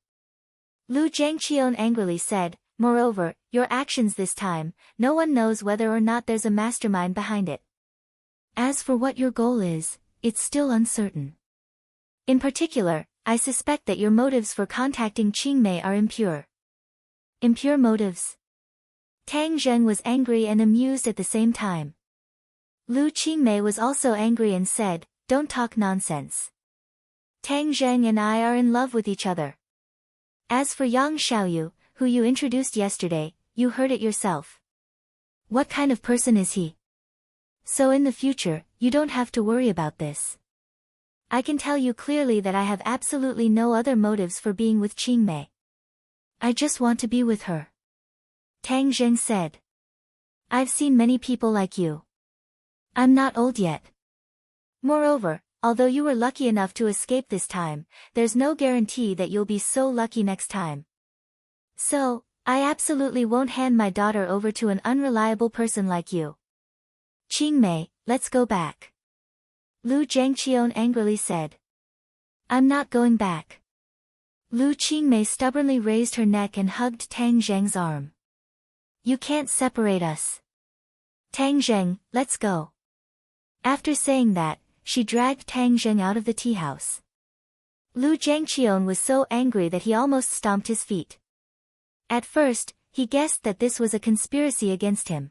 Lu Zhangqian angrily said, moreover, your actions this time, no one knows whether or not there's a mastermind behind it. As for what your goal is, it's still uncertain. In particular, I suspect that your motives for contacting Qingmei are impure. Impure motives? Tang Zheng was angry and amused at the same time. Lu Qingmei was also angry and said, don't talk nonsense. Tang Zheng and I are in love with each other. As for Yang Xiaoyu, who you introduced yesterday, you heard it yourself. What kind of person is he? So in the future, you don't have to worry about this. I can tell you clearly that I have absolutely no other motives for being with Qingmei. I just want to be with her. Tang Zheng said. I've seen many people like you. I'm not old yet. Moreover, although you were lucky enough to escape this time, there's no guarantee that you'll be so lucky next time. So, I absolutely won't hand my daughter over to an unreliable person like you. Qingmei, let's go back. Lu Zhangqian angrily said. I'm not going back. Lu Qingmei stubbornly raised her neck and hugged Tang Zheng's arm. You can't separate us. Tang Zheng, let's go. After saying that, she dragged Tang Zheng out of the tea house. Lu Zhangqian was so angry that he almost stomped his feet. At first, he guessed that this was a conspiracy against him.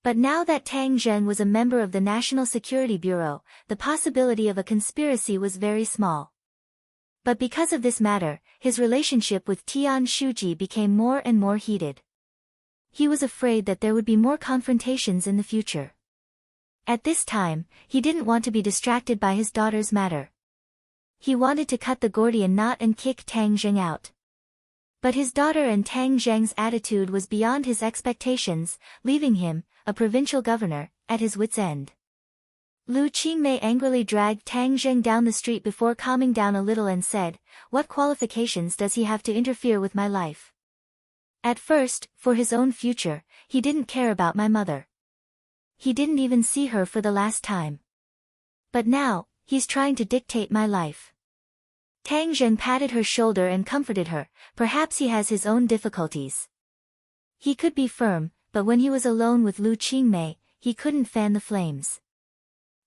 But now that Tang Zheng was a member of the National Security Bureau, the possibility of a conspiracy was very small. But because of this matter, his relationship with Tian Shuji became more and more heated. He was afraid that there would be more confrontations in the future. At this time, he didn't want to be distracted by his daughter's matter. He wanted to cut the Gordian knot and kick Tang Zheng out. But his daughter and Tang Zheng's attitude was beyond his expectations, leaving him, a provincial governor, at his wit's end. Lu Qingmei angrily dragged Tang Zheng down the street before calming down a little and said, what qualifications does he have to interfere with my life? At first, for his own future, he didn't care about my mother. He didn't even see her for the last time. But now, he's trying to dictate my life. Tang Zheng patted her shoulder and comforted her, perhaps he has his own difficulties. He could be firm, but when he was alone with Lu Qingmei, he couldn't fan the flames.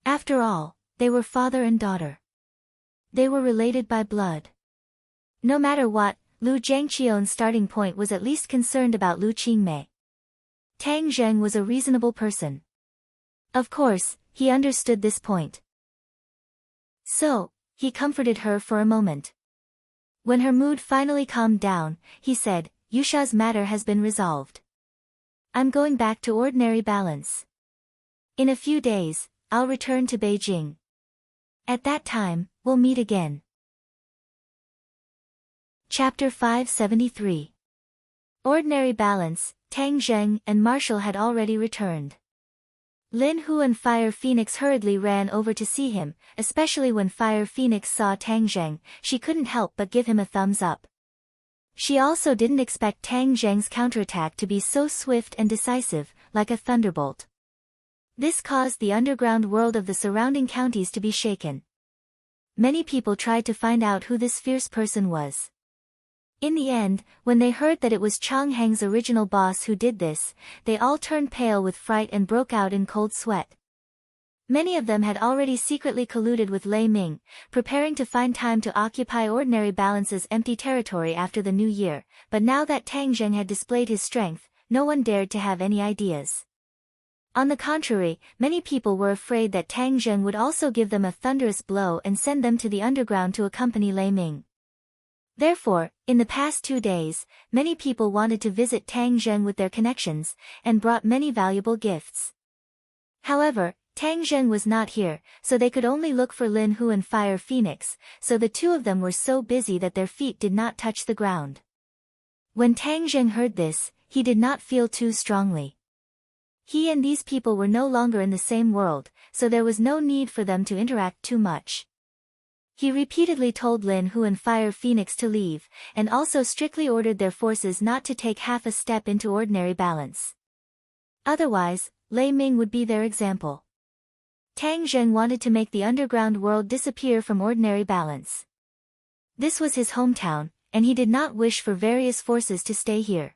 After all, they were father and daughter. They were related by blood. No matter what, Lu Zhangqian's starting point was at least concerned about Lu Qingmei. Tang Zheng was a reasonable person. Of course, he understood this point. So, he comforted her for a moment. When her mood finally calmed down, he said, Yusha's matter has been resolved. I'm going back to ordinary balance. In a few days, I'll return to Beijing. At that time, we'll meet again. Chapter 573. Ordinary balance. Tang Zheng and Marshall had already returned. Lin Hu and Fire Phoenix hurriedly ran over to see him, especially when Fire Phoenix saw Tang Zheng, she couldn't help but give him a thumbs up. She also didn't expect Tang Zheng's counterattack to be so swift and decisive, like a thunderbolt. This caused the underground world of the surrounding counties to be shaken. Many people tried to find out who this fierce person was. In the end, when they heard that it was Chang Heng's original boss who did this, they all turned pale with fright and broke out in cold sweat. Many of them had already secretly colluded with Lei Ming, preparing to find time to occupy Ordinary Balance's empty territory after the new year, but now that Tang Zheng had displayed his strength, no one dared to have any ideas. On the contrary, many people were afraid that Tang Zheng would also give them a thunderous blow and send them to the underground to accompany Lei Ming. Therefore, in the past 2 days, many people wanted to visit Tang Zheng with their connections, and brought many valuable gifts. However, Tang Zheng was not here, so they could only look for Lin Hu and Fire Phoenix, so the two of them were so busy that their feet did not touch the ground. When Tang Zheng heard this, he did not feel too strongly. He and these people were no longer in the same world, so there was no need for them to interact too much. He repeatedly told Lin Hu and Fire Phoenix to leave, and also strictly ordered their forces not to take half a step into ordinary balance. Otherwise, Lei Ming would be their example. Tang Zheng wanted to make the underground world disappear from ordinary balance. This was his hometown, and he did not wish for various forces to stay here.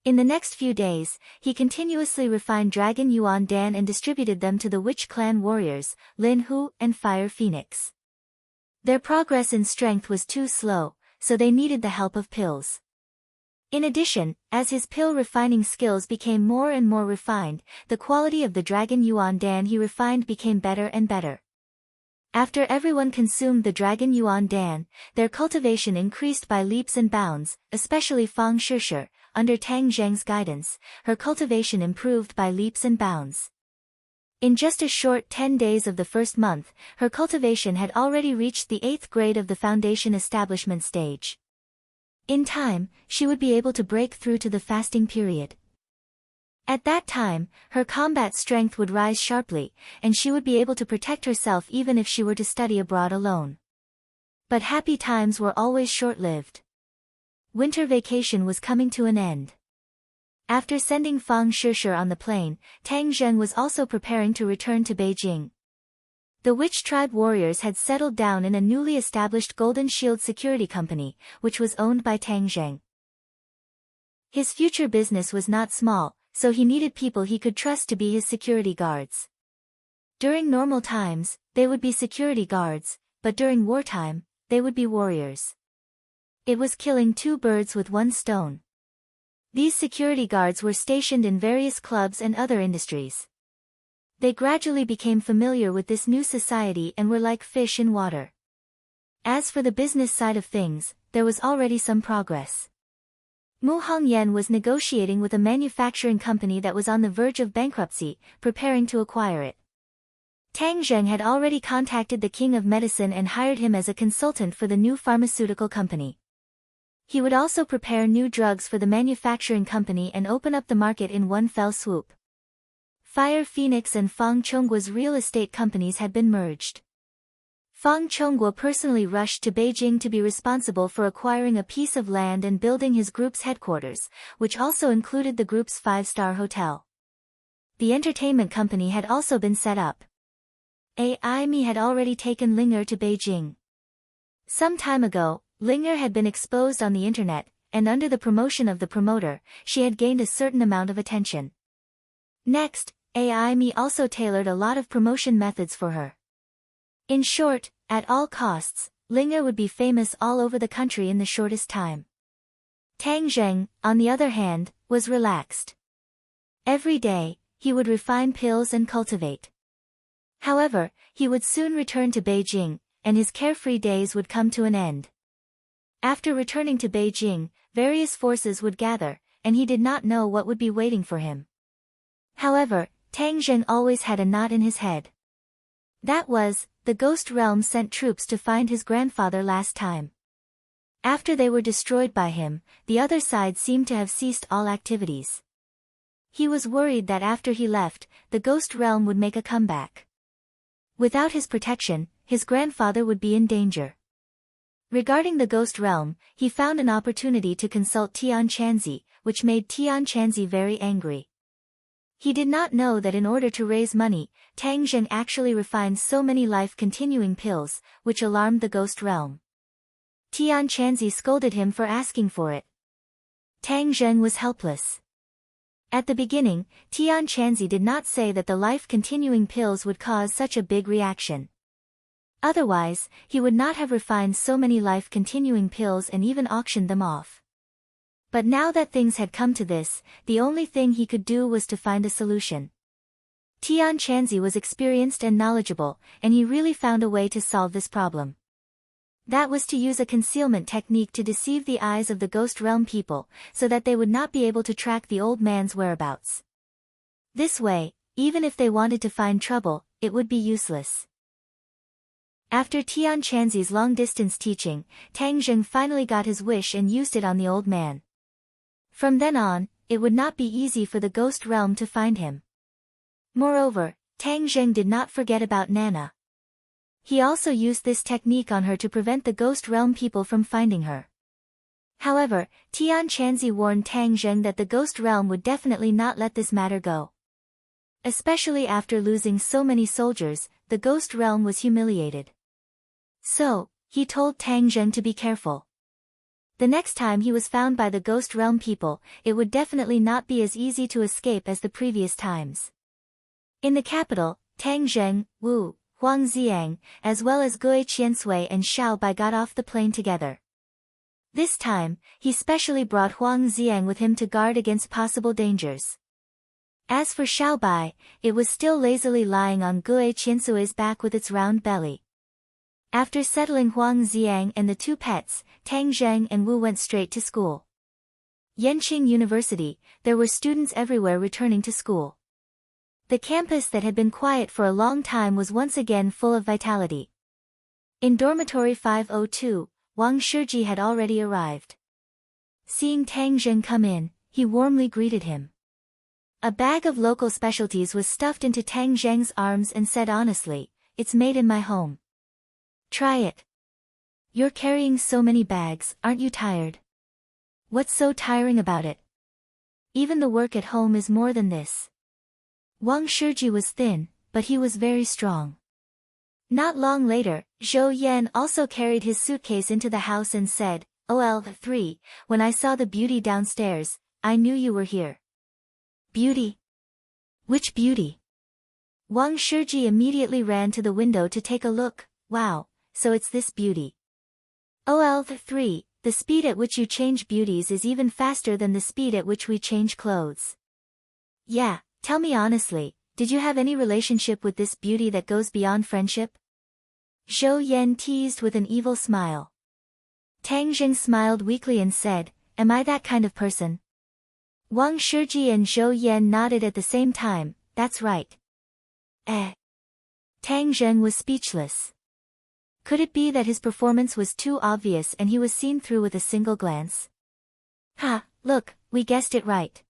In the next few days, he continuously refined Dragon Yuan Dan and distributed them to the Witch Clan warriors, Lin Hu and Fire Phoenix. Their progress in strength was too slow, so they needed the help of pills. In addition, as his pill refining skills became more and more refined, the quality of the Dragon Yuan Dan he refined became better and better. After everyone consumed the Dragon Yuan Dan, their cultivation increased by leaps and bounds, especially Fang Shishir. Under Tang Zheng's guidance, her cultivation improved by leaps and bounds. In just a short 10 days of the first month, her cultivation had already reached the 8th grade of the foundation establishment stage. In time, she would be able to break through to the fasting period. At that time, her combat strength would rise sharply, and she would be able to protect herself even if she were to study abroad alone. But happy times were always short-lived. Winter vacation was coming to an end. After sending Fang Shishir on the plane, Tang Zheng was also preparing to return to Beijing. The Witch Tribe warriors had settled down in a newly established Golden Shield security company, which was owned by Tang Zheng. His future business was not small, so he needed people he could trust to be his security guards. During normal times, they would be security guards, but during wartime, they would be warriors. It was killing two birds with one stone. These security guards were stationed in various clubs and other industries. They gradually became familiar with this new society and were like fish in water. As for the business side of things, there was already some progress. Mu Hongyan was negotiating with a manufacturing company that was on the verge of bankruptcy, preparing to acquire it. Tang Zheng had already contacted the King of Medicine and hired him as a consultant for the new pharmaceutical company. He would also prepare new drugs for the manufacturing company and open up the market in one fell swoop. Fire Phoenix and Fang Chongguo's real estate companies had been merged. Fang Chongguo personally rushed to Beijing to be responsible for acquiring a piece of land and building his group's headquarters, which also included the group's 5-star hotel. The entertainment company had also been set up. Amy had already taken Linger to Beijing. Some time ago, Linger had been exposed on the internet, and under the promotion of the promoter, she had gained a certain amount of attention. Next, Amy also tailored a lot of promotion methods for her. In short, at all costs, Linger would be famous all over the country in the shortest time. Tang Zheng, on the other hand, was relaxed. Every day, he would refine pills and cultivate. However, he would soon return to Beijing, and his carefree days would come to an end. After returning to Beijing, various forces would gather, and he did not know what would be waiting for him. However, Tang Zheng always had a knot in his head. That was, the Ghost Realm sent troops to find his grandfather last time. After they were destroyed by him, the other side seemed to have ceased all activities. He was worried that after he left, the Ghost Realm would make a comeback. Without his protection, his grandfather would be in danger. Regarding the Ghost Realm, he found an opportunity to consult Tian Chanzi, which made Tian Chanzi very angry. He did not know that in order to raise money, Tang Zheng actually refined so many life-continuing pills, which alarmed the Ghost Realm. Tian Chanzi scolded him for asking for it. Tang Zheng was helpless. At the beginning, Tian Chanzi did not say that the life-continuing pills would cause such a big reaction. Otherwise, he would not have refined so many life-continuing pills and even auctioned them off. But now that things had come to this, the only thing he could do was to find a solution. Tian Chanzi was experienced and knowledgeable, and he really found a way to solve this problem. That was to use a concealment technique to deceive the eyes of the Ghost Realm people, so that they would not be able to track the old man's whereabouts. This way, even if they wanted to find trouble, it would be useless. After Tian Chanzi's long-distance teaching, Tang Zheng finally got his wish and used it on the old man. From then on, it would not be easy for the ghost realm to find him. Moreover, Tang Zheng did not forget about Nana. He also used this technique on her to prevent the ghost realm people from finding her. However, Tian Chanzi warned Tang Zheng that the ghost realm would definitely not let this matter go. Especially after losing so many soldiers, the ghost realm was humiliated. So, he told Tang Zheng to be careful. The next time he was found by the ghost realm people, it would definitely not be as easy to escape as the previous times. In the capital, Tang Zheng, Wu, Huang Ziang, as well as Gui Qiansui and Xiao Bai got off the plane together. This time, he specially brought Huang Ziang with him to guard against possible dangers. As for Xiao Bai, it was still lazily lying on Gui Qiansui's back with its round belly. After settling Huang Ziang and the two pets, Tang Zheng and Wu went straight to school. Yanqing University, there were students everywhere returning to school. The campus that had been quiet for a long time was once again full of vitality. In dormitory 502, Wang Shiji had already arrived. Seeing Tang Zheng come in, he warmly greeted him. A bag of local specialties was stuffed into Tang Zheng's arms and said honestly, "It's made in my home. Try it." "You're carrying so many bags, aren't you tired?" "What's so tiring about it? Even the work at home is more than this." Wang Shiji was thin, but he was very strong. Not long later, Zhou Yan also carried his suitcase into the house and said, "OL3, when I saw the beauty downstairs, I knew you were here." "Beauty? Which beauty?" Wang Shiji immediately ran to the window to take a look. "Wow, so it's this beauty." "OL3, the speed at which you change beauties is even faster than the speed at which we change clothes." "Yeah. Tell me honestly, did you have any relationship with this beauty that goes beyond friendship?" Zhou Yan teased with an evil smile. Tang Zheng smiled weakly and said, "Am I that kind of person?" Wang Shiji and Zhou Yan nodded at the same time. "That's right." Tang Zheng was speechless. Could it be that his performance was too obvious and he was seen through with a single glance? "Ha, look, we guessed it right.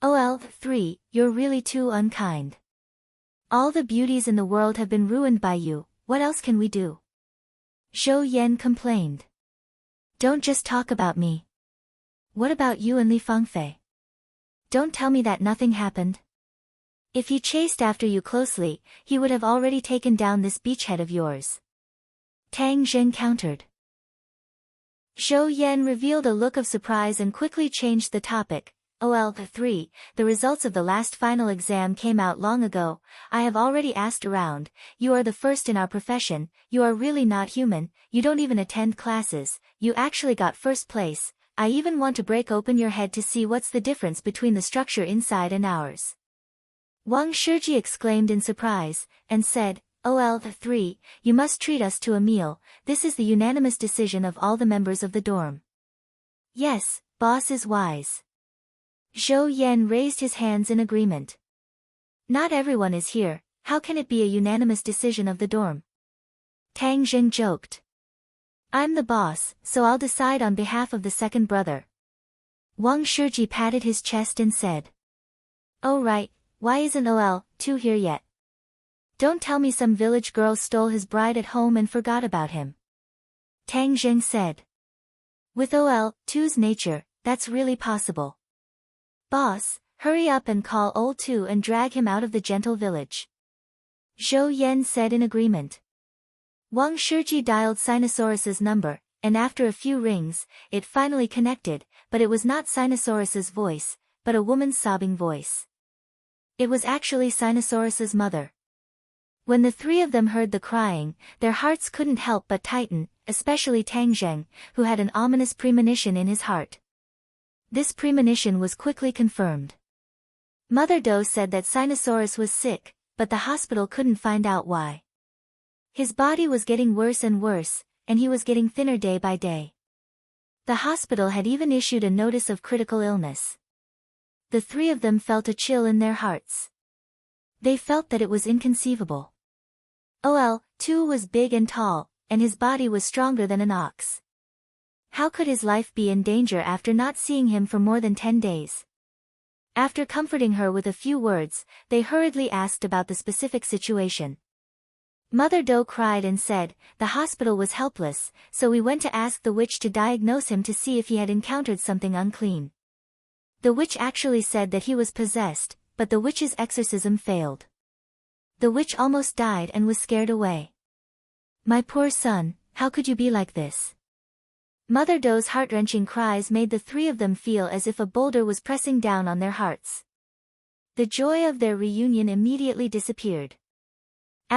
OL3, you're really too unkind. All the beauties in the world have been ruined by you, what else can we do?" Zhou Yan complained. "Don't just talk about me. What about you and Li Fangfei? Don't tell me that nothing happened. If he chased after you closely, he would have already taken down this beachhead of yours." Tang Zheng countered. Zhou Yan revealed a look of surprise and quickly changed the topic. "OL3, the results of the last final exam came out long ago. I have already asked around. You are the first in our profession. You are really not human. You don't even attend classes. You actually got first place. I even want to break open your head to see what's the difference between the structure inside and ours." Wang Shiji exclaimed in surprise, and said, "OL3, you must treat us to a meal. This is the unanimous decision of all the members of the dorm." "Yes, boss is wise." Zhou Yan raised his hands in agreement. "Not everyone is here, how can it be a unanimous decision of the dorm?" Tang Zheng joked. "I'm the boss, so I'll decide on behalf of the second brother." Wang Shiji patted his chest and said, "Oh right, why isn't OL2 here yet? Don't tell me some village girl stole his bride at home and forgot about him." Tang Zheng said. "With OL2's nature, that's really possible. Boss, hurry up and call OL2 and drag him out of the gentle village." Zhou Yan said in agreement. Wang Shiji dialed Sinosaurus's number, and after a few rings, it finally connected, but it was not Sinosaurus's voice, but a woman's sobbing voice. It was actually Sinosaurus's mother. When the three of them heard the crying, their hearts couldn't help but tighten, especially Tang Zheng, who had an ominous premonition in his heart. This premonition was quickly confirmed. Mother Doe said that Sinosaurus was sick, but the hospital couldn't find out why. His body was getting worse and worse, and he was getting thinner day by day. The hospital had even issued a notice of critical illness. The three of them felt a chill in their hearts. They felt that it was inconceivable. OL2 was big and tall, and his body was stronger than an ox. How could his life be in danger after not seeing him for more than 10 days? After comforting her with a few words, they hurriedly asked about the specific situation. Mother Doe cried and said, "The hospital was helpless, so we went to ask the witch to diagnose him to see if he had encountered something unclean. The witch actually said that he was possessed, but the witch's exorcism failed. The witch almost died and was scared away. My poor son, how could you be like this?" Mother Doe's heart-wrenching cries made the three of them feel as if a boulder was pressing down on their hearts. The joy of their reunion immediately disappeared.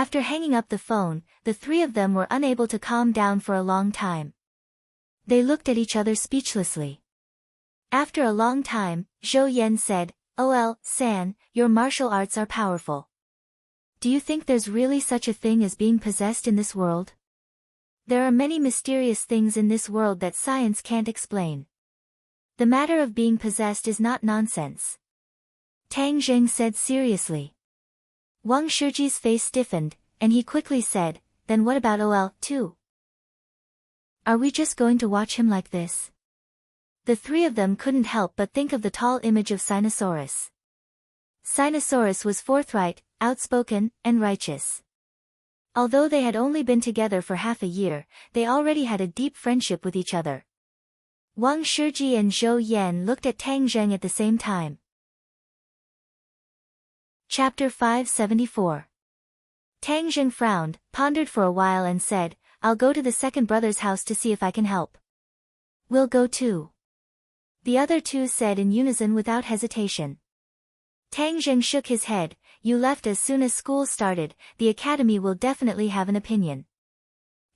After hanging up the phone, the three of them were unable to calm down for a long time. They looked at each other speechlessly. After a long time, Zhou Yan said, "Oh, San, your martial arts are powerful. Do you think there's really such a thing as being possessed in this world? There are many mysterious things in this world that science can't explain. The matter of being possessed is not nonsense," Tang Zheng said seriously. Wang Shiji's face stiffened, and he quickly said, "Then what about OL, too? Are we just going to watch him like this?" The three of them couldn't help but think of the tall image of Sinosaurus. Sinosaurus was forthright, outspoken, and righteous. Although they had only been together for half a year, they already had a deep friendship with each other. Wang Shiji and Zhou Yan looked at Tang Zheng at the same time. Chapter 574. Tang Zheng frowned, pondered for a while and said, "I'll go to the second brother's house to see if I can help." "We'll go too," the other two said in unison without hesitation. Tang Zheng shook his head. "You left as soon as school started, the academy will definitely have an opinion.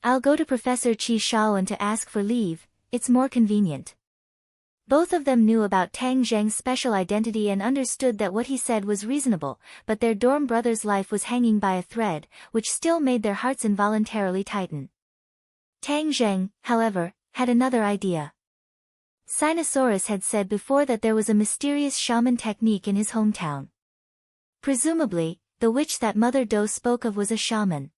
I'll go to Professor Qi Shaoan to ask for leave, it's more convenient." Both of them knew about Tang Zheng's special identity and understood that what he said was reasonable, but their dorm brother's life was hanging by a thread, which still made their hearts involuntarily tighten. Tang Zheng, however, had another idea. Sinosaurus had said before that there was a mysterious shaman technique in his hometown. Presumably, the witch that Mother Doe spoke of was a shaman.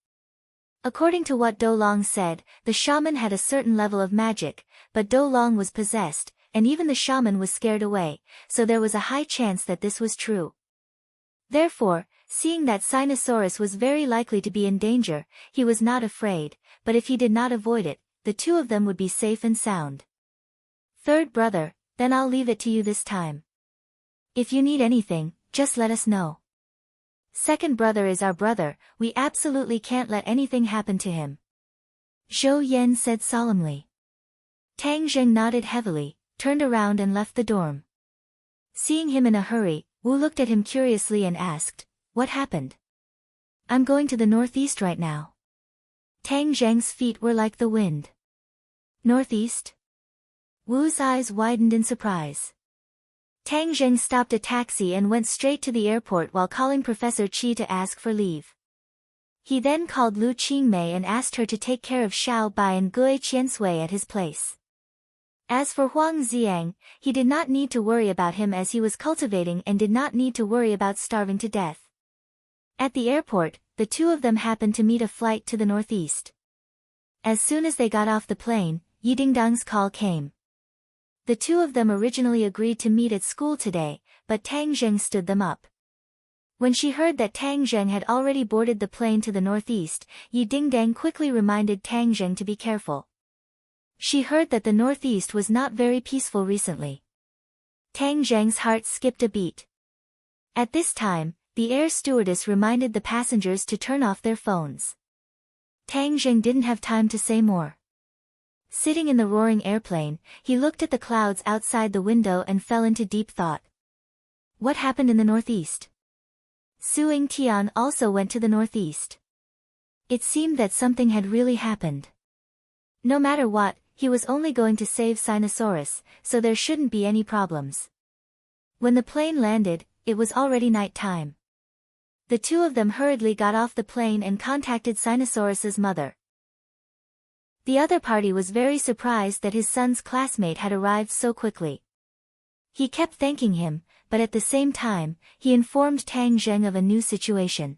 According to what Do Long said, the shaman had a certain level of magic, but Do Long was possessed, and even the shaman was scared away, so there was a high chance that this was true. Therefore, seeing that Sinosaurus was very likely to be in danger, he was not afraid, but if he did not avoid it, the two of them would be safe and sound. "Third brother, then I'll leave it to you this time. If you need anything, just let us know. Second brother is our brother, we absolutely can't let anything happen to him," Zhou Yan said solemnly. Tang Zheng nodded heavily, turned around and left the dorm. Seeing him in a hurry, Wu looked at him curiously and asked, "What happened?" "I'm going to the northeast right now." Tang Zheng's feet were like the wind. "Northeast?" Wu's eyes widened in surprise. Tang Zheng stopped a taxi and went straight to the airport while calling Professor Qi to ask for leave. He then called Lu Qingmei and asked her to take care of Xiao Bai and Gui Qiansui at his place. As for Huang Xiang, he did not need to worry about him as he was cultivating and did not need to worry about starving to death. At the airport, the two of them happened to meet a flight to the northeast. As soon as they got off the plane, Yi Dingdang's call came. The two of them originally agreed to meet at school today, but Tang Zheng stood them up. When she heard that Tang Zheng had already boarded the plane to the northeast, Yi Dingdang quickly reminded Tang Zheng to be careful. She heard that the northeast was not very peaceful recently. Tang Zheng's heart skipped a beat. At this time, the air stewardess reminded the passengers to turn off their phones. Tang Zheng didn't have time to say more. Sitting in the roaring airplane, he looked at the clouds outside the window and fell into deep thought. What happened in the northeast? Su Yingtian also went to the northeast. It seemed that something had really happened. No matter what, he was only going to save Sinosaurus, so there shouldn't be any problems. When the plane landed, it was already night time. The two of them hurriedly got off the plane and contacted Sinosaurus's mother. The other party was very surprised that his son's classmate had arrived so quickly. He kept thanking him, but at the same time, he informed Tang Zheng of a new situation.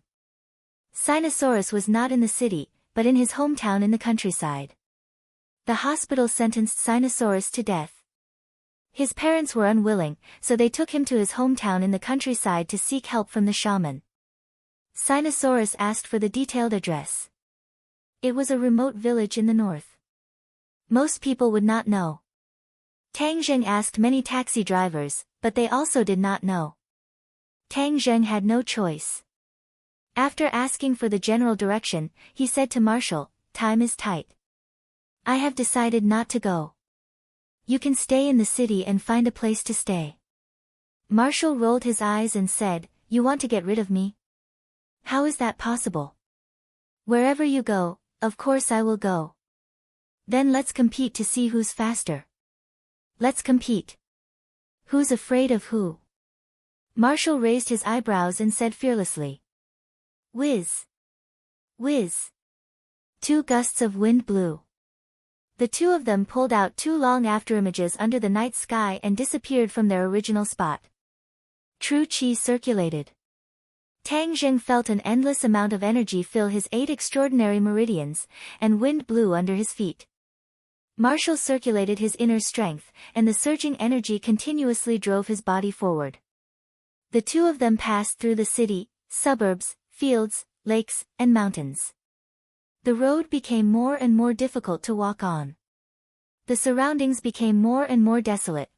Sinosaurus was not in the city, but in his hometown in the countryside. The hospital sentenced Sinosaurus to death. His parents were unwilling, so they took him to his hometown in the countryside to seek help from the shaman. Sinosaurus asked for the detailed address. It was a remote village in the north. Most people would not know. Tang Zheng asked many taxi drivers, but they also did not know. Tang Zheng had no choice. After asking for the general direction, he said to Marshall, "Time is tight. I have decided not to go. You can stay in the city and find a place to stay." Marshall rolled his eyes and said, "You want to get rid of me? How is that possible? Wherever you go, of course I will go. Then let's compete to see who's faster. Let's compete. Who's afraid of who?" Marshall raised his eyebrows and said fearlessly. "Whiz! Whiz!" 2 gusts of wind blew. The two of them pulled out 2 long afterimages under the night sky and disappeared from their original spot. True chi circulated. Tang Zheng felt an endless amount of energy fill his 8 extraordinary meridians, and wind blew under his feet. Marshall circulated his inner strength, and the surging energy continuously drove his body forward. The two of them passed through the city, suburbs, fields, lakes, and mountains. The road became more and more difficult to walk on. The surroundings became more and more desolate.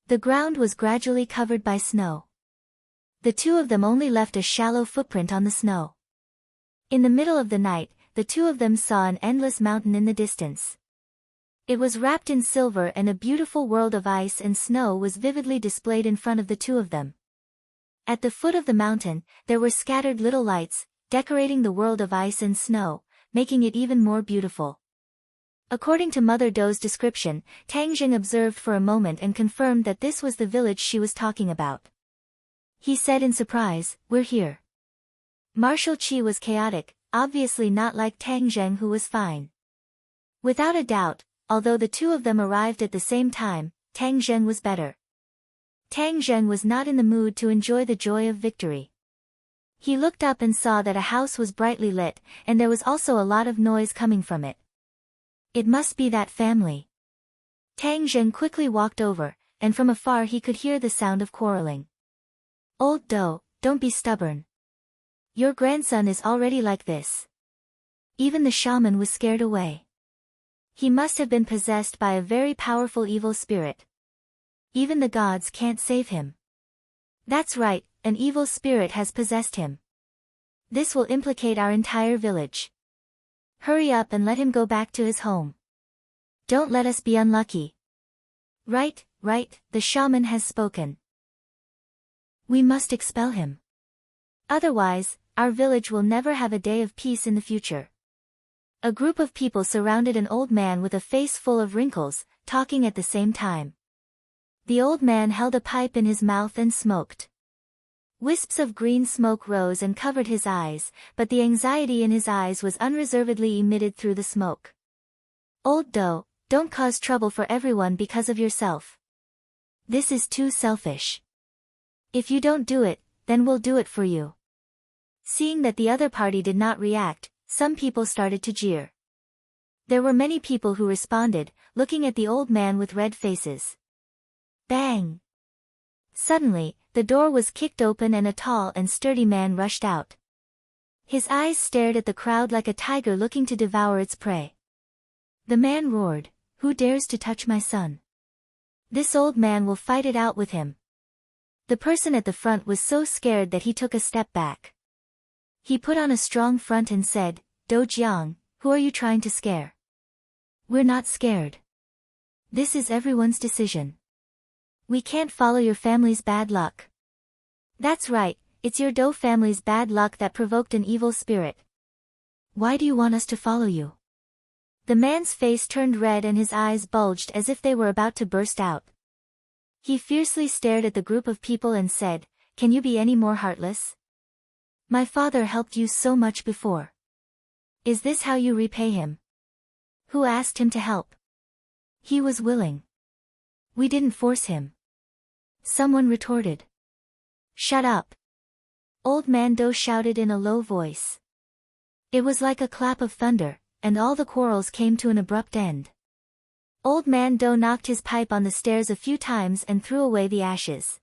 The ground was gradually covered by snow. The two of them only left a shallow footprint on the snow. In the middle of the night, the two of them saw an endless mountain in the distance. It was wrapped in silver, and a beautiful world of ice and snow was vividly displayed in front of the two of them. At the foot of the mountain, there were scattered little lights, decorating the world of ice and snow, making it even more beautiful. According to Mother Dou's description, Tang Zheng observed for a moment and confirmed that this was the village she was talking about. He said in surprise, "We're here." Martial Chi was chaotic, obviously not like Tang Zheng, who was fine. Without a doubt, although the two of them arrived at the same time, Tang Zheng was better. Tang Zheng was not in the mood to enjoy the joy of victory. He looked up and saw that a house was brightly lit, and there was also a lot of noise coming from it. It must be that family. Tang Zheng quickly walked over, and from afar he could hear the sound of quarreling. "Old Dou, don't be stubborn. Your grandson is already like this." Even the shaman was scared away. He must have been possessed by a very powerful evil spirit. Even the gods can't save him. That's right, an evil spirit has possessed him. This will implicate our entire village. Hurry up and let him go back to his home. Don't let us be unlucky. Right, the shaman has spoken. We must expel him. Otherwise, our village will never have a day of peace in the future. A group of people surrounded an old man with a face full of wrinkles, talking at the same time. The old man held a pipe in his mouth and smoked. Wisps of green smoke rose and covered his eyes, but the anxiety in his eyes was unreservedly emitted through the smoke. "Old Dou, don't cause trouble for everyone because of yourself. This is too selfish. If you don't do it, then we'll do it for you." Seeing that the other party did not react, some people started to jeer. There were many people who responded, looking at the old man with red faces. Bang! Suddenly, the door was kicked open and a tall and sturdy man rushed out. His eyes stared at the crowd like a tiger looking to devour its prey. The man roared, "Who dares to touch my son? This old man will fight it out with him." The person at the front was so scared that he took a step back. He put on a strong front and said, "Dou Jiang, who are you trying to scare? We're not scared. This is everyone's decision. We can't follow your family's bad luck." "That's right, it's your Dou family's bad luck that provoked an evil spirit. Why do you want us to follow you?" The man's face turned red and his eyes bulged as if they were about to burst out. He fiercely stared at the group of people and said, "Can you be any more heartless? My father helped you so much before. Is this how you repay him? Who asked him to help? He was willing. We didn't force him." Someone retorted. "Shut up!" Old Man Dou shouted in a low voice. It was like a clap of thunder, and all the quarrels came to an abrupt end. Old Man Do knocked his pipe on the stairs a few times and threw away the ashes.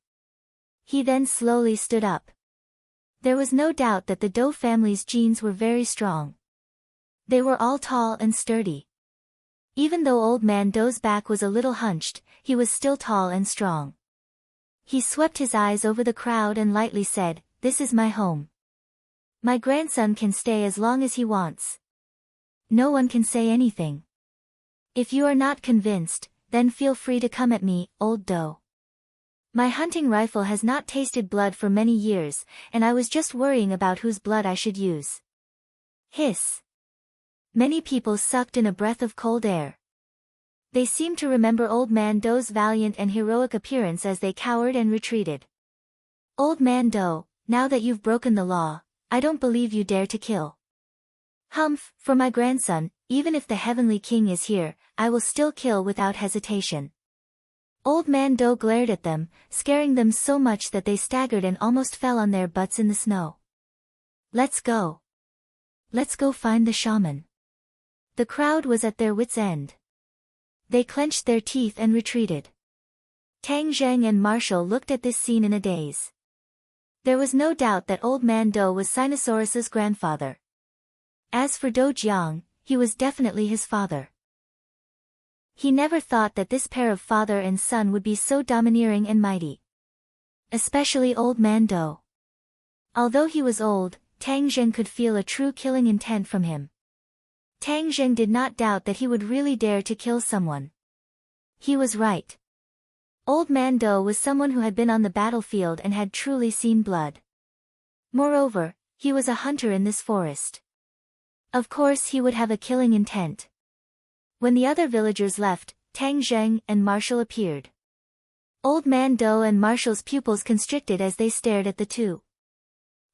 He then slowly stood up. There was no doubt that the Do family's genes were very strong. They were all tall and sturdy. Even though Old Man Do's back was a little hunched, he was still tall and strong. He swept his eyes over the crowd and lightly said, "This is my home. My grandson can stay as long as he wants. No one can say anything. If you are not convinced, then feel free to come at me, Old Do. My hunting rifle has not tasted blood for many years, and I was just worrying about whose blood I should use." Hiss. Many people sucked in a breath of cold air. They seemed to remember Old Man Do's valiant and heroic appearance as they cowered and retreated. "Old Man Do, now that you've broken the law, I don't believe you dare to kill." "Humph, for my grandson, even if the Heavenly King is here, I will still kill without hesitation." Old Man Do glared at them, scaring them so much that they staggered and almost fell on their butts in the snow. "Let's go. Let's go find the shaman." The crowd was at their wits' end. They clenched their teeth and retreated. Tang Zheng and Marshall looked at this scene in a daze. There was no doubt that Old Man Do was Sinosaurus's grandfather. As for Do Jiang, he was definitely his father. He never thought that this pair of father and son would be so domineering and mighty. Especially Old Man Do. Although he was old, Tang Zheng could feel a true killing intent from him. Tang Zheng did not doubt that he would really dare to kill someone. He was right. Old Man Do was someone who had been on the battlefield and had truly seen blood. Moreover, he was a hunter in this forest. Of course he would have a killing intent. When the other villagers left, Tang Zheng and Marshall appeared. Old Man Do and Marshall's pupils constricted as they stared at the two.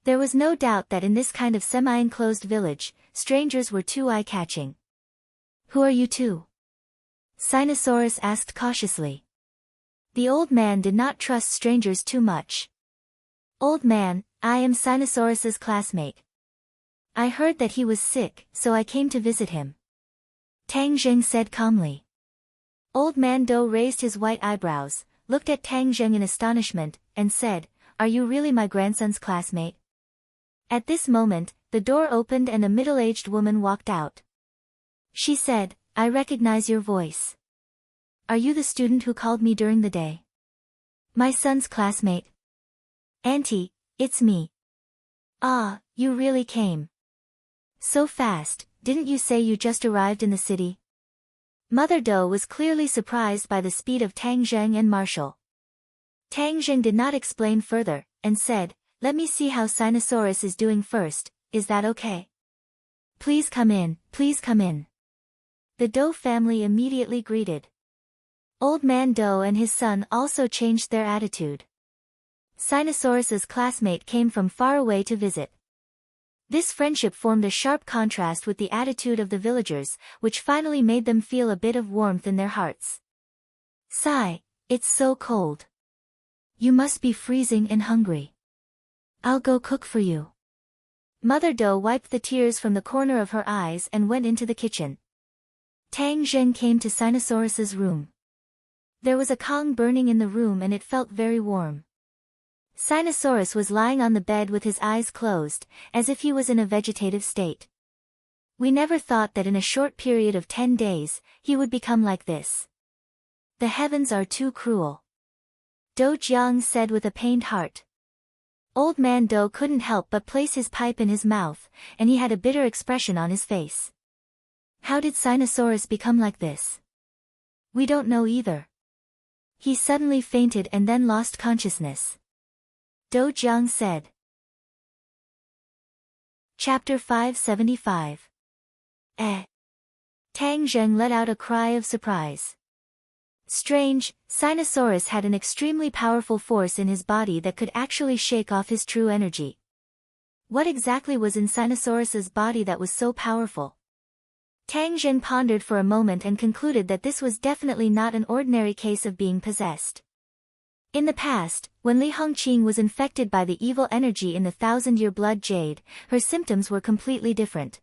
There was no doubt that in this kind of semi-enclosed village, strangers were too eye-catching. "Who are you two?" Sinosaurus asked cautiously. The old man did not trust strangers too much. "Old man, I am Sinosaurus's classmate. I heard that he was sick, so I came to visit him," Tang Zheng said calmly. Old Man Do raised his white eyebrows, looked at Tang Zheng in astonishment, and said, "Are you really my grandson's classmate?" At this moment, the door opened and a middle-aged woman walked out. She said, "I recognize your voice. Are you the student who called me during the day?" "My son's classmate." "Auntie, it's me." "Ah, you really came. So fast, didn't you say you just arrived in the city?" Mother Do was clearly surprised by the speed of Tang Zheng and Marshall. Tang Zheng did not explain further, and said, "Let me see how Sinosaurus is doing first, is that okay?" "Please come in, please come in." The Do family immediately greeted. Old Man Do and his son also changed their attitude. Sinosaurus's classmate came from far away to visit. This friendship formed a sharp contrast with the attitude of the villagers, which finally made them feel a bit of warmth in their hearts. "Sigh, it's so cold. You must be freezing and hungry. I'll go cook for you." Mother Do wiped the tears from the corner of her eyes and went into the kitchen. Tang Zheng came to Sinosaurus's room. There was a Kong burning in the room and it felt very warm. Sinosaurus was lying on the bed with his eyes closed, as if he was in a vegetative state. "We never thought that in a short period of 10 days, he would become like this. The heavens are too cruel," Do Jiang said with a pained heart. Old Man Do couldn't help but place his pipe in his mouth, and he had a bitter expression on his face. "How did Sinosaurus become like this?" "We don't know either. He suddenly fainted and then lost consciousness," Do Jiang said. Chapter 575. Tang Zheng let out a cry of surprise. Strange, Sinosaurus had an extremely powerful force in his body that could actually shake off his true energy. What exactly was in Sinosaurus's body that was so powerful? Tang Zheng pondered for a moment and concluded that this was definitely not an ordinary case of being possessed. In the past, when Li Hongqing was infected by the evil energy in the 1,000-year blood jade, her symptoms were completely different.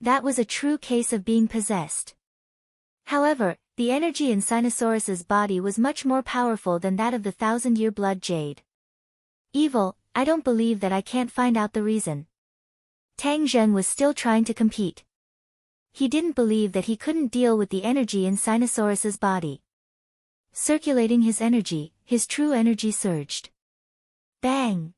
That was a true case of being possessed. However, The energy in Sinosaurus's body was much more powerful than that of the 1,000-year blood jade. Evil, I don't believe that I can't find out the reason. Tang Zheng was still trying to compete. He didn't believe that he couldn't deal with the energy in Sinosaurus's body. Circulating his energy, his true energy surged. Bang!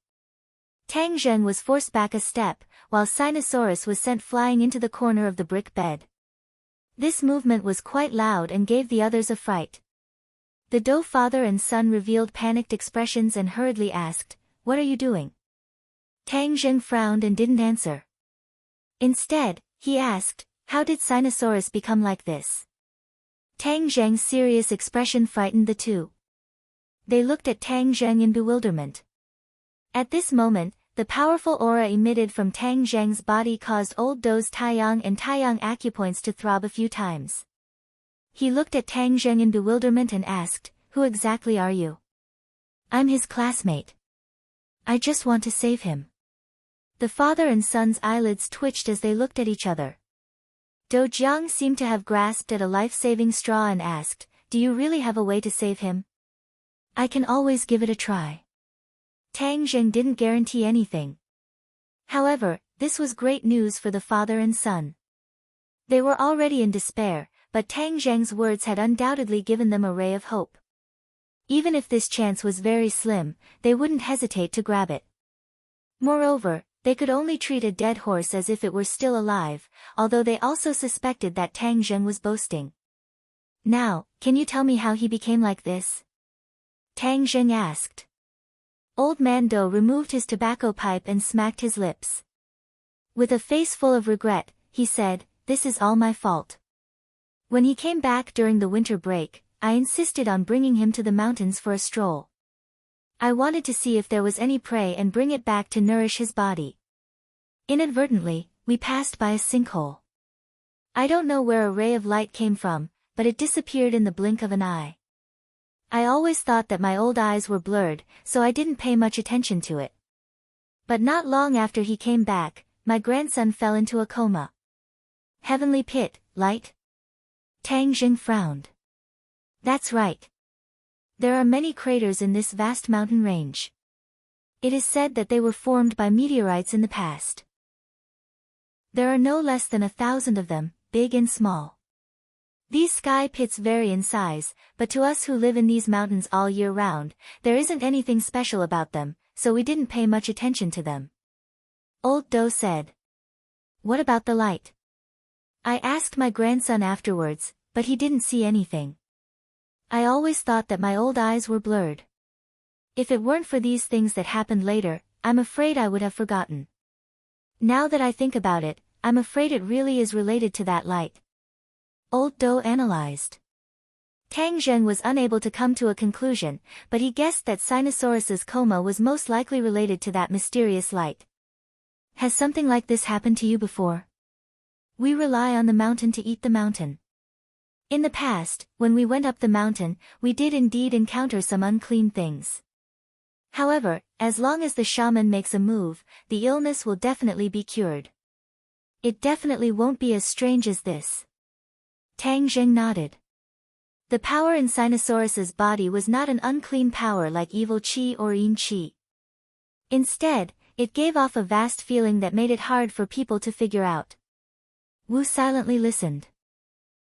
Tang Zheng was forced back a step, while Sinosaurus was sent flying into the corner of the brick bed. This movement was quite loud and gave the others a fright. The Dou father and son revealed panicked expressions and hurriedly asked, "What are you doing?" Tang Zheng frowned and didn't answer. Instead, he asked, "How did Sinosaurus become like this?" Tang Zheng's serious expression frightened the two. They looked at Tang Zheng in bewilderment. At this moment, the powerful aura emitted from Tang Zheng's body caused old Dou's Taiyang and Taiyang acupoints to throb a few times. He looked at Tang Zheng in bewilderment and asked, "Who exactly are you?" "I'm his classmate. I just want to save him." The father and son's eyelids twitched as they looked at each other. Dou Jiang seemed to have grasped at a life-saving straw and asked, "Do you really have a way to save him?" "I can always give it a try." Tang Zheng didn't guarantee anything. However, this was great news for the father and son. They were already in despair, but Tang Zheng's words had undoubtedly given them a ray of hope. Even if this chance was very slim, they wouldn't hesitate to grab it. Moreover, they could only treat a dead horse as if it were still alive, although they also suspected that Tang Zheng was boasting. "Now, can you tell me how he became like this?" Tang Zheng asked. Old man Dou removed his tobacco pipe and smacked his lips. With a face full of regret, he said, "This is all my fault. When he came back during the winter break, I insisted on bringing him to the mountains for a stroll. I wanted to see if there was any prey and bring it back to nourish his body. Inadvertently, we passed by a sinkhole. I don't know where a ray of light came from, but it disappeared in the blink of an eye. I always thought that my old eyes were blurred, so I didn't pay much attention to it. But not long after he came back, my grandson fell into a coma." "Heavenly pit, light?" Tang Zheng frowned. "That's right. There are many craters in this vast mountain range. It is said that they were formed by meteorites in the past. There are no less than 1,000 of them, big and small. These sky pits vary in size, but to us who live in these mountains all year round, there isn't anything special about them, so we didn't pay much attention to them." Old Dou said. "What about the light?" "I asked my grandson afterwards, but he didn't see anything. I always thought that my old eyes were blurred. If it weren't for these things that happened later, I'm afraid I would have forgotten. Now that I think about it, I'm afraid it really is related to that light." Old Dou analyzed. Tang Zheng was unable to come to a conclusion, but he guessed that Sinosaurus's coma was most likely related to that mysterious light. "Has something like this happened to you before?" "We rely on the mountain to eat the mountain. In the past, when we went up the mountain, we did indeed encounter some unclean things. However, as long as the shaman makes a move, the illness will definitely be cured. It definitely won't be as strange as this." Tang Zheng nodded. The power in Sinosaurus's body was not an unclean power like evil qi or yin qi. Instead, it gave off a vast feeling that made it hard for people to figure out. Wu silently listened.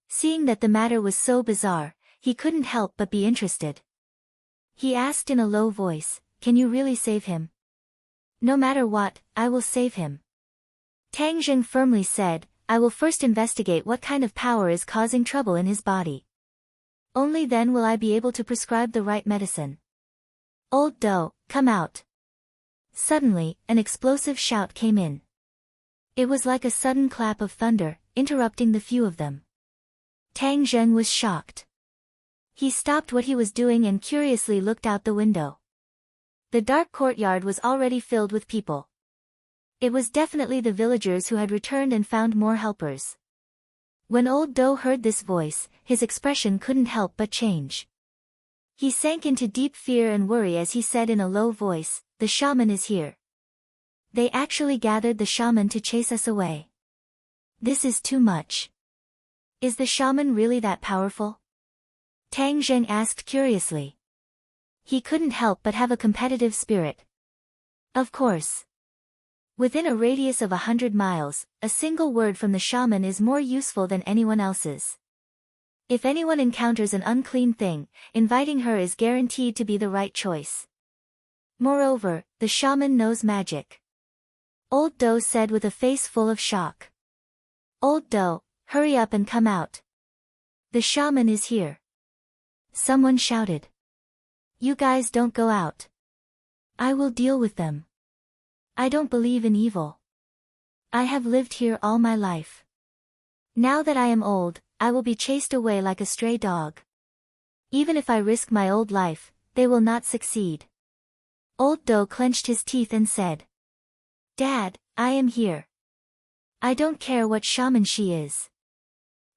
Seeing that the matter was so bizarre, he couldn't help but be interested. He asked in a low voice, "Can you really save him?" "No matter what, I will save him." Tang Zheng firmly said, "I will first investigate what kind of power is causing trouble in his body. Only then will I be able to prescribe the right medicine." "Old Dou, come out." Suddenly, an explosive shout came in. It was like a sudden clap of thunder, interrupting the few of them. Tang Zheng was shocked. He stopped what he was doing and curiously looked out the window. The dark courtyard was already filled with people. It was definitely the villagers who had returned and found more helpers. When old Dou heard this voice, his expression couldn't help but change. He sank into deep fear and worry as he said in a low voice, "The shaman is here. They actually gathered the shaman to chase us away. This is too much. Is the shaman really that powerful?" Tang Zheng asked curiously. He couldn't help but have a competitive spirit. Of course. Within a radius of 100 miles, a single word from the shaman is more useful than anyone else's. If anyone encounters an unclean thing, inviting her is guaranteed to be the right choice. Moreover, the shaman knows magic. Old Do said with a face full of shock. Old Do, hurry up and come out. The shaman is here. Someone shouted. You guys don't go out. I will deal with them. I don't believe in evil. I have lived here all my life. Now that I am old, I will be chased away like a stray dog. Even if I risk my old life, they will not succeed. Old Do clenched his teeth and said. Dad, I am here. I don't care what shaman she is.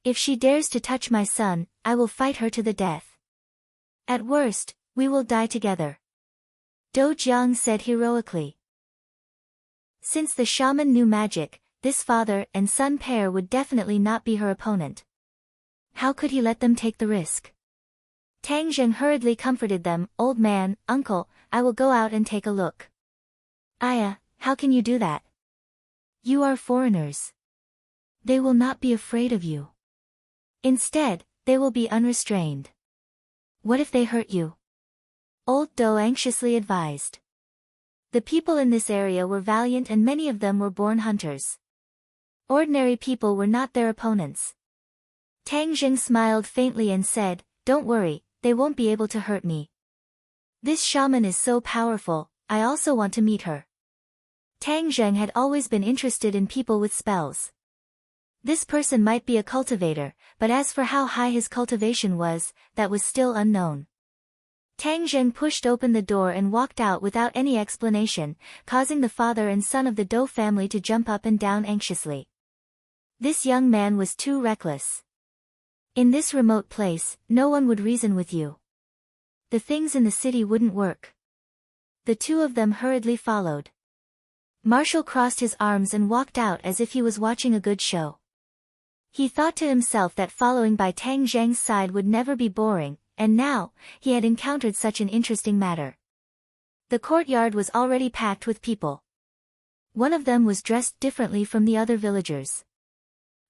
If she dares to touch my son, I will fight her to the death. At worst, we will die together. Do Jiang said heroically. Since the shaman knew magic, this father and son pair would definitely not be her opponent. How could he let them take the risk? Tang Zheng hurriedly comforted them. Old man, uncle, I will go out and take a look. Aya, how can you do that? You are foreigners. They will not be afraid of you. Instead, they will be unrestrained. What if they hurt you? Old Do anxiously advised. The people in this area were valiant and many of them were born hunters. Ordinary people were not their opponents. Tang Zheng smiled faintly and said, Don't worry, they won't be able to hurt me. This shaman is so powerful, I also want to meet her. Tang Zheng had always been interested in people with spells. This person might be a cultivator, but as for how high his cultivation was, that was still unknown. Tang Zheng pushed open the door and walked out without any explanation, causing the father and son of the Do family to jump up and down anxiously. This young man was too reckless. In this remote place, no one would reason with you. The things in the city wouldn't work. The two of them hurriedly followed. Marshall crossed his arms and walked out as if he was watching a good show. He thought to himself that following by Tang Zheng's side would never be boring, and now, he had encountered such an interesting matter. The courtyard was already packed with people. One of them was dressed differently from the other villagers.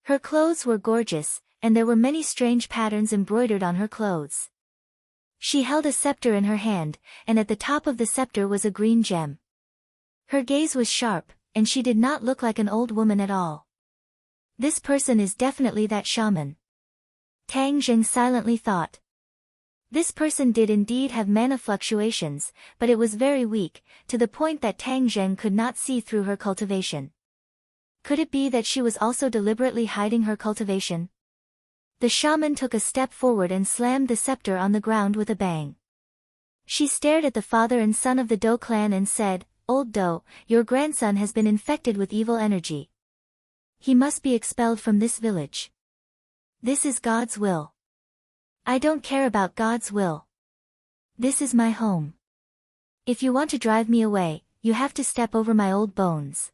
Her clothes were gorgeous, and there were many strange patterns embroidered on her clothes. She held a scepter in her hand, and at the top of the scepter was a green gem. Her gaze was sharp, and she did not look like an old woman at all. This person is definitely that shaman. Tang Zheng silently thought. This person did indeed have mana fluctuations, but it was very weak, to the point that Tang Zheng could not see through her cultivation. Could it be that she was also deliberately hiding her cultivation? The shaman took a step forward and slammed the scepter on the ground with a bang. She stared at the father and son of the Do clan and said, Old Do, your grandson has been infected with evil energy. He must be expelled from this village. This is God's will. I don't care about God's will. This is my home. If you want to drive me away, you have to step over my old bones.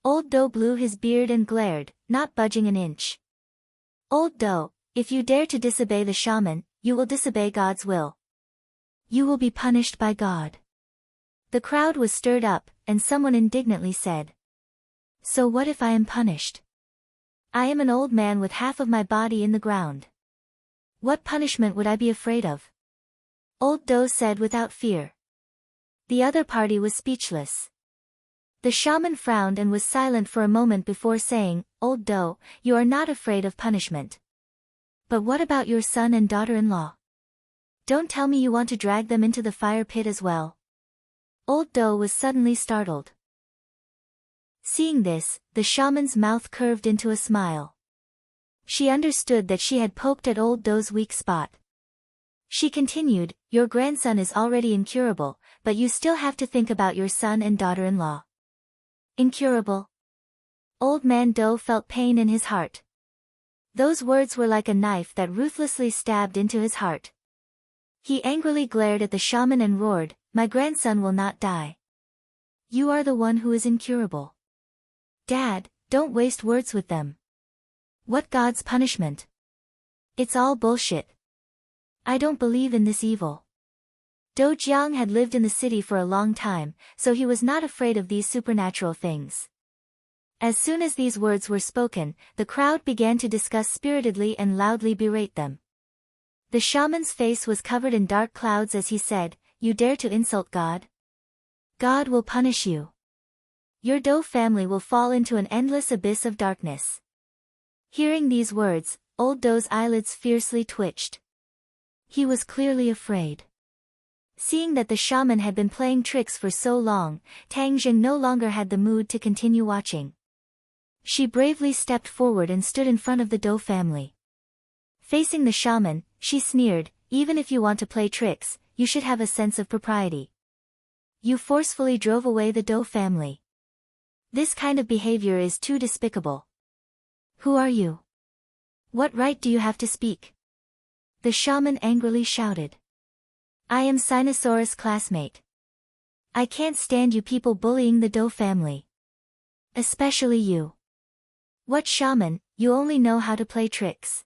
Old Do blew his beard and glared, not budging an inch. Old Do, if you dare to disobey the shaman, you will disobey God's will. You will be punished by God. The crowd was stirred up, and someone indignantly said. So what if I am punished? I am an old man with half of my body in the ground. What punishment would I be afraid of? Old Do said without fear. The other party was speechless. The shaman frowned and was silent for a moment before saying, Old Do, you are not afraid of punishment. But what about your son and daughter-in-law? Don't tell me you want to drag them into the fire pit as well. Old Do was suddenly startled. Seeing this, the shaman's mouth curved into a smile. She understood that she had poked at Old Do's weak spot. She continued, Your grandson is already incurable, but you still have to think about your son and daughter-in-law. Incurable? Old man Do felt pain in his heart. Those words were like a knife that ruthlessly stabbed into his heart. He angrily glared at the shaman and roared, My grandson will not die. You are the one who is incurable. Dad, don't waste words with them. What God's punishment? It's all bullshit. I don't believe in this evil. Do Jiang had lived in the city for a long time, so he was not afraid of these supernatural things. As soon as these words were spoken, the crowd began to discuss spiritedly and loudly berate them. The shaman's face was covered in dark clouds as he said, "You dare to insult God? God will punish you. Your Do family will fall into an endless abyss of darkness." Hearing these words, old Do's eyelids fiercely twitched. He was clearly afraid. Seeing that the shaman had been playing tricks for so long, Tang Jing no longer had the mood to continue watching. She bravely stepped forward and stood in front of the Do family. Facing the shaman, she sneered, "Even if you want to play tricks, you should have a sense of propriety. You forcefully drove away the Do family. This kind of behavior is too despicable. Who are you? What right do you have to speak?" The shaman angrily shouted. "I am Sinosaurus' classmate. I can't stand you people bullying the Do family. Especially you. What shaman, you only know how to play tricks.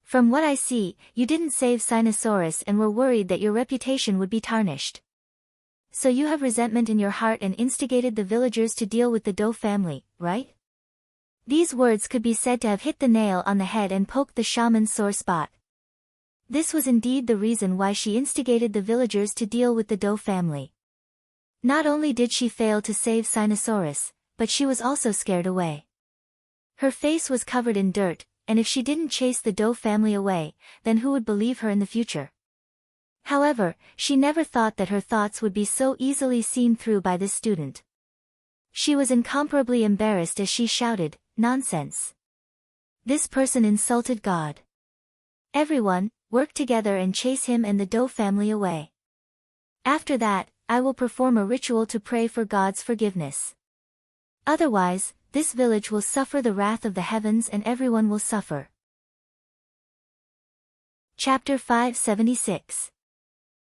From what I see, you didn't save Sinosaurus and were worried that your reputation would be tarnished. So you have resentment in your heart and instigated the villagers to deal with the Do family, right?" These words could be said to have hit the nail on the head and poked the shaman's sore spot. This was indeed the reason why she instigated the villagers to deal with the Do family. Not only did she fail to save Sinosaurus, but she was also scared away. Her face was covered in dirt, and if she didn't chase the Do family away, then who would believe her in the future? However, she never thought that her thoughts would be so easily seen through by this student. She was incomparably embarrassed as she shouted, "Nonsense! This person insulted God. Everyone, work together and chase him and the Do family away. After that, I will perform a ritual to pray for God's forgiveness. Otherwise, this village will suffer the wrath of the heavens and everyone will suffer." Chapter 576.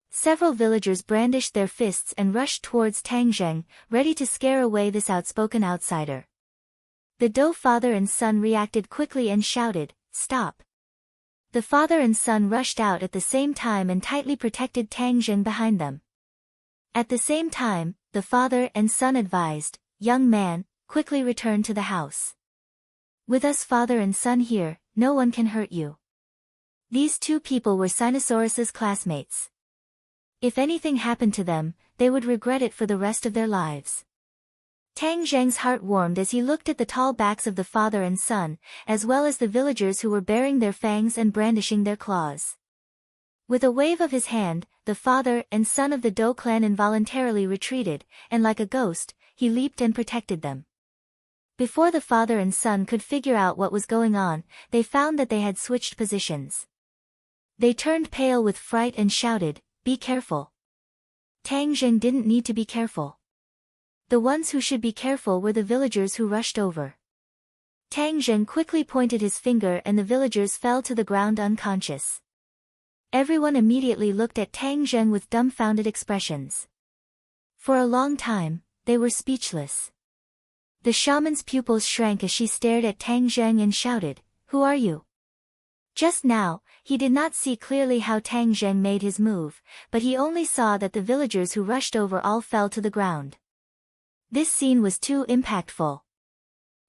Several villagers brandished their fists and rushed towards Tang Zheng, ready to scare away this outspoken outsider. The Do father and son reacted quickly and shouted, "Stop!" The father and son rushed out at the same time and tightly protected Tang Zheng behind them. At the same time, the father and son advised, "Young man, quickly return to the house. With us father and son here, no one can hurt you." These two people were Sinosaurus's classmates. If anything happened to them, they would regret it for the rest of their lives. Tang Zheng's heart warmed as he looked at the tall backs of the father and son, as well as the villagers who were baring their fangs and brandishing their claws. With a wave of his hand, the father and son of the Do clan involuntarily retreated, and like a ghost, he leaped and protected them. Before the father and son could figure out what was going on, they found that they had switched positions. They turned pale with fright and shouted, "Be careful." Tang Zheng didn't need to be careful. The ones who should be careful were the villagers who rushed over. Tang Zheng quickly pointed his finger and the villagers fell to the ground unconscious. Everyone immediately looked at Tang Zheng with dumbfounded expressions. For a long time, they were speechless. The shaman's pupils shrank as she stared at Tang Zheng and shouted, "Who are you?" Just now, he did not see clearly how Tang Zheng made his move, but he only saw that the villagers who rushed over all fell to the ground. This scene was too impactful.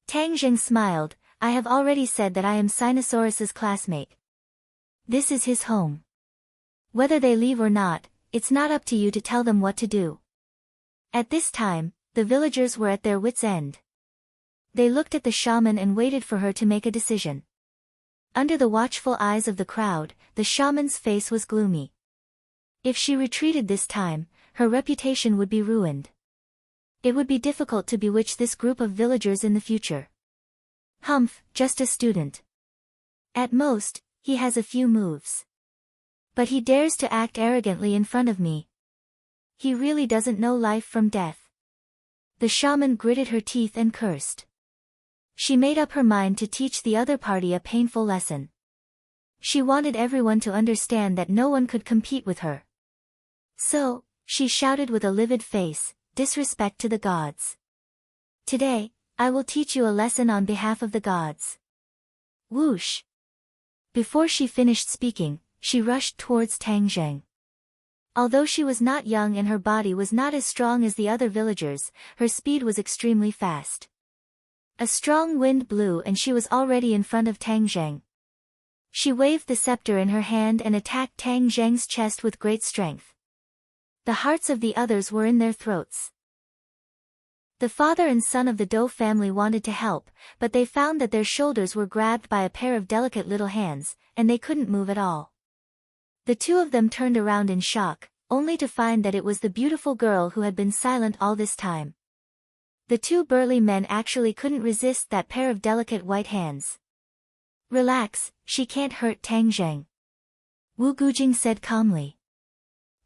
Tang Zheng smiled, "I have already said that I am Sinosaurus's classmate. This is his home. Whether they leave or not, it's not up to you to tell them what to do." At this time, the villagers were at their wits' end. They looked at the shaman and waited for her to make a decision. Under the watchful eyes of the crowd, the shaman's face was gloomy. If she retreated this time, her reputation would be ruined. It would be difficult to bewitch this group of villagers in the future. "Humph, just a student. At most, he has a few moves. But he dares to act arrogantly in front of me. He really doesn't know life from death." The shaman gritted her teeth and cursed. She made up her mind to teach the other party a painful lesson. She wanted everyone to understand that no one could compete with her. So, she shouted with a livid face, "Disrespect to the gods. Today, I will teach you a lesson on behalf of the gods." Whoosh! Before she finished speaking, she rushed towards Tang Zheng. Although she was not young and her body was not as strong as the other villagers, her speed was extremely fast. A strong wind blew and she was already in front of Tang Zheng. She waved the scepter in her hand and attacked Tang Zheng's chest with great strength. The hearts of the others were in their throats. The father and son of the Dou family wanted to help, but they found that their shoulders were grabbed by a pair of delicate little hands, and they couldn't move at all. The two of them turned around in shock, only to find that it was the beautiful girl who had been silent all this time. The two burly men actually couldn't resist that pair of delicate white hands. "Relax, she can't hurt Tang Zheng," Wu Gujing said calmly.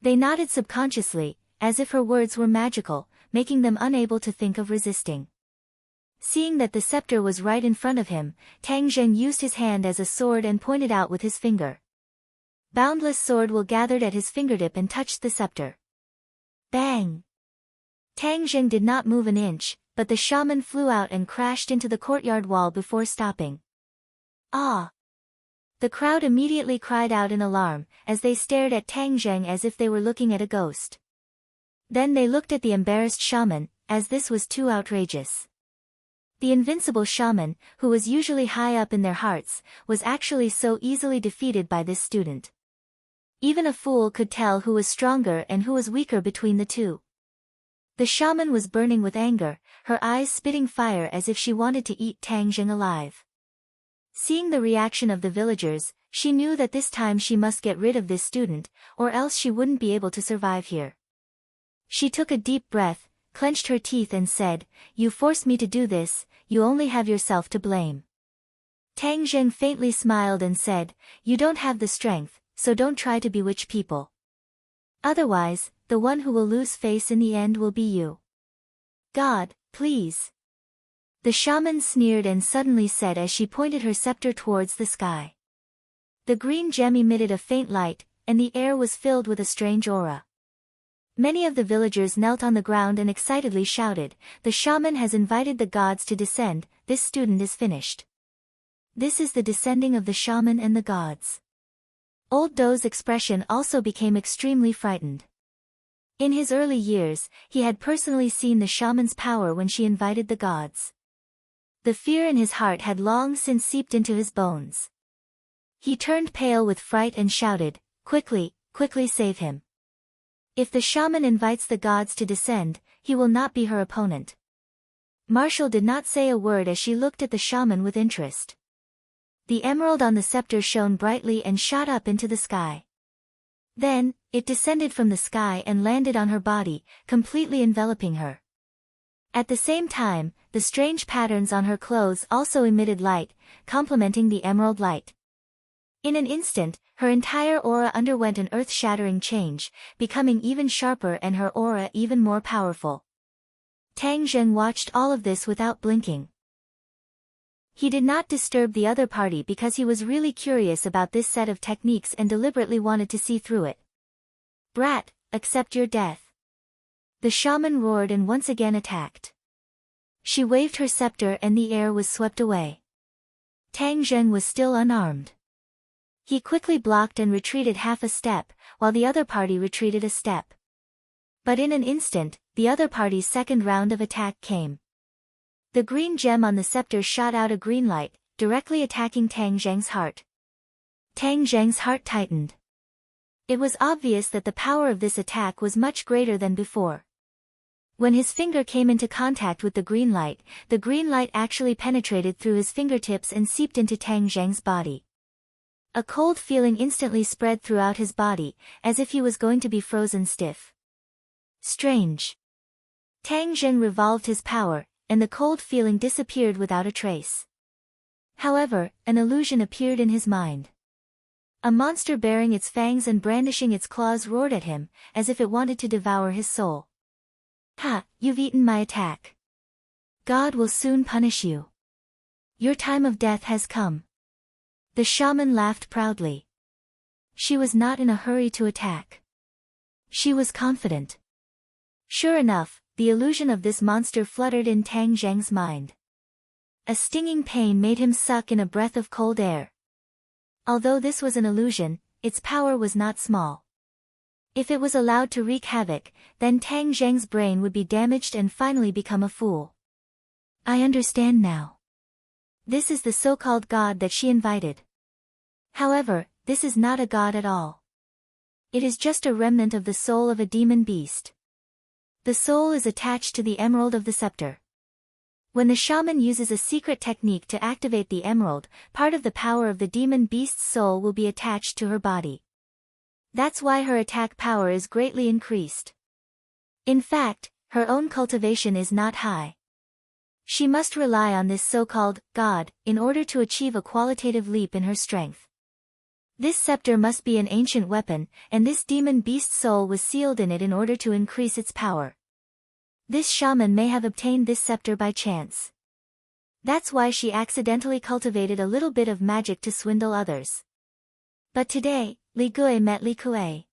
They nodded subconsciously, as if her words were magical, making them unable to think of resisting. Seeing that the scepter was right in front of him, Tang Zheng used his hand as a sword and pointed out with his finger. Boundless sword will gathered at his fingertip and touched the scepter. Bang! Tang Zheng did not move an inch, but the shaman flew out and crashed into the courtyard wall before stopping. Ah! The crowd immediately cried out in alarm, as they stared at Tang Zheng as if they were looking at a ghost. Then they looked at the embarrassed shaman, as this was too outrageous. The invincible shaman, who was usually high up in their hearts, was actually so easily defeated by this student. Even a fool could tell who was stronger and who was weaker between the two. The shaman was burning with anger, her eyes spitting fire as if she wanted to eat Tang Zheng alive. Seeing the reaction of the villagers, she knew that this time she must get rid of this student, or else she wouldn't be able to survive here. She took a deep breath, clenched her teeth and said, "You forced me to do this, you only have yourself to blame." Tang Zheng faintly smiled and said, "You don't have the strength, so don't try to bewitch people. Otherwise, the one who will lose face in the end will be you. God, please." The shaman sneered and suddenly said as she pointed her scepter towards the sky. The green gem emitted a faint light, and the air was filled with a strange aura. Many of the villagers knelt on the ground and excitedly shouted, "The shaman has invited the gods to descend, this student is finished." This is the descending of the shaman and the gods. Old Dou's expression also became extremely frightened. In his early years, he had personally seen the shaman's power when she invited the gods. The fear in his heart had long since seeped into his bones. He turned pale with fright and shouted, "Quickly, quickly save him. If the shaman invites the gods to descend, he will not be her opponent." Marshall did not say a word as she looked at the shaman with interest. The emerald on the scepter shone brightly and shot up into the sky. Then, it descended from the sky and landed on her body, completely enveloping her. At the same time, the strange patterns on her clothes also emitted light, complementing the emerald light. In an instant, her entire aura underwent an earth-shattering change, becoming even sharper and her aura even more powerful. Tang Zheng watched all of this without blinking. He did not disturb the other party because he was really curious about this set of techniques and deliberately wanted to see through it. "Brat, accept your death." The shaman roared and once again attacked. She waved her scepter and the air was swept away. Tang Zheng was still unarmed. He quickly blocked and retreated half a step, while the other party retreated a step. But in an instant, the other party's second round of attack came. The green gem on the scepter shot out a green light, directly attacking Tang Zheng's heart. Tang Zheng's heart tightened. It was obvious that the power of this attack was much greater than before. When his finger came into contact with the green light actually penetrated through his fingertips and seeped into Tang Zheng's body. A cold feeling instantly spread throughout his body, as if he was going to be frozen stiff. Strange. Tang Zheng revolved his power, and the cold feeling disappeared without a trace. However, an illusion appeared in his mind. A monster bearing its fangs and brandishing its claws roared at him, as if it wanted to devour his soul. "Ha, you've eaten my attack. God will soon punish you. Your time of death has come." The shaman laughed proudly. She was not in a hurry to attack. She was confident. Sure enough, the illusion of this monster fluttered in Tang Zheng's mind. A stinging pain made him suck in a breath of cold air. Although this was an illusion, its power was not small. If it was allowed to wreak havoc, then Tang Zheng's brain would be damaged and finally become a fool. I understand now. This is the so-called god that she invited. However, this is not a god at all. It is just a remnant of the soul of a demon beast. The soul is attached to the emerald of the scepter. When the shaman uses a secret technique to activate the emerald, part of the power of the demon beast's soul will be attached to her body. That's why her attack power is greatly increased. In fact, her own cultivation is not high. She must rely on this so-called god in order to achieve a qualitative leap in her strength. This scepter must be an ancient weapon, and this demon beast soul was sealed in it in order to increase its power. This shaman may have obtained this scepter by chance. That's why she accidentally cultivated a little bit of magic to swindle others. But today, Li Gui met Li Kuei.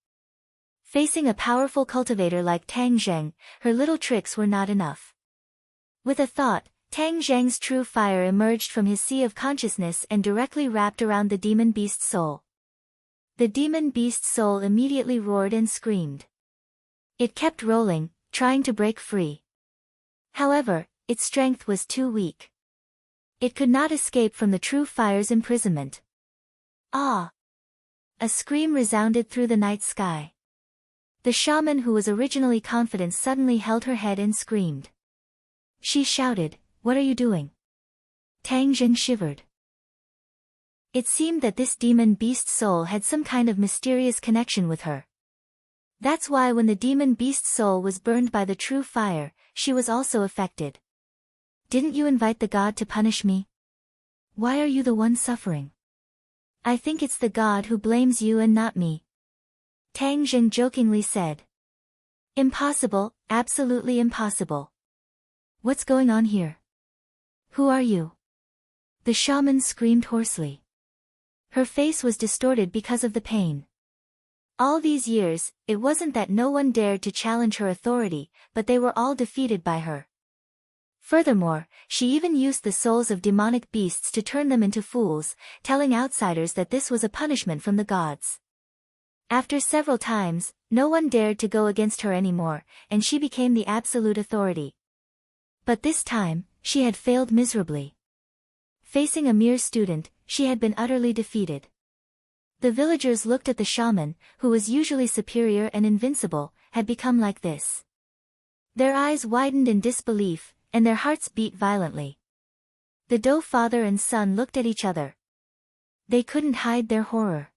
Facing a powerful cultivator like Tang Zheng, her little tricks were not enough. With a thought, Tang Zheng's true fire emerged from his sea of consciousness and directly wrapped around the demon beast's soul. The demon beast's soul immediately roared and screamed. It kept rolling, trying to break free. However, its strength was too weak. It could not escape from the true fire's imprisonment. Ah! A scream resounded through the night sky. The shaman who was originally confident suddenly held her head and screamed. She shouted, "What are you doing?" Tang Zheng shivered. It seemed that this demon beast soul had some kind of mysterious connection with her. That's why when the demon beast's soul was burned by the true fire, she was also affected. Didn't you invite the god to punish me? Why are you the one suffering? I think it's the god who blames you and not me. Tang Zheng jokingly said. Impossible, absolutely impossible. What's going on here? Who are you? The shaman screamed hoarsely. Her face was distorted because of the pain. All these years, it wasn't that no one dared to challenge her authority, but they were all defeated by her. Furthermore, she even used the souls of demonic beasts to turn them into fools, telling outsiders that this was a punishment from the gods. After several times, no one dared to go against her anymore, and she became the absolute authority. But this time, she had failed miserably. Facing a mere student, she had been utterly defeated. The villagers looked at the shaman, who was usually superior and invincible, had become like this. Their eyes widened in disbelief, and their hearts beat violently. The Dou father and son looked at each other. They couldn't hide their horror.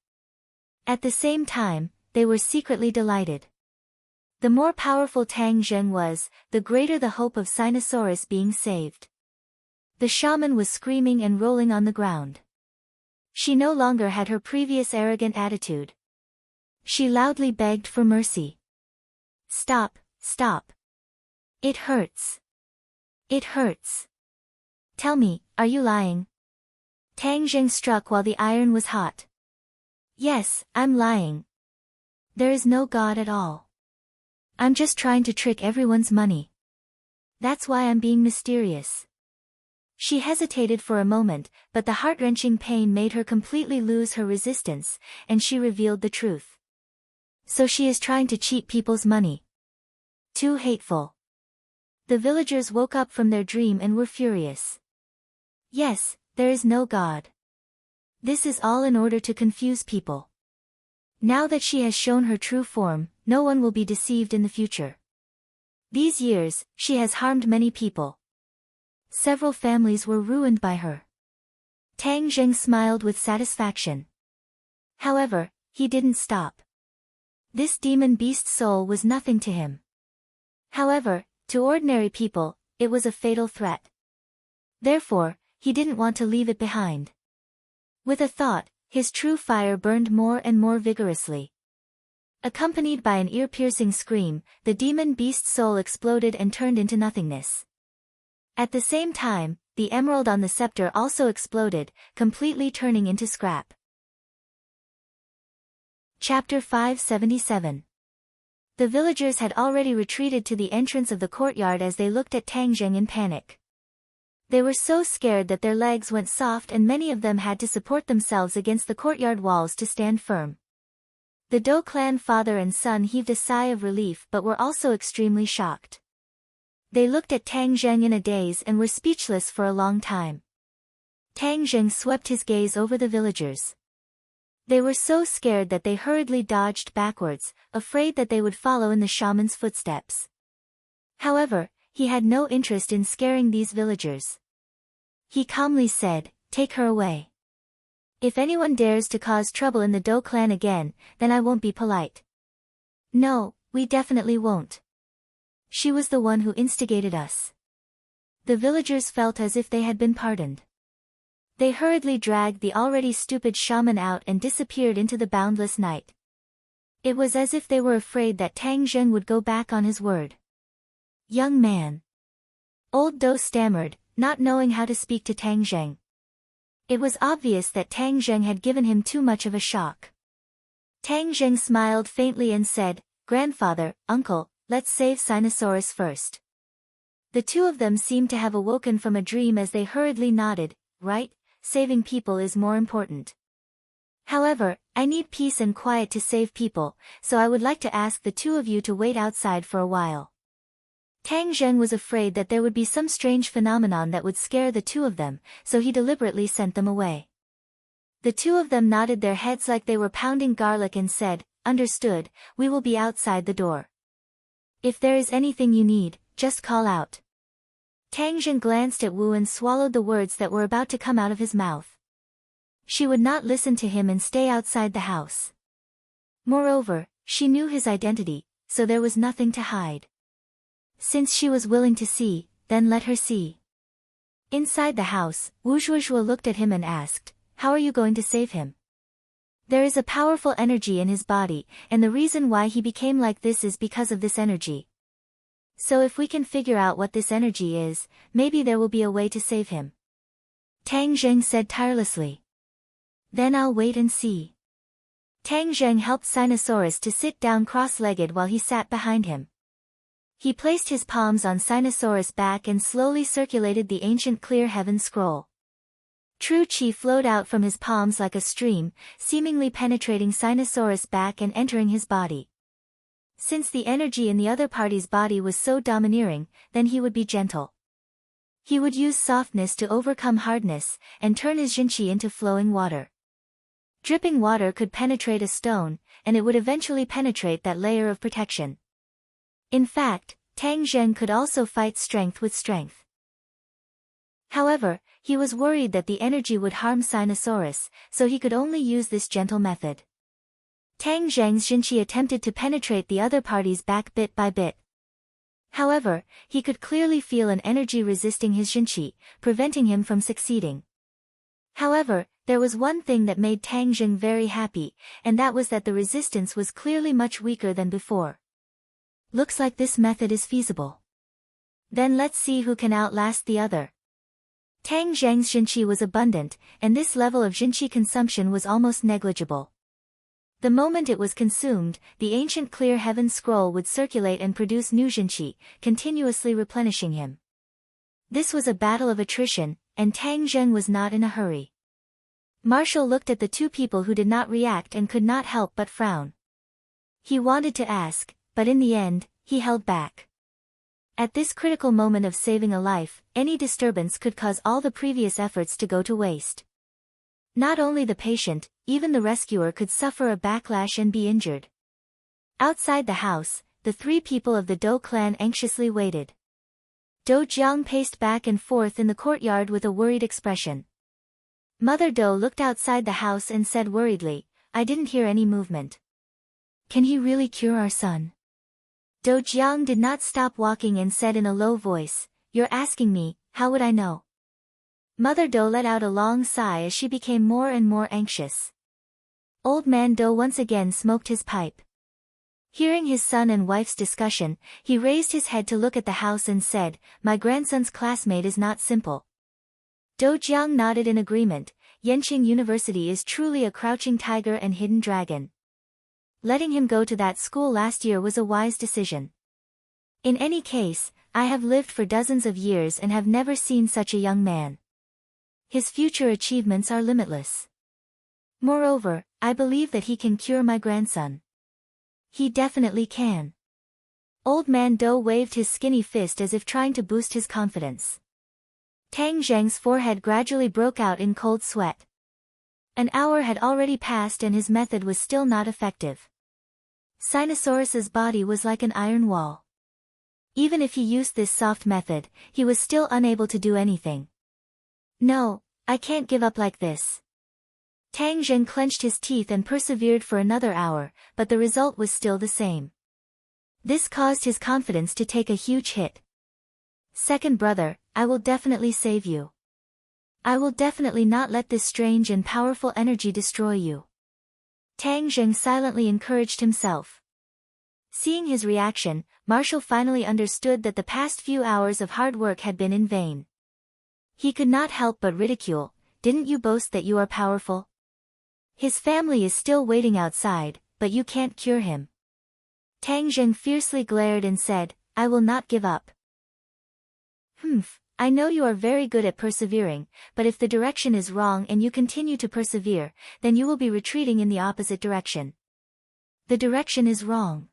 At the same time, they were secretly delighted. The more powerful Tang Zheng was, the greater the hope of Sinosaurus being saved. The shaman was screaming and rolling on the ground. She no longer had her previous arrogant attitude. She loudly begged for mercy. Stop, stop. It hurts. It hurts. Tell me, are you lying? Tang Zheng struck while the iron was hot. Yes, I'm lying. There is no god at all. I'm just trying to trick everyone's money. That's why I'm being mysterious. She hesitated for a moment, but the heart-wrenching pain made her completely lose her resistance, and she revealed the truth. So she is trying to cheat people's money. Too hateful. The villagers woke up from their dream and were furious. Yes, there is no god. This is all in order to confuse people. Now that she has shown her true form, no one will be deceived in the future. These years, she has harmed many people. Several families were ruined by her. Tang Zheng smiled with satisfaction. However, he didn't stop. This demon beast soul was nothing to him. However, to ordinary people, it was a fatal threat. Therefore, he didn't want to leave it behind. With a thought, his true fire burned more and more vigorously. Accompanied by an ear-piercing scream, the demon beast soul exploded and turned into nothingness. At the same time, the emerald on the scepter also exploded, completely turning into scrap. Chapter 577. The villagers had already retreated to the entrance of the courtyard as they looked at Tang Zheng in panic. They were so scared that their legs went soft and many of them had to support themselves against the courtyard walls to stand firm. The Do clan father and son heaved a sigh of relief but were also extremely shocked. They looked at Tang Zheng in a daze and were speechless for a long time. Tang Zheng swept his gaze over the villagers. They were so scared that they hurriedly dodged backwards, afraid that they would follow in the shaman's footsteps. However, he had no interest in scaring these villagers. He calmly said, "Take her away. If anyone dares to cause trouble in the Do clan again, then I won't be polite." "No, we definitely won't. She was the one who instigated us." The villagers felt as if they had been pardoned. They hurriedly dragged the already stupid shaman out and disappeared into the boundless night. It was as if they were afraid that Tang Zheng would go back on his word. "Young man." Old Do stammered, not knowing how to speak to Tang Zheng. It was obvious that Tang Zheng had given him too much of a shock. Tang Zheng smiled faintly and said, "Grandfather, uncle, let's save Sinosaurus first." The two of them seemed to have awoken from a dream as they hurriedly nodded. "Right, saving people is more important. However, I need peace and quiet to save people, so I would like to ask the two of you to wait outside for a while." Tang Zheng was afraid that there would be some strange phenomenon that would scare the two of them, so he deliberately sent them away. The two of them nodded their heads like they were pounding garlic and said, "Understood, we will be outside the door. If there is anything you need, just call out." Tang Zheng glanced at Wu and swallowed the words that were about to come out of his mouth. She would not listen to him and stay outside the house. Moreover, she knew his identity, so there was nothing to hide. Since she was willing to see, then let her see. Inside the house, Wu Zhuozhuo looked at him and asked, "How are you going to save him?" "There is a powerful energy in his body, and the reason why he became like this is because of this energy. So if we can figure out what this energy is, maybe there will be a way to save him," Tang Zheng said tirelessly. "Then I'll wait and see." Tang Zheng helped Sinosaurus to sit down cross-legged while he sat behind him. He placed his palms on Sinosaurus' back and slowly circulated the ancient clear heaven scroll. True Qi flowed out from his palms like a stream, seemingly penetrating Sinosaurus' back and entering his body. Since the energy in the other party's body was so domineering, then he would be gentle. He would use softness to overcome hardness, and turn his Jinqi into flowing water. Dripping water could penetrate a stone, and it would eventually penetrate that layer of protection. In fact, Tang Zheng could also fight strength with strength. However, he was worried that the energy would harm Sinosaurus, so he could only use this gentle method. Tang Zheng's Jinqi attempted to penetrate the other party's back bit by bit. However, he could clearly feel an energy resisting his Jinqi, preventing him from succeeding. However, there was one thing that made Tang Zheng very happy, and that was that the resistance was clearly much weaker than before. Looks like this method is feasible. Then let's see who can outlast the other. Tang Zheng's Jinqi was abundant, and this level of Jinqi consumption was almost negligible. The moment it was consumed, the ancient clear heaven scroll would circulate and produce new Jinqi, continuously replenishing him. This was a battle of attrition, and Tang Zheng was not in a hurry. Marshall looked at the two people who did not react and could not help but frown. He wanted to ask, but in the end, he held back. At this critical moment of saving a life, any disturbance could cause all the previous efforts to go to waste. Not only the patient, even the rescuer could suffer a backlash and be injured. Outside the house, the three people of the Do clan anxiously waited. Do Jiang paced back and forth in the courtyard with a worried expression. Mother Do looked outside the house and said worriedly, "I didn't hear any movement. Can he really cure our son?" Do Jiang did not stop walking and said in a low voice, "You're asking me, how would I know?" Mother Do let out a long sigh as she became more and more anxious. Old man Do once again smoked his pipe. Hearing his son and wife's discussion, he raised his head to look at the house and said, "My grandson's classmate is not simple." Do Jiang nodded in agreement. Yenqing University is truly a crouching tiger and hidden dragon. Letting him go to that school last year was a wise decision. In any case, I have lived for dozens of years and have never seen such a young man. His future achievements are limitless. Moreover, I believe that he can cure my grandson. He definitely can. Old Man Doe waved his skinny fist as if trying to boost his confidence. Tang Zheng's forehead gradually broke out in cold sweat. An hour had already passed and his method was still not effective. Sinosaurus's body was like an iron wall. Even if he used this soft method, he was still unable to do anything. No, I can't give up like this. Tang Zheng clenched his teeth and persevered for another hour, but the result was still the same. This caused his confidence to take a huge hit. Second brother, I will definitely save you. I will definitely not let this strange and powerful energy destroy you. Tang Zheng silently encouraged himself. Seeing his reaction, Marshall finally understood that the past few hours of hard work had been in vain. He could not help but ridicule, didn't you boast that you are powerful? His family is still waiting outside, but you can't cure him. Tang Zheng fiercely glared and said, I will not give up. I know you are very good at persevering, but if the direction is wrong and you continue to persevere, then you will be retreating in the opposite direction. The direction is wrong.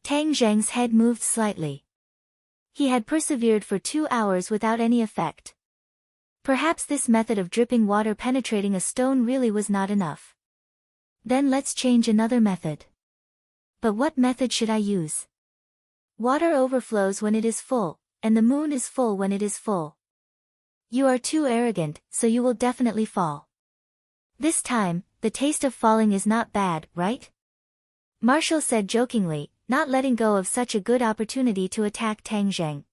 Tang Zheng's head moved slightly. He had persevered for 2 hours without any effect. Perhaps this method of dripping water penetrating a stone really was not enough. Then let's change another method. But what method should I use? Water overflows when it is full, and the moon is full when it is full. You are too arrogant, so you will definitely fall. This time, the taste of falling is not bad, right? Marshall said jokingly, not letting go of such a good opportunity to attack Tang Zheng.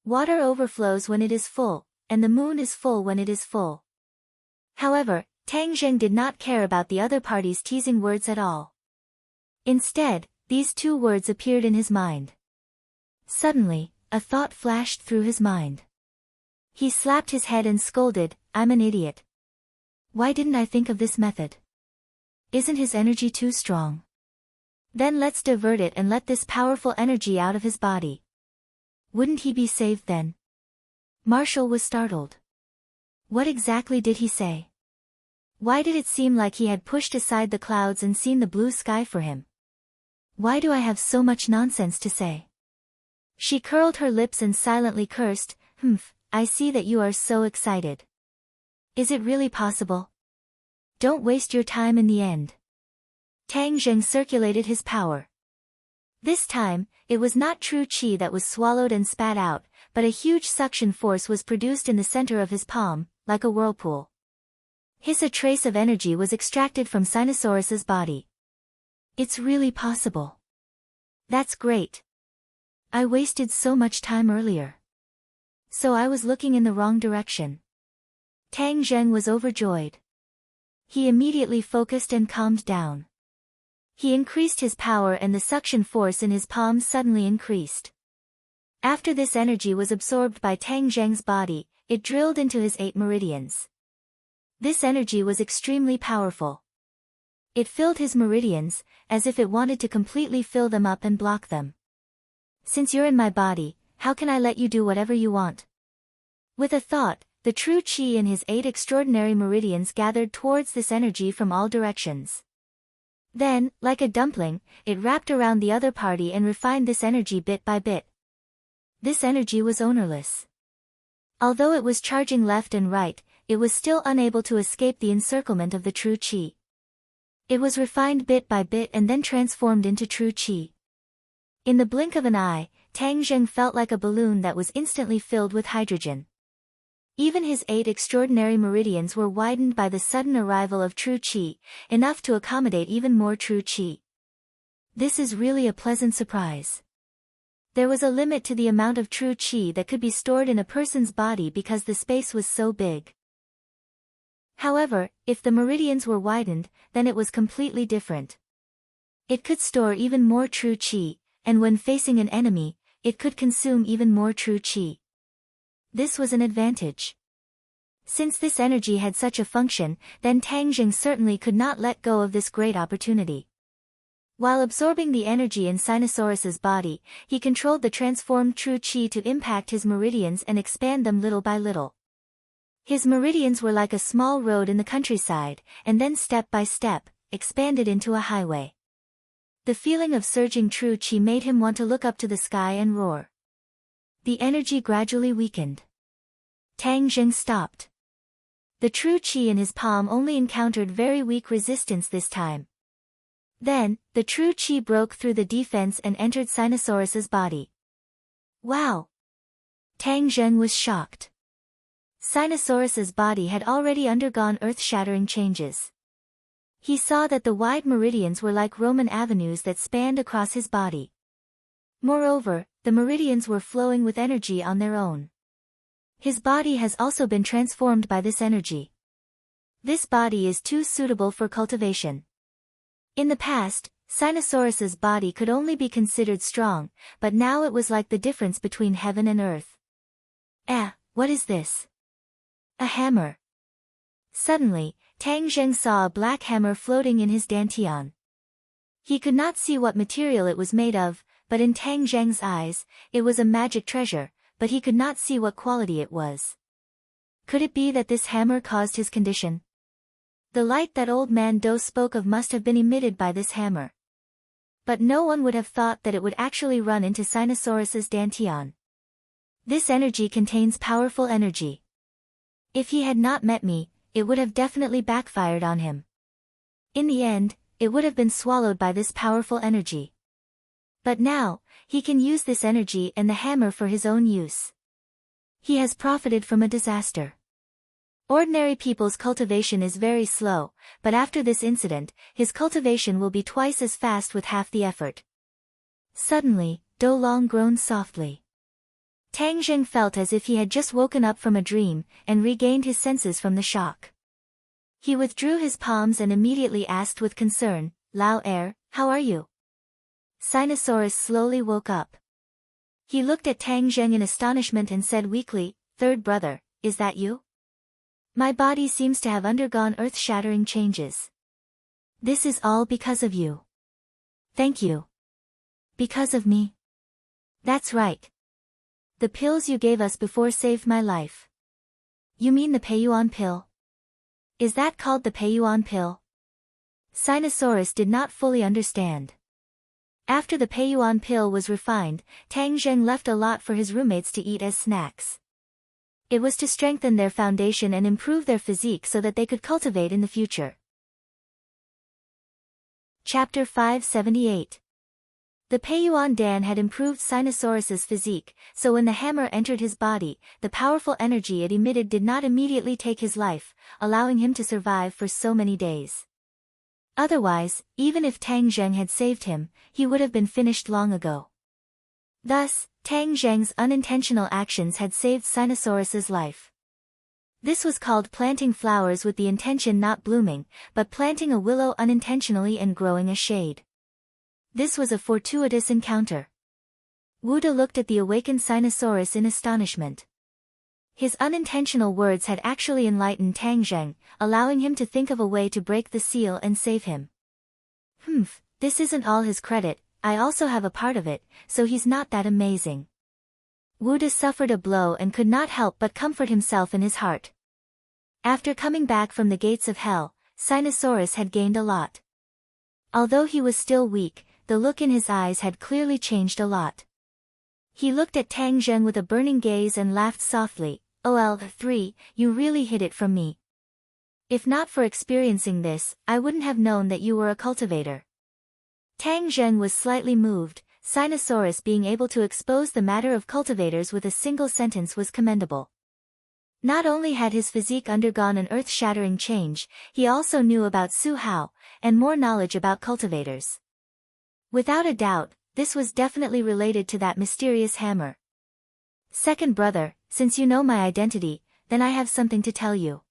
Water overflows when it is full, and the moon is full when it is full. However, Tang Zheng did not care about the other party's teasing words at all. Instead, these 2 words appeared in his mind. Suddenly, a thought flashed through his mind. He slapped his head and scolded, I'm an idiot. Why didn't I think of this method? Isn't his energy too strong? Then let's divert it and let this powerful energy out of his body. Wouldn't he be saved then? Marshall was startled. What exactly did he say? Why did it seem like he had pushed aside the clouds and seen the blue sky for him? Why do I have so much nonsense to say? She curled her lips and silently cursed, I see that you are so excited. Is it really possible? Don't waste your time in the end. Tang Zheng circulated his power. This time, it was not true qi that was swallowed and spat out, but a huge suction force was produced in the center of his palm, like a whirlpool. A trace of energy was extracted from Sinosaurus's body. It's really possible. That's great. I wasted so much time earlier. So I was looking in the wrong direction. Tang Zheng was overjoyed. He immediately focused and calmed down. He increased his power and the suction force in his palms suddenly increased. After this energy was absorbed by Tang Zheng's body, it drilled into his 8 meridians. This energy was extremely powerful. It filled his meridians, as if it wanted to completely fill them up and block them. Since you're in my body, how can I let you do whatever you want? With a thought, the true qi in his 8 extraordinary meridians gathered towards this energy from all directions. Then, like a dumpling, it wrapped around the other party and refined this energy bit by bit. This energy was ownerless. Although it was charging left and right, it was still unable to escape the encirclement of the true qi. It was refined bit by bit and then transformed into true qi. In the blink of an eye, Tang Zheng felt like a balloon that was instantly filled with hydrogen. Even his 8 extraordinary meridians were widened by the sudden arrival of true qi, enough to accommodate even more true qi. This is really a pleasant surprise. There was a limit to the amount of true qi that could be stored in a person's body because the space was so big. However, if the meridians were widened, then it was completely different. It could store even more true qi, and when facing an enemy, it could consume even more true qi. This was an advantage. Since this energy had such a function, then Tang Zheng certainly could not let go of this great opportunity. While absorbing the energy in Sinosaurus's body, he controlled the transformed true qi to impact his meridians and expand them little by little. His meridians were like a small road in the countryside, and then step by step, expanded into a highway. The feeling of surging true qi made him want to look up to the sky and roar. The energy gradually weakened. Tang Zheng stopped. The true qi in his palm only encountered very weak resistance this time. Then, the true qi broke through the defense and entered Sinosaurus's body. Wow! Tang Zheng was shocked. Sinosaurus's body had already undergone earth-shattering changes. He saw that the wide meridians were like Roman avenues that spanned across his body. Moreover, the meridians were flowing with energy on their own. His body has also been transformed by this energy. This body is too suitable for cultivation. In the past, Sinosaurus's body could only be considered strong, but now it was like the difference between heaven and earth. What is this? A hammer. Suddenly, Tang Zheng saw a black hammer floating in his dantian. He could not see what material it was made of, but in Tang Zheng's eyes, it was a magic treasure, but he could not see what quality it was. Could it be that this hammer caused his condition? The light that old man Do spoke of must have been emitted by this hammer. But no one would have thought that it would actually run into Sinosaurus's dantian. This energy contains powerful energy. If he had not met me, it would have definitely backfired on him. In the end, it would have been swallowed by this powerful energy. But now, he can use this energy and the hammer for his own use. He has profited from a disaster. Ordinary people's cultivation is very slow, but after this incident, his cultivation will be twice as fast with half the effort. Suddenly, Do Long groaned softly. Tang Zheng felt as if he had just woken up from a dream, and regained his senses from the shock. He withdrew his palms and immediately asked with concern, "Lao Er, how are you?" Sinosaurus slowly woke up. He looked at Tang Zheng in astonishment and said weakly, "Third brother, is that you? My body seems to have undergone earth-shattering changes. This is all because of you." "Thank you." "Because of me?" "That's right. The pills you gave us before saved my life." "You mean the Peiyuan pill?" "Is that called the Peiyuan pill?" Sinosaurus did not fully understand. After the Peiyuan pill was refined, Tang Zheng left a lot for his roommates to eat as snacks. It was to strengthen their foundation and improve their physique so that they could cultivate in the future. Chapter 578. The Peiyuan Dan had improved Sinosaurus's physique, so when the hammer entered his body, the powerful energy it emitted did not immediately take his life, allowing him to survive for so many days. Otherwise, even if Tang Zheng had saved him, he would have been finished long ago. Thus, Tang Zheng's unintentional actions had saved Sinosaurus's life. This was called planting flowers with the intention not blooming, but planting a willow unintentionally and growing a shade. This was a fortuitous encounter. Wuda looked at the awakened Sinosaurus in astonishment. His unintentional words had actually enlightened Tang Zheng, allowing him to think of a way to break the seal and save him. This isn't all his credit, I also have a part of it, so he's not that amazing. Wuda suffered a blow and could not help but comfort himself in his heart. After coming back from the gates of hell, Sinosaurus had gained a lot. Although he was still weak, the look in his eyes had clearly changed a lot. He looked at Tang Zheng with a burning gaze and laughed softly, "OL3, you really hid it from me. If not for experiencing this, I wouldn't have known that you were a cultivator." Tang Zheng was slightly moved. Sinosaurus being able to expose the matter of cultivators with a single sentence was commendable. Not only had his physique undergone an earth-shattering change, he also knew about Su Hao, and more knowledge about cultivators. Without a doubt, this was definitely related to that mysterious hammer. "Second brother, since you know my identity, then I have something to tell you.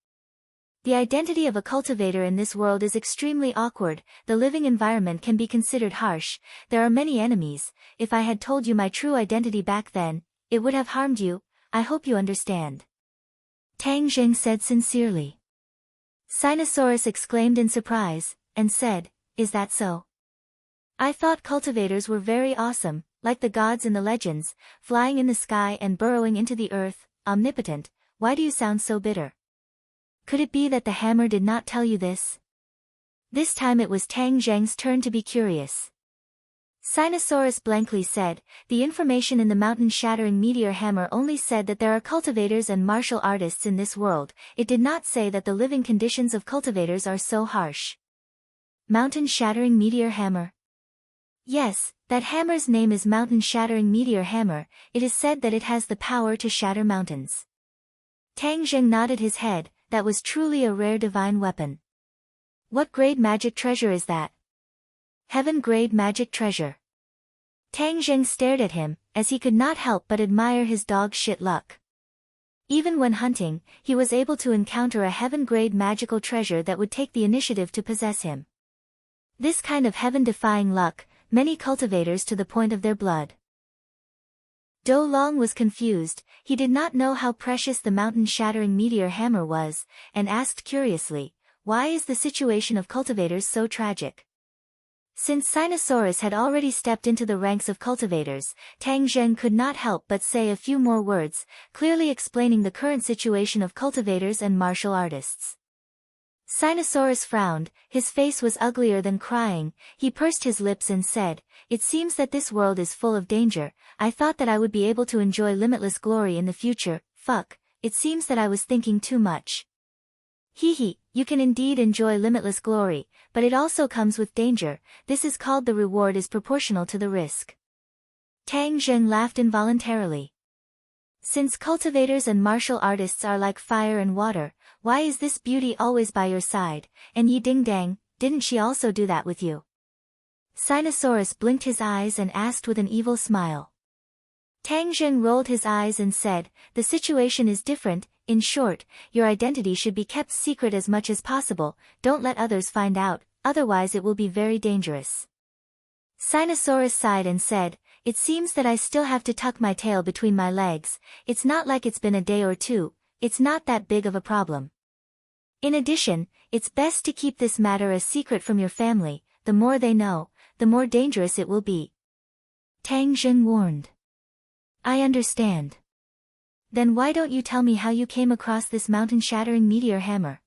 The identity of a cultivator in this world is extremely awkward, the living environment can be considered harsh, there are many enemies. If I had told you my true identity back then, it would have harmed you, I hope you understand." Tang Zheng said sincerely. Sinosaurus exclaimed in surprise, and said, "Is that so? I thought cultivators were very awesome, like the gods in the legends, flying in the sky and burrowing into the earth, omnipotent. Why do you sound so bitter?" could it be that the hammer did not tell you this? This time it was Tang Zheng's turn to be curious. Sinosaurus blankly said, the information in the mountain-shattering meteor hammer only said that there are cultivators and martial artists in this world, it did not say that the living conditions of cultivators are so harsh. Mountain-shattering meteor hammer? Yes, that hammer's name is mountain-shattering meteor hammer, it is said that it has the power to shatter mountains. Tang Zheng nodded his head, that was truly a rare divine weapon. What grade magic treasure is that? Heaven-grade magic treasure. Tang Zheng stared at him, as he could not help but admire his dog-shit luck. Even when hunting, he was able to encounter a heaven-grade magical treasure that would take the initiative to possess him. This kind of heaven-defying luck, many cultivators to the point of their blood. Do Long was confused, he did not know how precious the mountain-shattering meteor hammer was, and asked curiously, why is the situation of cultivators so tragic? Since Sinosaurus had already stepped into the ranks of cultivators, Tang Zheng could not help but say a few more words, clearly explaining the current situation of cultivators and martial artists. Sinosaurus frowned, his face was uglier than crying, he pursed his lips and said, it seems that this world is full of danger, I thought that I would be able to enjoy limitless glory in the future, fuck, it seems that I was thinking too much. Hee, you can indeed enjoy limitless glory, but it also comes with danger, this is called the reward is proportional to the risk. Tang Zheng laughed involuntarily. Since cultivators and martial artists are like fire and water, why is this beauty always by your side, and Yi Ding Dang, didn't she also do that with you? Sinosaurus blinked his eyes and asked with an evil smile. Tang Zheng rolled his eyes and said, the situation is different, in short, your identity should be kept secret as much as possible, don't let others find out, otherwise it will be very dangerous. Sinosaurus sighed and said, it seems that I still have to tuck my tail between my legs, it's not like it's been a day or two, it's not that big of a problem. In addition, it's best to keep this matter a secret from your family, the more they know, the more dangerous it will be. Tang Zheng warned. I understand. Then why don't you tell me how you came across this mountain-shattering meteor hammer?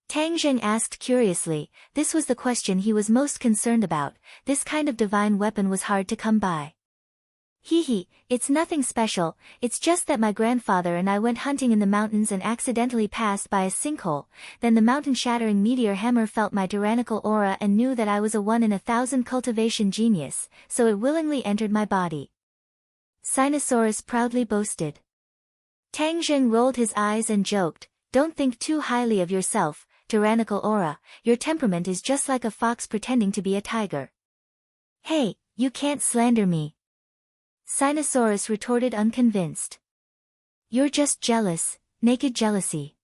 Tang Zheng asked curiously, this was the question he was most concerned about, this kind of divine weapon was hard to come by. Hee, it's nothing special, it's just that my grandfather and I went hunting in the mountains and accidentally passed by a sinkhole, then the mountain-shattering meteor hammer felt my tyrannical aura and knew that I was a 1 in 1,000 cultivation genius, so it willingly entered my body. Sinosaurus proudly boasted. Tang Zheng rolled his eyes and joked, don't think too highly of yourself, tyrannical aura, your temperament is just like a fox pretending to be a tiger. Hey, you can't slander me. Sinosaurus retorted unconvinced. You're just jealous, naked jealousy.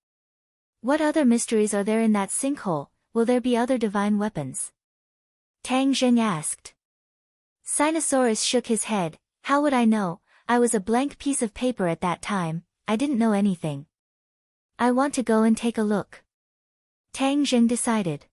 What other mysteries are there in that sinkhole, will there be other divine weapons? Tang Zheng asked. Sinosaurus shook his head, how would I know, I was a blank piece of paper at that time, I didn't know anything. I want to go and take a look. Tang Zheng decided.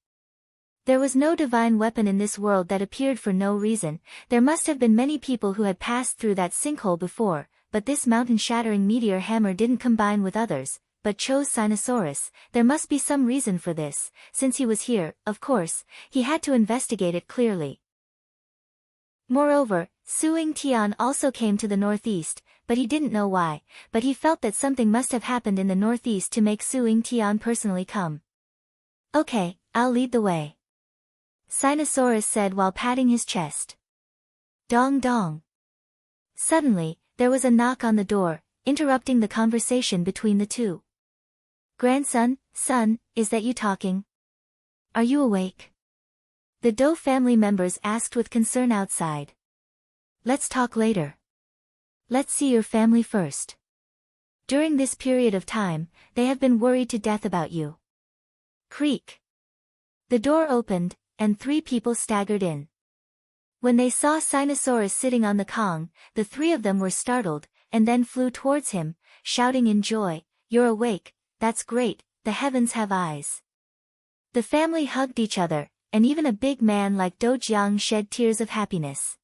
There was no divine weapon in this world that appeared for no reason, there must have been many people who had passed through that sinkhole before, but this mountain-shattering meteor hammer didn't combine with others, but chose Sinosaurus, there must be some reason for this, since he was here, of course, he had to investigate it clearly. Moreover, Suing Tian also came to the northeast, but he didn't know why, but he felt that something must have happened in the northeast to make Suing Tian personally come. Okay, I'll lead the way. Sinosaurus said while patting his chest. Dong dong. Suddenly, there was a knock on the door, interrupting the conversation between the two. Grandson, son, is that you talking? Are you awake? The Doe family members asked with concern outside. Let's talk later. Let's see your family first. During this period of time, they have been worried to death about you. Creak. The door opened, and 3 people staggered in. When they saw Sinosaurus sitting on the Kong, the 3 of them were startled, and then flew towards him, shouting in joy, you're awake, that's great, the heavens have eyes. The family hugged each other, and even a big man like Do Jiang shed tears of happiness.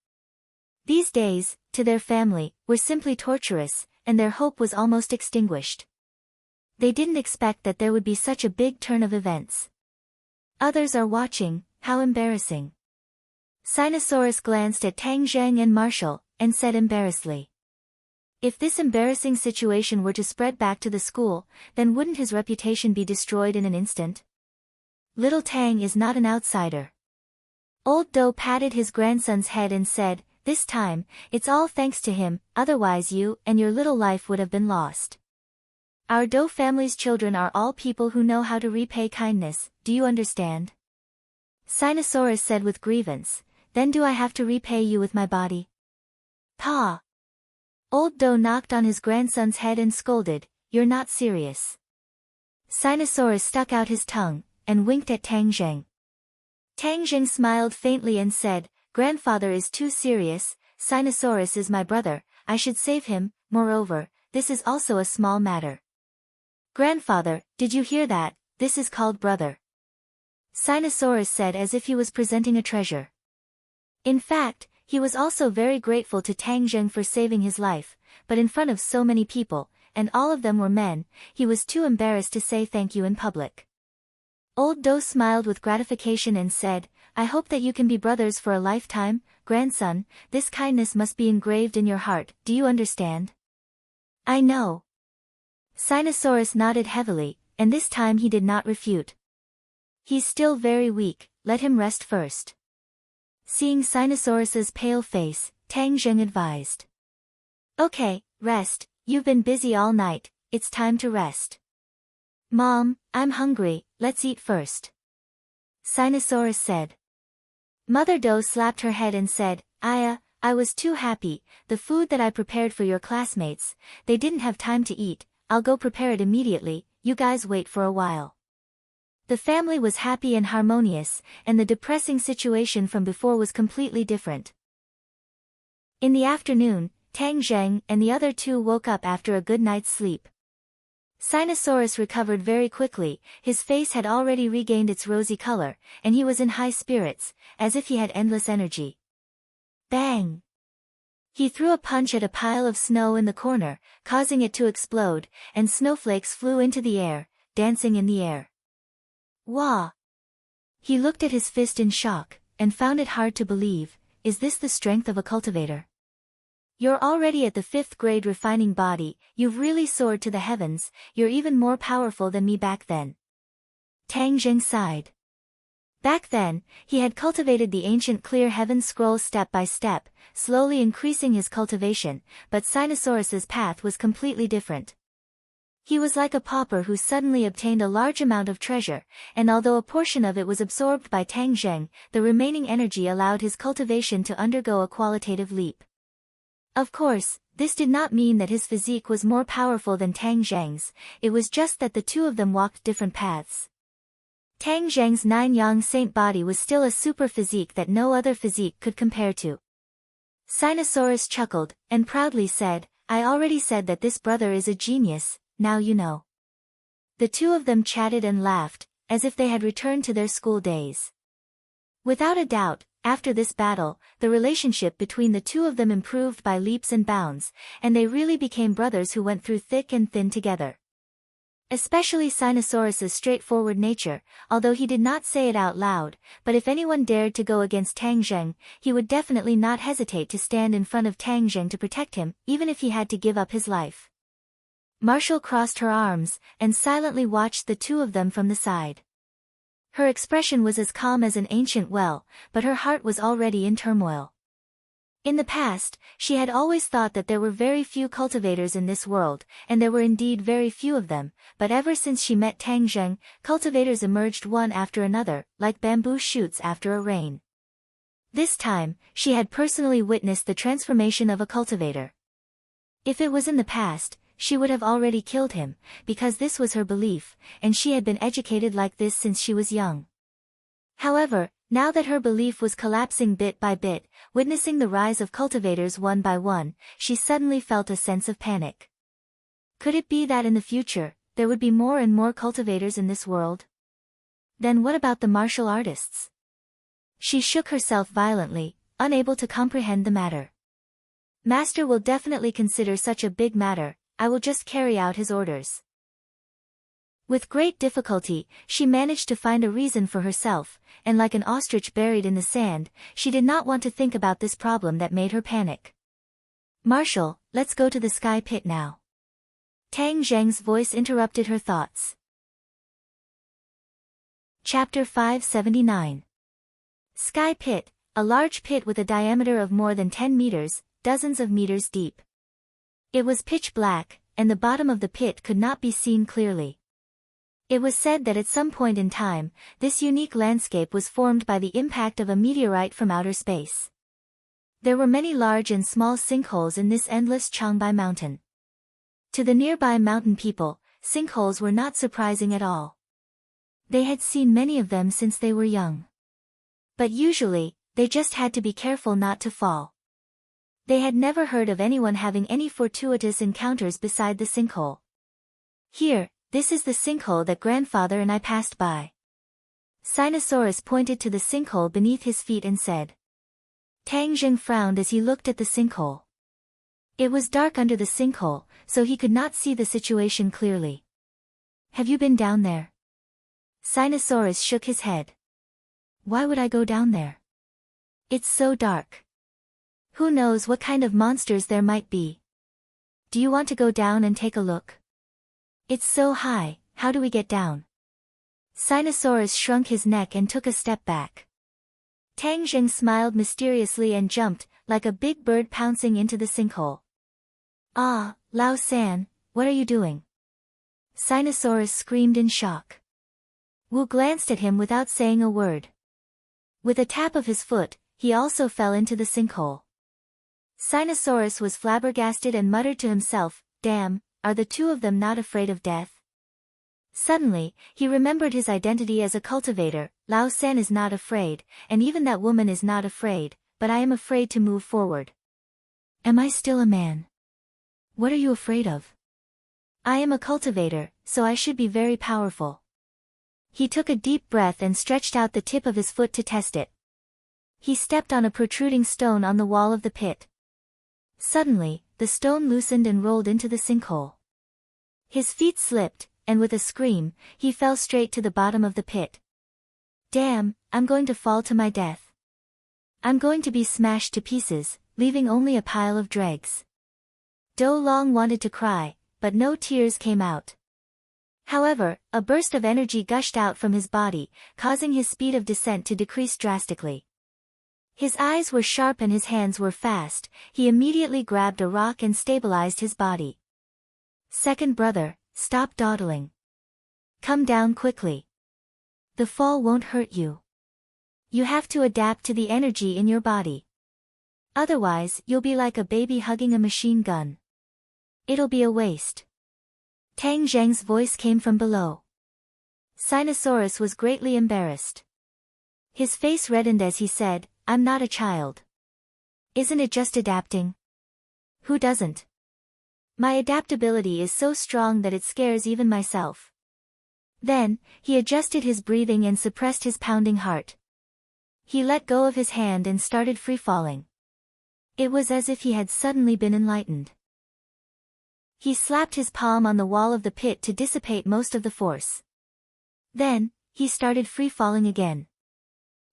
These days, to their family, were simply torturous, and their hope was almost extinguished. They didn't expect that there would be such a big turn of events. Others are watching, how embarrassing. Sinosaurus glanced at Tang Zheng and Marshall, and said embarrassedly. If this embarrassing situation were to spread back to the school, then wouldn't his reputation be destroyed in an instant? Little Tang is not an outsider. Old Do patted his grandson's head and said, this time, it's all thanks to him, otherwise you and your little life would have been lost. Our Do family's children are all people who know how to repay kindness, do you understand? Sinosaurus said with grievance, then do I have to repay you with my body? Pa! Old Do knocked on his grandson's head and scolded, you're not serious. Sinosaurus stuck out his tongue, and winked at Tang Zheng. Tang Zheng smiled faintly and said, grandfather is too serious, Sinosaurus is my brother, I should save him, moreover, this is also a small matter. Grandfather, did you hear that? This is called brother. Sinosaurus said as if he was presenting a treasure. In fact, he was also very grateful to Tang Zheng for saving his life, but in front of so many people, and all of them were men, he was too embarrassed to say thank you in public. Old Do smiled with gratification and said, I hope that you can be brothers for a lifetime, grandson, this kindness must be engraved in your heart, do you understand? I know. Sinosaurus nodded heavily, and this time he did not refute. He's still very weak, let him rest first. Seeing Sinosaurus's pale face, Tang Zheng advised. Okay, rest, you've been busy all night, it's time to rest. Mom, I'm hungry, let's eat first. Sinosaurus said. Mother Do slapped her head and said, I was too happy, the food that I prepared for your classmates, they didn't have time to eat, I'll go prepare it immediately, you guys wait for a while. The family was happy and harmonious, and the depressing situation from before was completely different. In the afternoon, Tang Zheng and the other two woke up after a good night's sleep. Sinosaurus recovered very quickly, his face had already regained its rosy color, and he was in high spirits, as if he had endless energy. Bang! He threw a punch at a pile of snow in the corner, causing it to explode, and snowflakes flew into the air, dancing in the air. Wah! He looked at his fist in shock, and found it hard to believe, is this the strength of a cultivator? You're already at the 5th grade refining body, you've really soared to the heavens, you're even more powerful than me back then. Tang Zheng sighed. Back then, he had cultivated the ancient clear heaven scroll step by step, slowly increasing his cultivation, but Sinosaurus's path was completely different. He was like a pauper who suddenly obtained a large amount of treasure, and although a portion of it was absorbed by Tang Zheng, the remaining energy allowed his cultivation to undergo a qualitative leap. Of course, this did not mean that his physique was more powerful than Tang Zheng's, it was just that the two of them walked different paths. Tang Zheng's 9-yang saint body was still a super physique that no other physique could compare to. Sinosaurus chuckled, and proudly said, I already said that this brother is a genius, now you know. The two of them chatted and laughed, as if they had returned to their school days. Without a doubt, after this battle, the relationship between the two of them improved by leaps and bounds, and they really became brothers who went through thick and thin together. Especially Sinosaurus's straightforward nature, although he did not say it out loud, but if anyone dared to go against Tang Zheng, he would definitely not hesitate to stand in front of Tang Zheng to protect him, even if he had to give up his life. Marshall crossed her arms, and silently watched the two of them from the side. Her expression was as calm as an ancient well, but her heart was already in turmoil. In the past, she had always thought that there were very few cultivators in this world, and there were indeed very few of them, but ever since she met Tang Zheng, cultivators emerged one after another, like bamboo shoots after a rain. This time, she had personally witnessed the transformation of a cultivator. If it was in the past, she would have already killed him, because this was her belief, and she had been educated like this since she was young. However, now that her belief was collapsing bit by bit, witnessing the rise of cultivators one by one, she suddenly felt a sense of panic. Could it be that in the future, there would be more and more cultivators in this world? Then what about the martial artists? She shook herself violently, unable to comprehend the matter. Master will definitely consider such a big matter, I will just carry out his orders. With great difficulty, she managed to find a reason for herself, and like an ostrich buried in the sand, she did not want to think about this problem that made her panic. Marshall, let's go to the sky pit now. Tang Zheng's voice interrupted her thoughts. Chapter 579. Sky Pit, a large pit with a diameter of more than 10 meters, dozens of meters deep. It was pitch black, and the bottom of the pit could not be seen clearly. It was said that at some point in time, this unique landscape was formed by the impact of a meteorite from outer space. There were many large and small sinkholes in this endless Changbai mountain. To the nearby mountain people, sinkholes were not surprising at all. They had seen many of them since they were young. But usually, they just had to be careful not to fall. They had never heard of anyone having any fortuitous encounters beside the sinkhole. Here, this is the sinkhole that grandfather and I passed by. Sinosaurus pointed to the sinkhole beneath his feet and said. Tang Zheng frowned as he looked at the sinkhole. It was dark under the sinkhole, so he could not see the situation clearly. Have you been down there? Sinosaurus shook his head. Why would I go down there? It's so dark. Who knows what kind of monsters there might be? Do you want to go down and take a look? It's so high, how do we get down? Sinosaurus shrunk his neck and took a step back. Tang Zheng smiled mysteriously and jumped, like a big bird pouncing into the sinkhole. Ah, Lao San, what are you doing? Sinosaurus screamed in shock. Wu glanced at him without saying a word. With a tap of his foot, he also fell into the sinkhole. Sinosaurus was flabbergasted and muttered to himself, damn, are the two of them not afraid of death? Suddenly, he remembered his identity as a cultivator. Lao San is not afraid, and even that woman is not afraid, but I am afraid to move forward. Am I still a man? What are you afraid of? I am a cultivator, so I should be very powerful. He took a deep breath and stretched out the tip of his foot to test it. He stepped on a protruding stone on the wall of the pit. Suddenly, the stone loosened and rolled into the sinkhole. His feet slipped, and with a scream, he fell straight to the bottom of the pit. Damn, I'm going to fall to my death. I'm going to be smashed to pieces, leaving only a pile of dregs. Do Long wanted to cry, but no tears came out. However, a burst of energy gushed out from his body, causing his speed of descent to decrease drastically. His eyes were sharp and his hands were fast. He immediately grabbed a rock and stabilized his body. Second brother, stop dawdling. Come down quickly. The fall won't hurt you. You have to adapt to the energy in your body. Otherwise, you'll be like a baby hugging a machine gun. It'll be a waste. Tang Zheng's voice came from below. Sinosaurus was greatly embarrassed. His face reddened as he said, I'm not a child. Isn't it just adapting? Who doesn't? My adaptability is so strong that it scares even myself. Then, he adjusted his breathing and suppressed his pounding heart. He let go of his hand and started free-falling. It was as if he had suddenly been enlightened. He slapped his palm on the wall of the pit to dissipate most of the force. Then, he started free-falling again.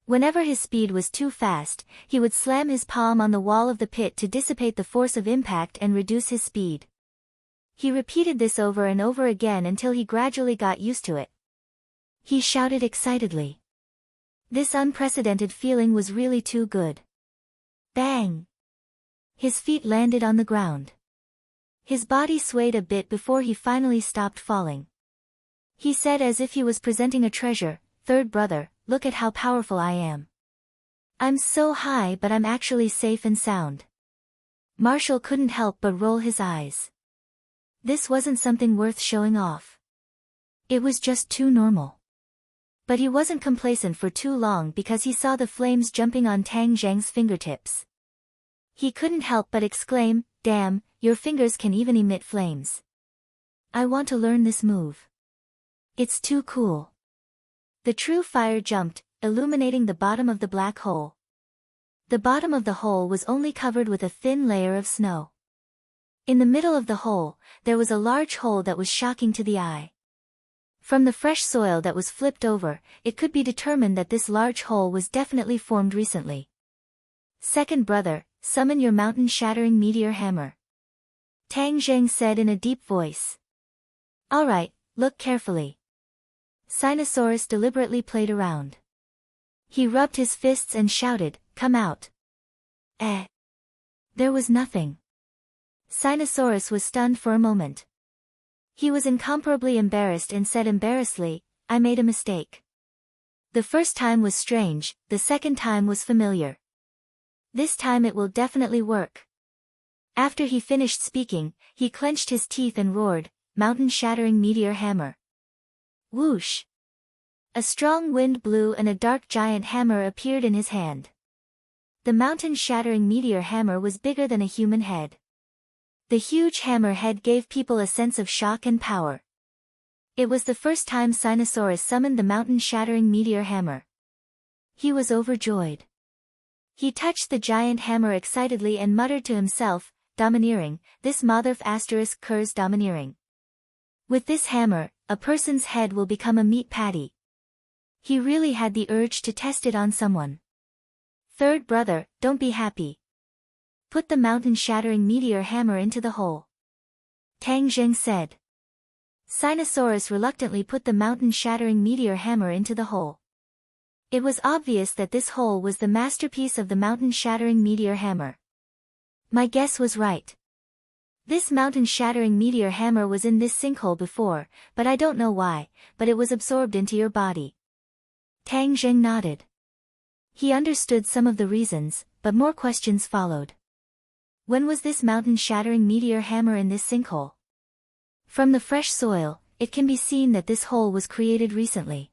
Whenever his speed was too fast, he would slam his palm on the wall of the pit to dissipate the force of impact and reduce his speed. He repeated this over and over again until he gradually got used to it. He shouted excitedly. This unprecedented feeling was really too good. Bang! His feet landed on the ground. His body swayed a bit before he finally stopped falling. He said as if he was presenting a treasure, Third brother, look at how powerful I am. I'm so high but I'm actually safe and sound. Marshall couldn't help but roll his eyes. This wasn't something worth showing off. It was just too normal. But he wasn't complacent for too long because he saw the flames jumping on Tang Zheng's fingertips. He couldn't help but exclaim, damn, your fingers can even emit flames. I want to learn this move. It's too cool. The true fire jumped, illuminating the bottom of the black hole. The bottom of the hole was only covered with a thin layer of snow. In the middle of the hole, there was a large hole that was shocking to the eye. From the fresh soil that was flipped over, it could be determined that this large hole was definitely formed recently. Second brother, summon your mountain-shattering meteor hammer. Tang Zheng said in a deep voice. All right, look carefully. Sinosaurus deliberately played around. He rubbed his fists and shouted, come out. There was nothing. Sinosaurus was stunned for a moment. He was incomparably embarrassed and said embarrassedly, I made a mistake. The first time was strange, the second time was familiar. This time it will definitely work. After he finished speaking, he clenched his teeth and roared, mountain-shattering meteor hammer. Whoosh! A strong wind blew and a dark giant hammer appeared in his hand. The mountain-shattering meteor hammer was bigger than a human head. The huge hammer head gave people a sense of shock and power. It was the first time Sinosaurus summoned the mountain-shattering meteor hammer. He was overjoyed. He touched the giant hammer excitedly and muttered to himself, domineering, this motherf asterisk curs domineering. With this hammer, a person's head will become a meat patty. He really had the urge to test it on someone. Third brother, don't be happy. Put the mountain-shattering meteor hammer into the hole. Tang Zheng said. Sinosaurus reluctantly put the mountain-shattering meteor hammer into the hole. It was obvious that this hole was the masterpiece of the mountain-shattering meteor hammer. My guess was right. This mountain-shattering meteor hammer was in this sinkhole before, but I don't know why, but it was absorbed into your body. Tang Zheng nodded. He understood some of the reasons, but more questions followed. When was this mountain-shattering meteor hammer in this sinkhole? From the fresh soil, it can be seen that this hole was created recently.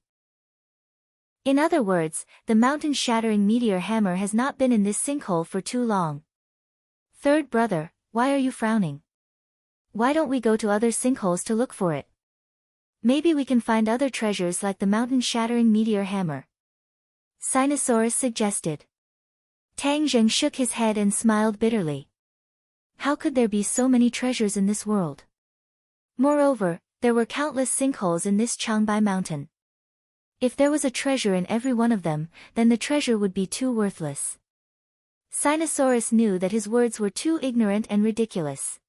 In other words, the mountain-shattering meteor hammer has not been in this sinkhole for too long. Third brother, why are you frowning? Why don't we go to other sinkholes to look for it? Maybe we can find other treasures like the mountain-shattering meteor hammer. Sinosaurus suggested. Tang Zheng shook his head and smiled bitterly. How could there be so many treasures in this world? Moreover, there were countless sinkholes in this Changbai mountain. If there was a treasure in every one of them, then the treasure would be too worthless. Sinosaurus knew that his words were too ignorant and ridiculous.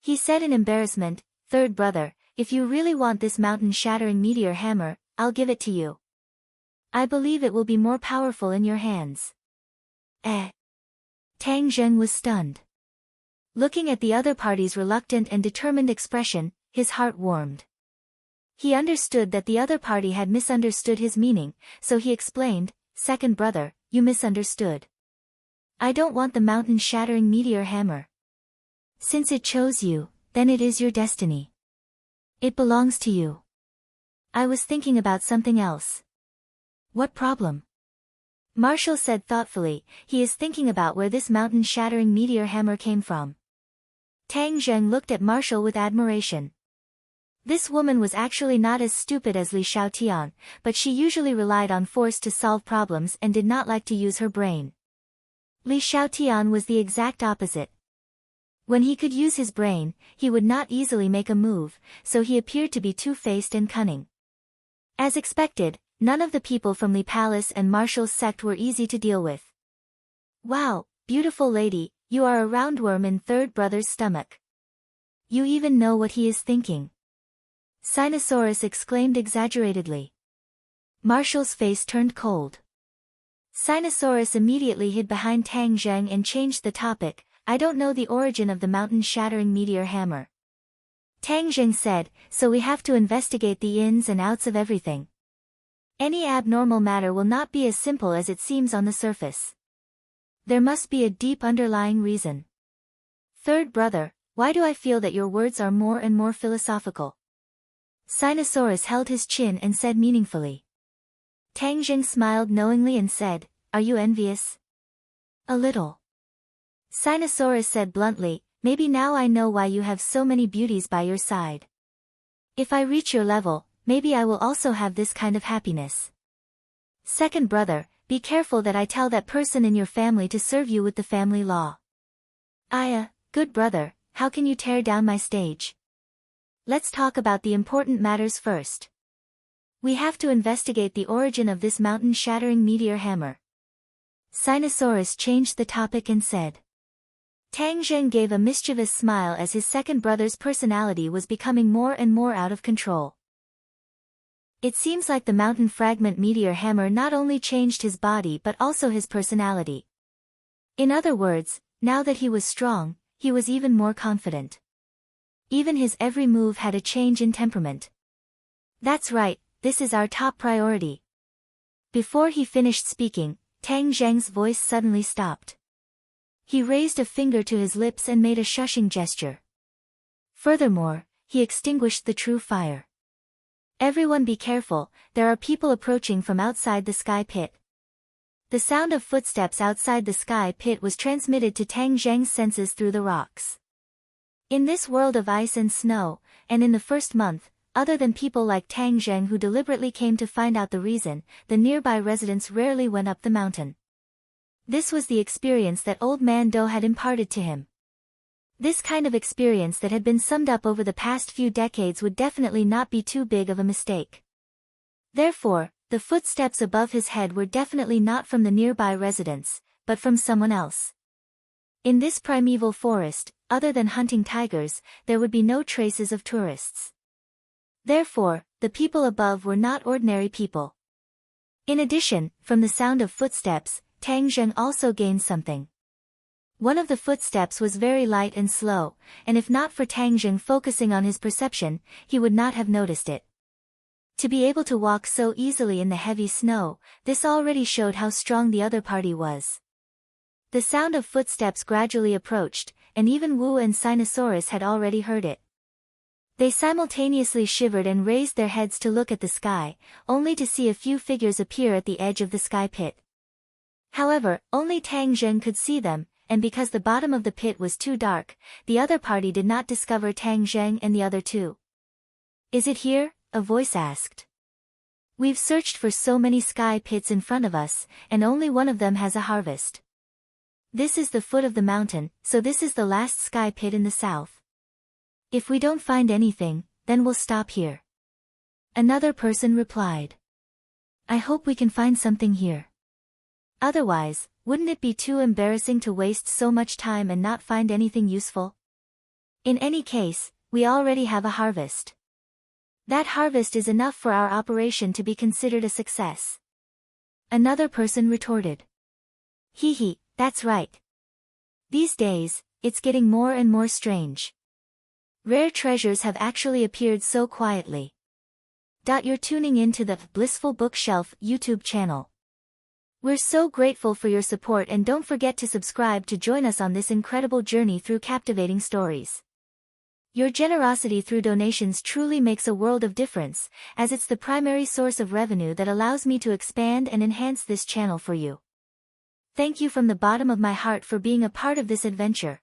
He said in embarrassment, Third brother, if you really want this mountain-shattering meteor hammer, I'll give it to you. I believe it will be more powerful in your hands. Tang Zheng was stunned. Looking at the other party's reluctant and determined expression, his heart warmed. He understood that the other party had misunderstood his meaning, so he explained, Second brother, you misunderstood. I don't want the mountain-shattering meteor hammer. Since it chose you, then it is your destiny. It belongs to you. I was thinking about something else. What problem? Marshall said thoughtfully, he is thinking about where this mountain-shattering meteor hammer came from. Tang Zheng looked at Marshall with admiration. This woman was actually not as stupid as Li Xiaotian, but she usually relied on force to solve problems and did not like to use her brain. Li Xiaotian was the exact opposite. When he could use his brain, he would not easily make a move, so he appeared to be two-faced and cunning. As expected, none of the people from Li Palace and Marshall's sect were easy to deal with. Wow, beautiful lady, you are a roundworm in third brother's stomach. You even know what he is thinking. Sinosaurus exclaimed exaggeratedly. Marshall's face turned cold. Sinosaurus immediately hid behind Tang Zheng and changed the topic, I don't know the origin of the mountain-shattering meteor hammer. Tang Zheng said, so we have to investigate the ins and outs of everything. Any abnormal matter will not be as simple as it seems on the surface. There must be a deep underlying reason. Third brother, why do I feel that your words are more and more philosophical? Sinosaurus held his chin and said meaningfully. Tang Zheng smiled knowingly and said, are you envious? A little. Sinosaurus said bluntly, maybe now I know why you have so many beauties by your side. If I reach your level, maybe I will also have this kind of happiness. Second brother, be careful that I tell that person in your family to serve you with the family law. Good brother, how can you tear down my stage? Let's talk about the important matters first. We have to investigate the origin of this mountain-shattering meteor hammer. Sinosaurus changed the topic and said. Tang Zheng gave a mischievous smile as his second brother's personality was becoming more and more out of control. It seems like the mountain fragment meteor hammer not only changed his body but also his personality. In other words, now that he was strong, he was even more confident. Even his every move had a change in temperament. That's right, this is our top priority. Before he finished speaking, Tang Zheng's voice suddenly stopped. He raised a finger to his lips and made a shushing gesture. Furthermore, he extinguished the true fire. Everyone be careful, there are people approaching from outside the sky pit. The sound of footsteps outside the sky pit was transmitted to Tang Zheng's senses through the rocks. In this world of ice and snow, and in the first month, other than people like Tang Zheng who deliberately came to find out the reason, the nearby residents rarely went up the mountain. This was the experience that Old Man Do had imparted to him. This kind of experience that had been summed up over the past few decades would definitely not be too big of a mistake. Therefore, the footsteps above his head were definitely not from the nearby residents, but from someone else. In this primeval forest, other than hunting tigers, there would be no traces of tourists. Therefore, the people above were not ordinary people. In addition, from the sound of footsteps, Tang Zheng also gained something. One of the footsteps was very light and slow, and if not for Tang Zheng focusing on his perception, he would not have noticed it. To be able to walk so easily in the heavy snow, this already showed how strong the other party was. The sound of footsteps gradually approached, and even Wu and Sinosaurus had already heard it. They simultaneously shivered and raised their heads to look at the sky, only to see a few figures appear at the edge of the sky pit. However, only Tang Zheng could see them, and because the bottom of the pit was too dark, the other party did not discover Tang Zheng and the other two. Is it here? A voice asked. We've searched for so many sky pits in front of us, and only one of them has a harvest. This is the foot of the mountain, so this is the last sky pit in the south. If we don't find anything, then we'll stop here. Another person replied. I hope we can find something here. Otherwise, wouldn't it be too embarrassing to waste so much time and not find anything useful? In any case, we already have a harvest. That harvest is enough for our operation to be considered a success. Another person retorted. Hee hee, that's right. These days, it's getting more and more strange. Rare treasures have actually appeared so quietly. You're tuning in to the Blissful Bookshelf YouTube channel. We're so grateful for your support and don't forget to subscribe to join us on this incredible journey through captivating stories. Your generosity through donations truly makes a world of difference, as it's the primary source of revenue that allows me to expand and enhance this channel for you. Thank you from the bottom of my heart for being a part of this adventure.